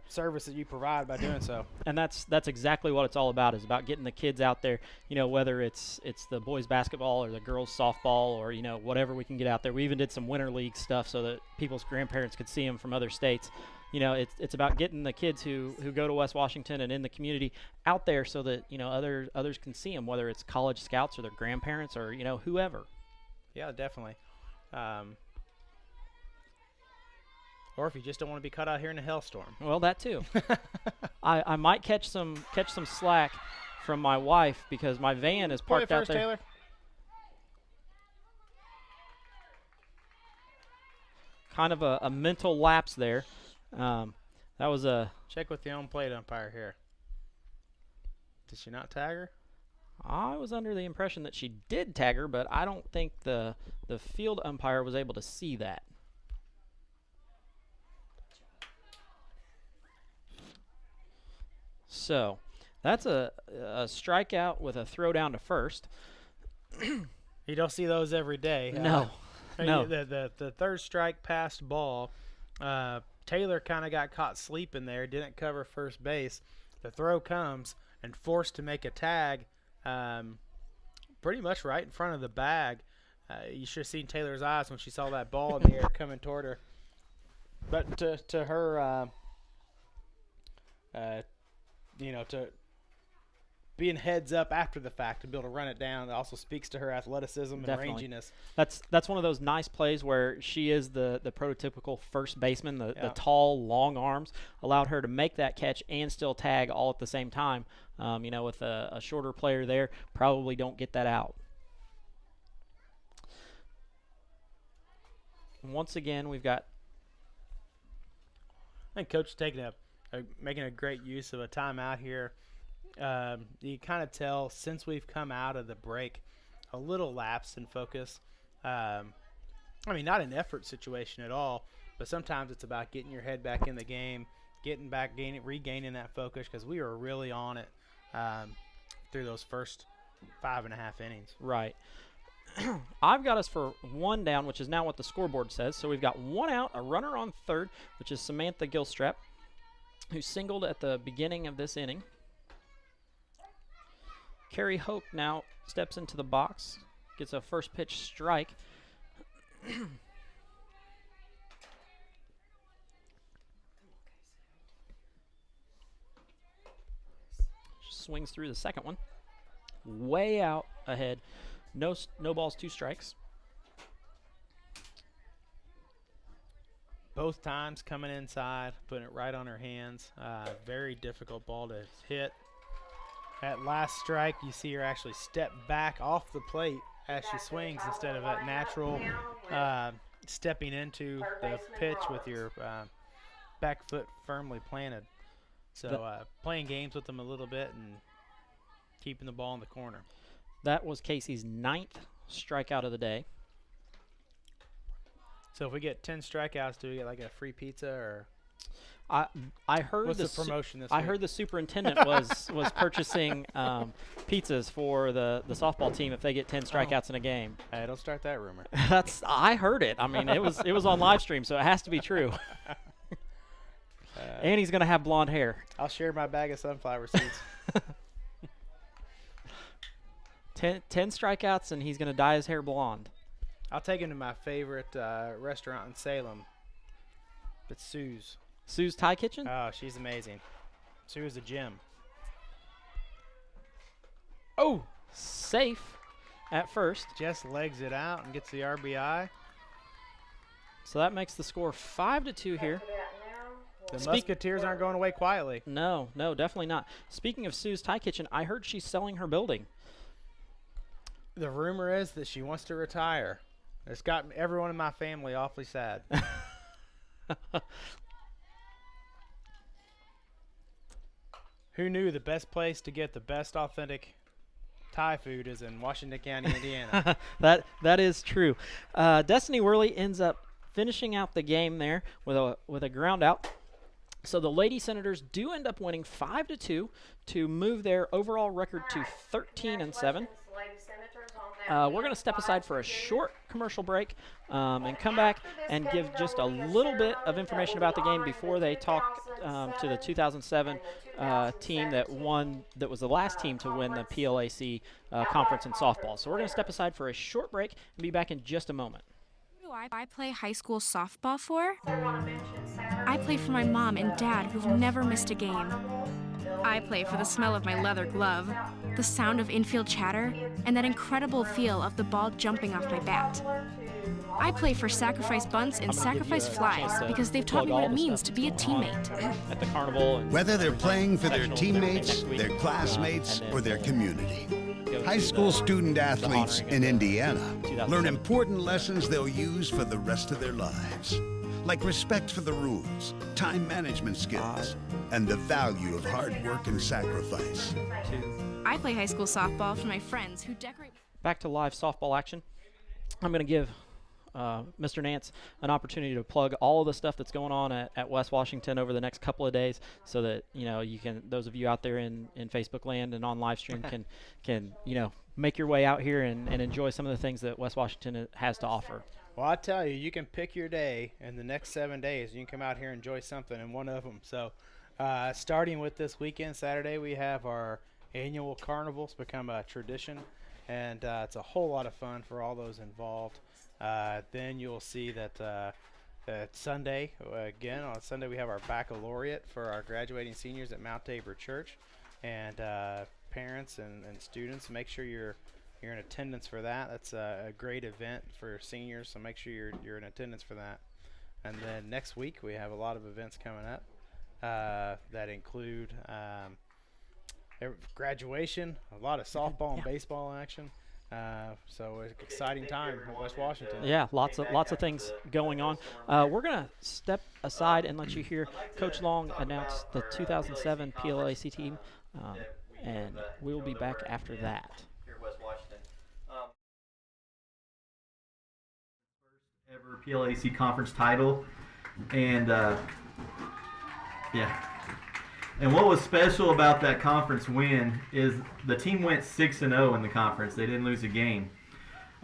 Speaker 6: service that you provide by doing so.
Speaker 1: And that's exactly what it's all about, is about getting the kids out there, you know, whether it's the boys basketball or the girls softball or, you know, whatever we can get out there. We even did some winter league stuff so that people's grandparents could see them from other states. You know, it's about getting the kids who go to West Washington and in the community out there so that, you know, others can see them, whether it's college scouts or their grandparents or, you know, whoever.
Speaker 6: Yeah, definitely. Or if you just don't want to be caught out here in a hailstorm.
Speaker 1: Well, that too. I might catch some slack from my wife because my van is parked out there.
Speaker 6: Taylor.
Speaker 1: Kind of a mental lapse there. That was a
Speaker 6: check with the home plate umpire here. Did she not tag her?
Speaker 1: I was under the impression that she did tag her, but I don't think the field umpire was able to see that. So that's a strikeout with a throw down to first.
Speaker 6: You don't see those every day.
Speaker 1: No. No.
Speaker 6: The third strike passed ball. Taylor kind of got caught sleeping there, didn't cover first base. The throw comes and forced to make a tag pretty much right in front of the bag. You should have seen Taylor's eyes when she saw that ball in the air coming toward her. But to her, you know, to being heads up after the fact to be able to run it down, it also speaks to her athleticism and
Speaker 1: Definitely.
Speaker 6: ranginess.
Speaker 1: That's one of those nice plays where she is the prototypical first baseman. The tall, long arms allowed her to make that catch and still tag all at the same time. You know, with a shorter player there, probably don't get that out. Once again, we've got.
Speaker 6: I think Coach is making a great use of a timeout here. You kind of tell since we've come out of the break, a little lapse in focus. I mean, not an effort situation at all, but sometimes it's about getting your head back in the game, getting back, regaining that focus, because we were really on it through those first 5.5 innings.
Speaker 1: Right. I've got us for 1 down, which is now what the scoreboard says. So we've got 1 out, a runner on third, which is Samantha Gilstrap, who singled at the beginning of this inning. Carrie Hoke now steps into the box, gets a first pitch strike. Swings through the second one. Way out ahead. No balls, 2 strikes.
Speaker 6: Both times coming inside, putting it right on her hands. Very difficult ball to hit. At last strike, you see her actually step back off the plate as she swings instead of that natural stepping into the pitch with your back foot firmly planted. So playing games with them a little bit and keeping the ball in the corner.
Speaker 1: That was Casey's 9th strikeout of the day.
Speaker 6: So if we get 10 strikeouts, do we get like a free pizza or?
Speaker 1: I heard
Speaker 6: what's the promotion this
Speaker 1: I
Speaker 6: week?
Speaker 1: heard the superintendent was purchasing pizzas for the softball team if they get 10 strikeouts in a game.
Speaker 6: Hey, don't start that rumor.
Speaker 1: I heard it. I mean, it was on live stream, so it has to be true. And he's gonna have blonde hair.
Speaker 6: I'll share my bag of sunflower seeds.
Speaker 1: 10 strikeouts, and he's gonna dye his hair blonde.
Speaker 6: I'll take him to my favorite restaurant in Salem. It's Sue's.
Speaker 1: Sue's Thai Kitchen?
Speaker 6: Oh, she's amazing. Sue is a gem. Oh!
Speaker 1: Safe at first.
Speaker 6: Jess legs it out and gets the RBI.
Speaker 1: So that makes the score 5-2 here.
Speaker 6: The Musketeers aren't going away quietly.
Speaker 1: No, definitely not. Speaking of Sue's Thai Kitchen, I heard she's selling her building.
Speaker 6: The rumor is that she wants to retire. It's got everyone in my family awfully sad. Who knew the best place to get the best authentic Thai food is in Washington County, Indiana?
Speaker 1: That is true. Destiny Worley ends up finishing out the game there with a ground out. So the Lady Senators do end up winning 5-2 to move their overall record to 13-7. We're going to step aside for a short commercial break and come back and give just a little bit of information about the game before they talk to the 2007 team that was the last team to win the PLAC conference in softball. So we're going to step aside for a short break and be back in just a moment.
Speaker 14: Who do I play high school softball for? I play for my mom and dad who've never missed a game. I play for the smell of my leather glove, the sound of infield chatter, and that incredible feel of the ball jumping off my bat. I play for Sacrifice Bunts and Sacrifice Flies because they've taught me what it means to be a teammate.
Speaker 1: At the carnival.
Speaker 15: Whether they're playing for their teammates, their classmates, or their community, high school student athletes in Indiana learn important lessons they'll use for the rest of their lives, like respect for the rules, time management skills, and the value of hard work and sacrifice.
Speaker 14: I play high school softball for my friends who decorate.
Speaker 1: Back to live softball action. I'm going to give Mr. Nance an opportunity to plug all of the stuff that's going on at West Washington over the next couple of days, so that you can, those of you out there in Facebook land and on live stream can make your way out here and enjoy some of the things that West Washington has to offer.
Speaker 6: Well, I tell you can pick your day in the next 7 days. You can come out here and enjoy something in one of them. So starting with this weekend, Saturday, we have our annual carnivals become a tradition, and it's a whole lot of fun for all those involved. Then you'll see that Sunday, again, on Sunday we have our baccalaureate for our graduating seniors at Mount Tabor Church. And parents and students, make sure you're in attendance for that. That's a great event for seniors, so make sure you're in attendance for that. And then next week we have a lot of events coming up that include graduation, a lot of softball and baseball action. So it's an exciting time in West Washington.
Speaker 1: Yeah, lots of things going on. We're gonna step aside and let you hear Coach Long announce the 2007 PLAC team, and we will be back after that.
Speaker 9: Here in West Washington. First ever PLAC conference title, and yeah. And what was special about that conference win is the team went 6-0 in the conference. They didn't lose a game.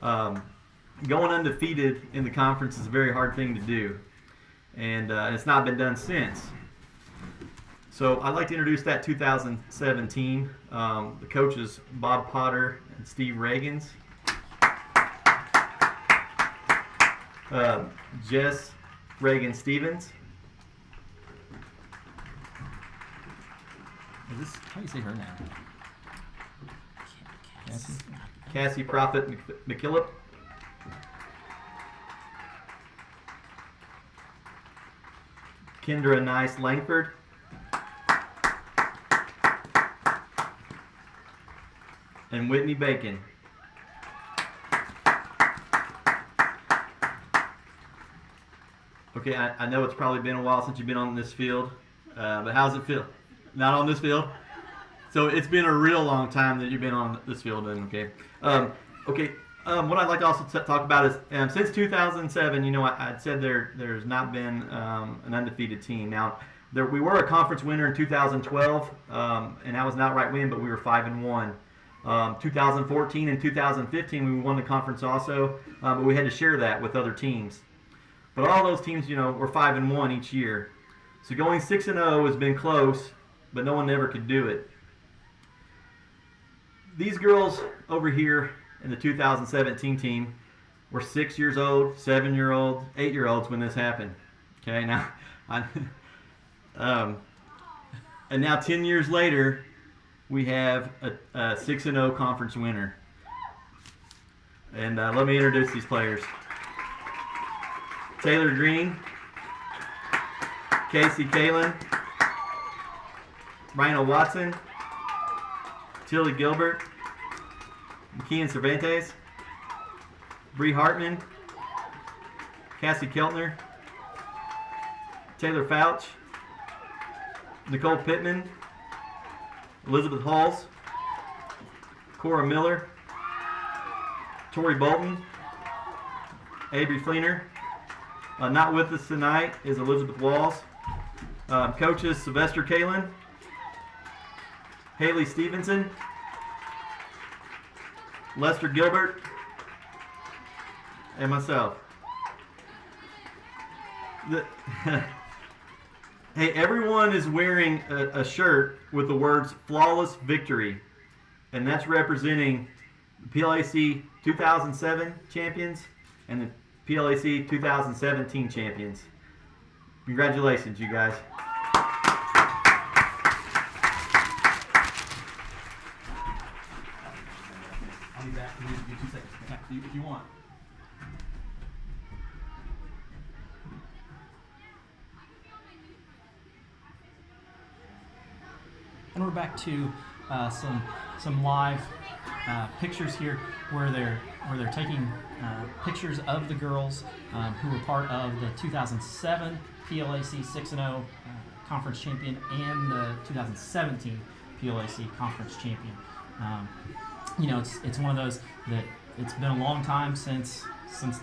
Speaker 9: Going undefeated in the conference is a very hard thing to do, and it's not been done since. So I'd like to introduce that 2017. The coaches, Bob Potter and Steve Reagans. Jess Reagan-Stevens.
Speaker 18: How do you say her name?
Speaker 9: Cassie Prophet McKillop. Kendra Nice Langford. And Whitney Bacon. Okay, I know it's probably been a while since you've been on this field, but how's it feel? Not on this field? So it's been a real long time that you've been on this field, then, okay? What I'd like to also talk about is since 2007, I'd said there's not been an undefeated team. Now, we were a conference winner in 2012, and that was an outright win, but we were 5-1. 2014 and 2015, we won the conference also, but we had to share that with other teams. But all those teams, were 5-1 each year. So going 6-0 has been close, but no one ever could do it. These girls over here in the 2017 team were 6 years old, 7-year-olds, 8-year-olds when this happened. Okay, now, and now 10 years later, we have a 6-0 conference winner. And let me introduce these players. Taylor Green, Casey Kalen, Rhino Watson, Tilly Gilbert, McKeon Cervantes, Bree Hartman, Cassie Keltner, Taylor Fouch, Nicole Pittman, Elizabeth Halls, Cora Miller, Tori Bolton, Avery Fleener. Not with us tonight is Elizabeth Walls. Coaches Sylvester Kalen, Haley Stevenson, Lester Gilbert, and myself. Hey, everyone is wearing a shirt with the words Flawless Victory, and that's representing the PLAC 2007 champions and the PLAC 2017 champions. Congratulations, you guys.
Speaker 18: I'll be back in 2 seconds. If you want. And we're back to some live pictures here where they're taking pictures of the girls who were part of the 2007 PLAC 6-0 conference champion and the 2017 PLAC conference champion. You know, it's one of those that it's been a long time since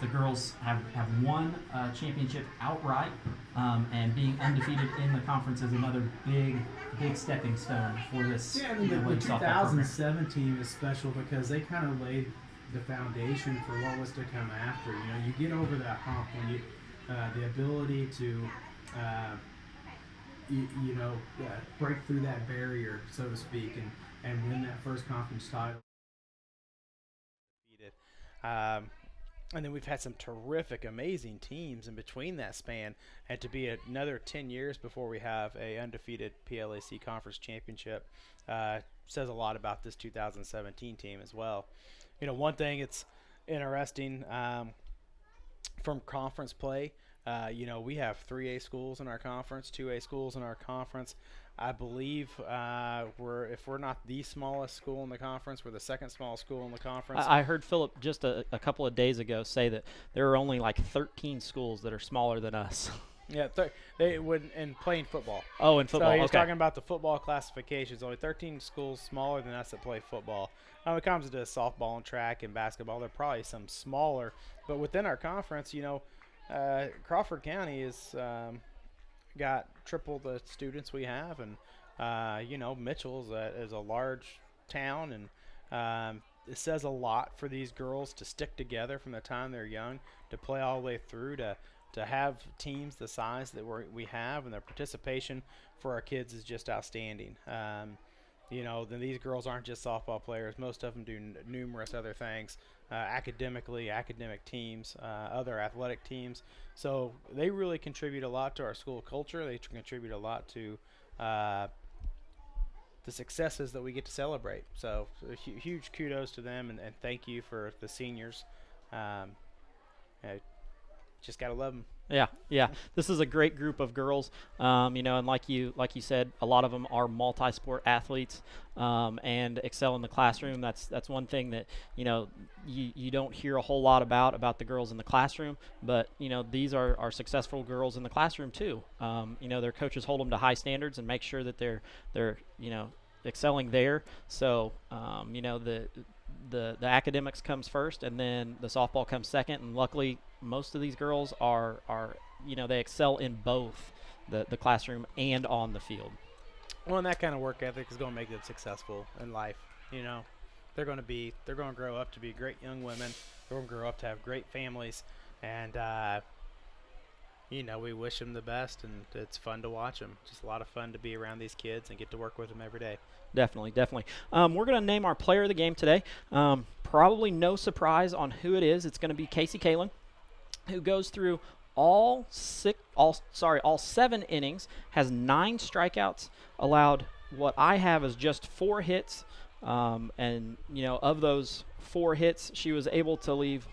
Speaker 18: the girls have won a championship outright, and being undefeated in the conference is another big stepping stone for this.
Speaker 8: Yeah, I mean, the 2017 is special because they kind of laid the foundation for what was to come after. You know, you get over that hump when you the ability to break through that barrier, so to speak, and win that first conference title.
Speaker 6: And then we've had some terrific, amazing teams in between that span, and to be another 10 years before we have a undefeated PLAC conference championship says a lot about this 2017 team as well. You know, one thing it's interesting from conference play, you know, we have 3A schools in our conference, 2A schools in our conference. I believe if we're not the smallest school in the conference, we're the second smallest school in the conference.
Speaker 1: I heard Philip just a couple of days ago say that there are only like 13 schools that are smaller than us.
Speaker 6: Yeah, they would in playing football.
Speaker 1: Oh, in football.
Speaker 6: So he's
Speaker 1: okay.
Speaker 6: talking about the football classifications. Only 13 schools smaller than us that play football. When it comes to softball and track and basketball, there are probably some smaller. But within our conference, you know, Crawford County is got triple the students we have, and you know, Mitchell's is a large town, and it says a lot for these girls to stick together from the time they're young to play all the way through to have teams the size that we have, and their participation for our kids is just outstanding. You know, then these girls aren't just softball players. Most of them do numerous other things, academically, academic teams, other athletic teams. So they really contribute a lot to our school culture. They contribute a lot to the successes that we get to celebrate. So huge kudos to them, and thank you for the seniors. Just gotta love them.
Speaker 1: Yeah. This is a great group of girls, you know, and like you said, a lot of them are multi-sport athletes and excel in the classroom. That's one thing that, you know, you don't hear a whole lot about the girls in the classroom, but you know, these are successful girls in the classroom too. You know, their coaches hold them to high standards and make sure that they're you know, excelling there. So you know, the academics comes first, and then the softball comes second, and luckily most of these girls are you know, they excel in both the classroom and on the field.
Speaker 6: Well, and that kind of work ethic is going to make them successful in life. You know, they're going to grow up to be great young women. They're going to grow up to have great families, and you know, we wish them the best, and it's fun to watch them. Just a lot of fun to be around these kids and get to work with them every day.
Speaker 1: Definitely. We're going to name our player of the game today. Probably no surprise on who it is. It's going to be Casey Kalen, who goes through all 7 innings, has 9 strikeouts, allowed what I have is just 4 hits, and you know, of those 4 hits, she was able to leave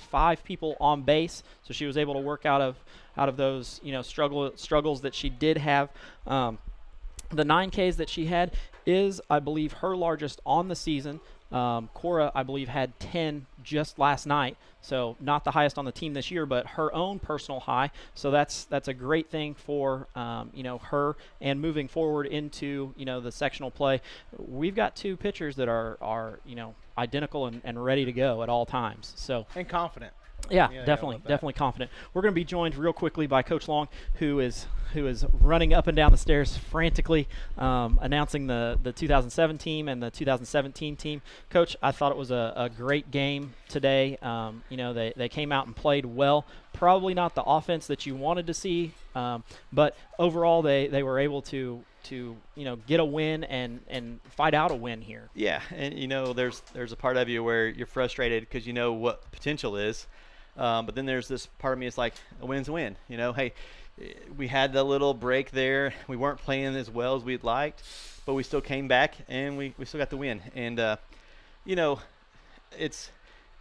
Speaker 1: 5 people on base, so she was able to work out of those, you know, struggles that she did have. The 9Ks that she had is, I believe, her largest on the season. Cora, I believe, had 10 just last night, so not the highest on the team this year, but her own personal high. So that's a great thing for you know, her, and moving forward into, you know, the sectional play. We've got 2 pitchers that are you know, identical and ready to go at all times. So
Speaker 6: and confident.
Speaker 1: Yeah, definitely confident. We're going to be joined real quickly by Coach Long, who is running up and down the stairs frantically, announcing the 2007 team and the 2017 team. Coach, I thought it was a great game today. You know, they came out and played well. Probably not the offense that you wanted to see, but overall they were able to you know, get a win and fight out a win here.
Speaker 19: Yeah, and you know, there's a part of you where you're frustrated because you know what potential is. But then there's this part of me, it's like a win's a win. You know, hey, we had the little break there. We weren't playing as well as we'd liked, but we still came back and we still got the win. And, you know, it's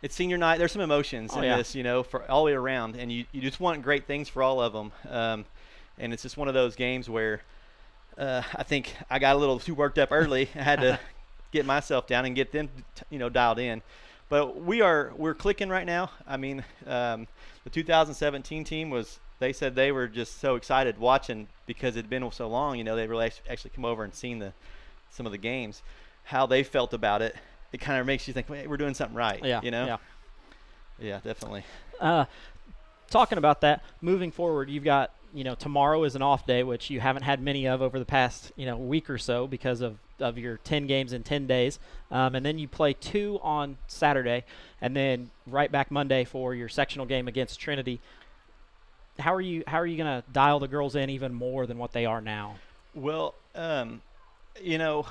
Speaker 19: senior night. There's some emotions in this, you know, for all the way around. And you just want great things for all of them. And it's just one of those games where I think I got a little too worked up early. I had to get myself down and get them, you know, dialed in. But we're clicking right now. I mean, the 2017 team they said they were just so excited watching because it had been so long. You know, they really actually come over and seen some of the games, how they felt about it. It kind of makes you think, hey, we're doing something right.
Speaker 1: Yeah.
Speaker 19: You know? Yeah, definitely.
Speaker 1: Talking about that, moving forward, you've got, you know, tomorrow is an off day, which you haven't had many of over the past, you know, week or so because of your 10 games in 10 days. And then you play 2 on Saturday, and then right back Monday for your sectional game against Trinity. How are you going to dial the girls in even more than what they are now?
Speaker 19: Well, you know,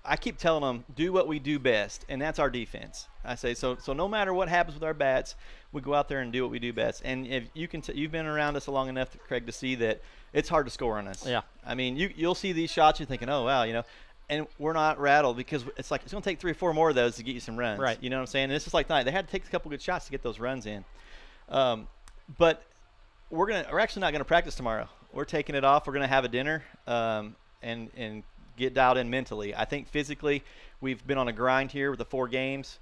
Speaker 19: I keep telling them, do what we do best, and that's our defense. I say, so no matter what happens with our bats, we go out there and do what we do best. And if you can, you've been around us long enough, Craig, to see that it's hard to score on us.
Speaker 1: Yeah.
Speaker 19: I mean, you'll see these shots, you're thinking, oh, wow, you know, and we're not rattled because it's like it's going to take 3 or 4 more of those to get you some runs.
Speaker 1: Right.
Speaker 19: You know what I'm saying? And it's just like tonight. They had to take a couple good shots to get those runs in. But we're actually not going to practice tomorrow. We're taking it off. We're going to have a dinner and get dialed in mentally. I think physically we've been on a grind here with the 4 games.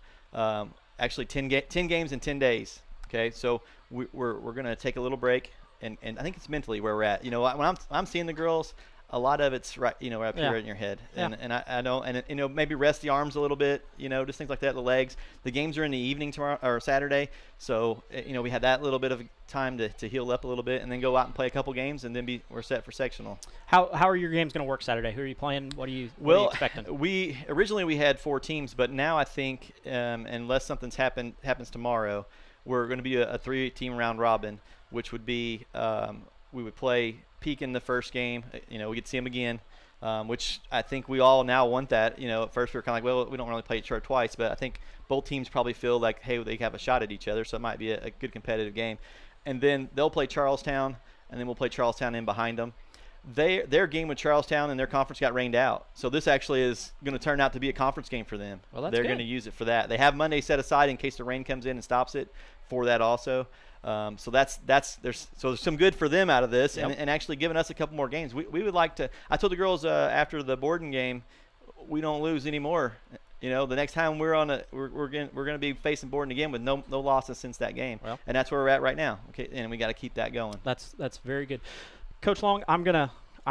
Speaker 19: Actually 10 games in 10 days. Okay, so we're going to take a little break, and I think it's mentally where we're at. You know, when I'm seeing the girls, a lot of it's right, you know, right up here in your head, and I know, and you know, maybe rest the arms a little bit, you know, just things like that, the legs. The games are in the evening tomorrow or Saturday, so you know, we had that little bit of time to heal up a little bit, and then go out and play a couple games, and then we're set for sectional.
Speaker 1: How are your games going to work Saturday? Who are you playing? What are you expecting?
Speaker 19: We originally had 4 teams, but now I think unless something's happens tomorrow, we're going to be a 3-team round robin, which would be we would play Pekin the first game. You know, we get to see them again, which I think we all now want that. You know, at first we were kind of like, well, we don't really play each other twice, but I think both teams probably feel like, hey, they have a shot at each other, so it might be a good competitive game. And then they'll play Charlestown, and then we'll play Charlestown in behind them. Their game with Charlestown and their conference got rained out, so this actually is going to turn out to be a conference game for them.
Speaker 1: Well, that's
Speaker 19: They're
Speaker 1: good.
Speaker 19: going to use it for that. They have Monday set aside in case the rain comes in and stops it for that also. So there's some good for them out of this, and actually giving us a couple more games. We would like to. I told the girls after the Borden game, we don't lose anymore. You know, the next time we're going to be facing Borden again with no losses since that game, and that's where we're at right now. Okay, and we got to keep that going.
Speaker 1: That's very good, Coach Long. I'm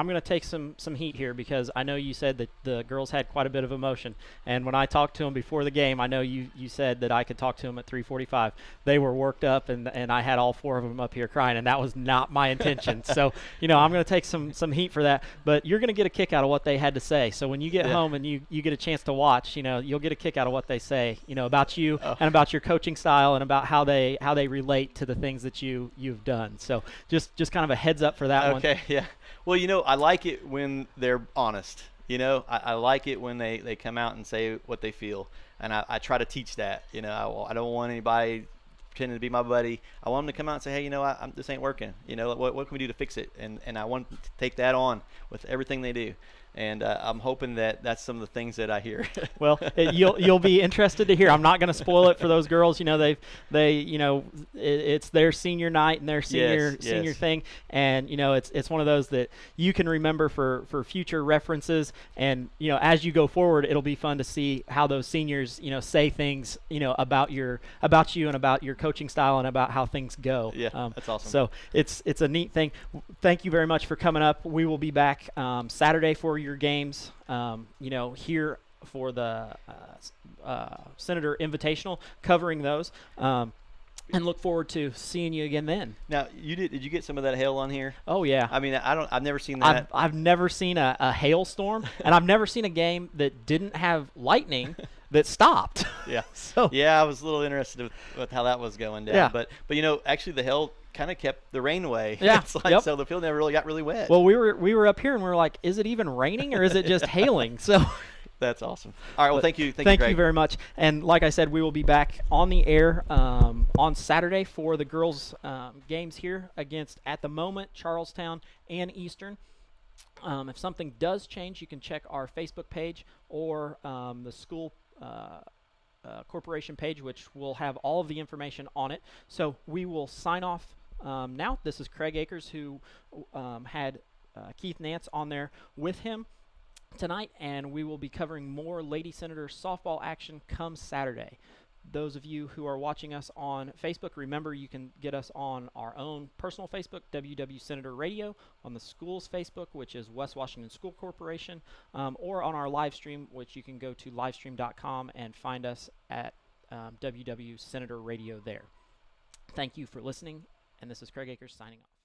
Speaker 1: gonna take some heat here because I know you said that the girls had quite a bit of emotion, and when I talked to them before the game, I know you said that I could talk to them at 3:45. They were worked up, and I had all 4 of them up here crying, and that was not my intention. So, you know, I'm gonna take some heat for that, but you're gonna get a kick out of what they had to say. So when you get home and you get a chance to watch, you know, you'll get a kick out of what they say, you know, about you and about your coaching style and about how they relate to the things that you've done. So just kind of a heads up for that one.
Speaker 19: Okay, yeah. Well, you know, I like it when they're honest. You know, I like it when they come out and say what they feel. And I try to teach that. You know, I don't want anybody pretending to be my buddy. I want them to come out and say, hey, you know, this ain't working. You know, what can we do to fix it? And I want to take that on with everything they do. And I'm hoping that that's some of the things that I hear.
Speaker 1: Well, you'll be interested to hear. I'm not going to spoil it for those girls. You know, it's their senior night and their senior thing, and you know, it's one of those that you can remember for future references. And you know, as you go forward, it'll be fun to see how those seniors, you know, say things, you know, about you and about your coaching style and about how things go.
Speaker 19: Yeah, that's awesome.
Speaker 1: So it's a neat thing. Thank you very much for coming up. We will be back Saturday for your games, you know, here for the Senator Invitational, covering those, and look forward to seeing you again then.
Speaker 19: Now, did you get some of that hail on here?
Speaker 1: Oh yeah.
Speaker 19: I mean, I've never seen that.
Speaker 1: I've never seen a hailstorm, and I've never seen a game that didn't have lightning that stopped.
Speaker 19: Yeah.
Speaker 1: So
Speaker 19: yeah, I was a little interested with how that was going down.
Speaker 1: Yeah.
Speaker 19: But you know, actually the hail kind of kept the rain away.
Speaker 1: Yeah.
Speaker 19: It's like, so the field never really got really wet.
Speaker 1: Well, we were up here and we were like, is it even raining or is it just hailing? So
Speaker 19: that's awesome. All right. Well, thank you.
Speaker 1: Thank
Speaker 19: Greg.
Speaker 1: you very much. And like I said, we will be back on the air on Saturday for the girls' games here against, at the moment, Charlestown and Eastern. If something does change, you can check our Facebook page or the school corporation page, which will have all of the information on it. So we will sign off now. This is Craig Akers, who had Keith Nance on there with him tonight, and we will be covering more Lady Senators softball action come Saturday. Those of you who are watching us on Facebook, remember you can get us on our own personal Facebook, WW Senator Radio, on the school's Facebook, which is West Washington School Corporation, or on our live stream, which you can go to livestream.com and find us at WW Senator Radio there. Thank you for listening, and this is Craig Akers signing off.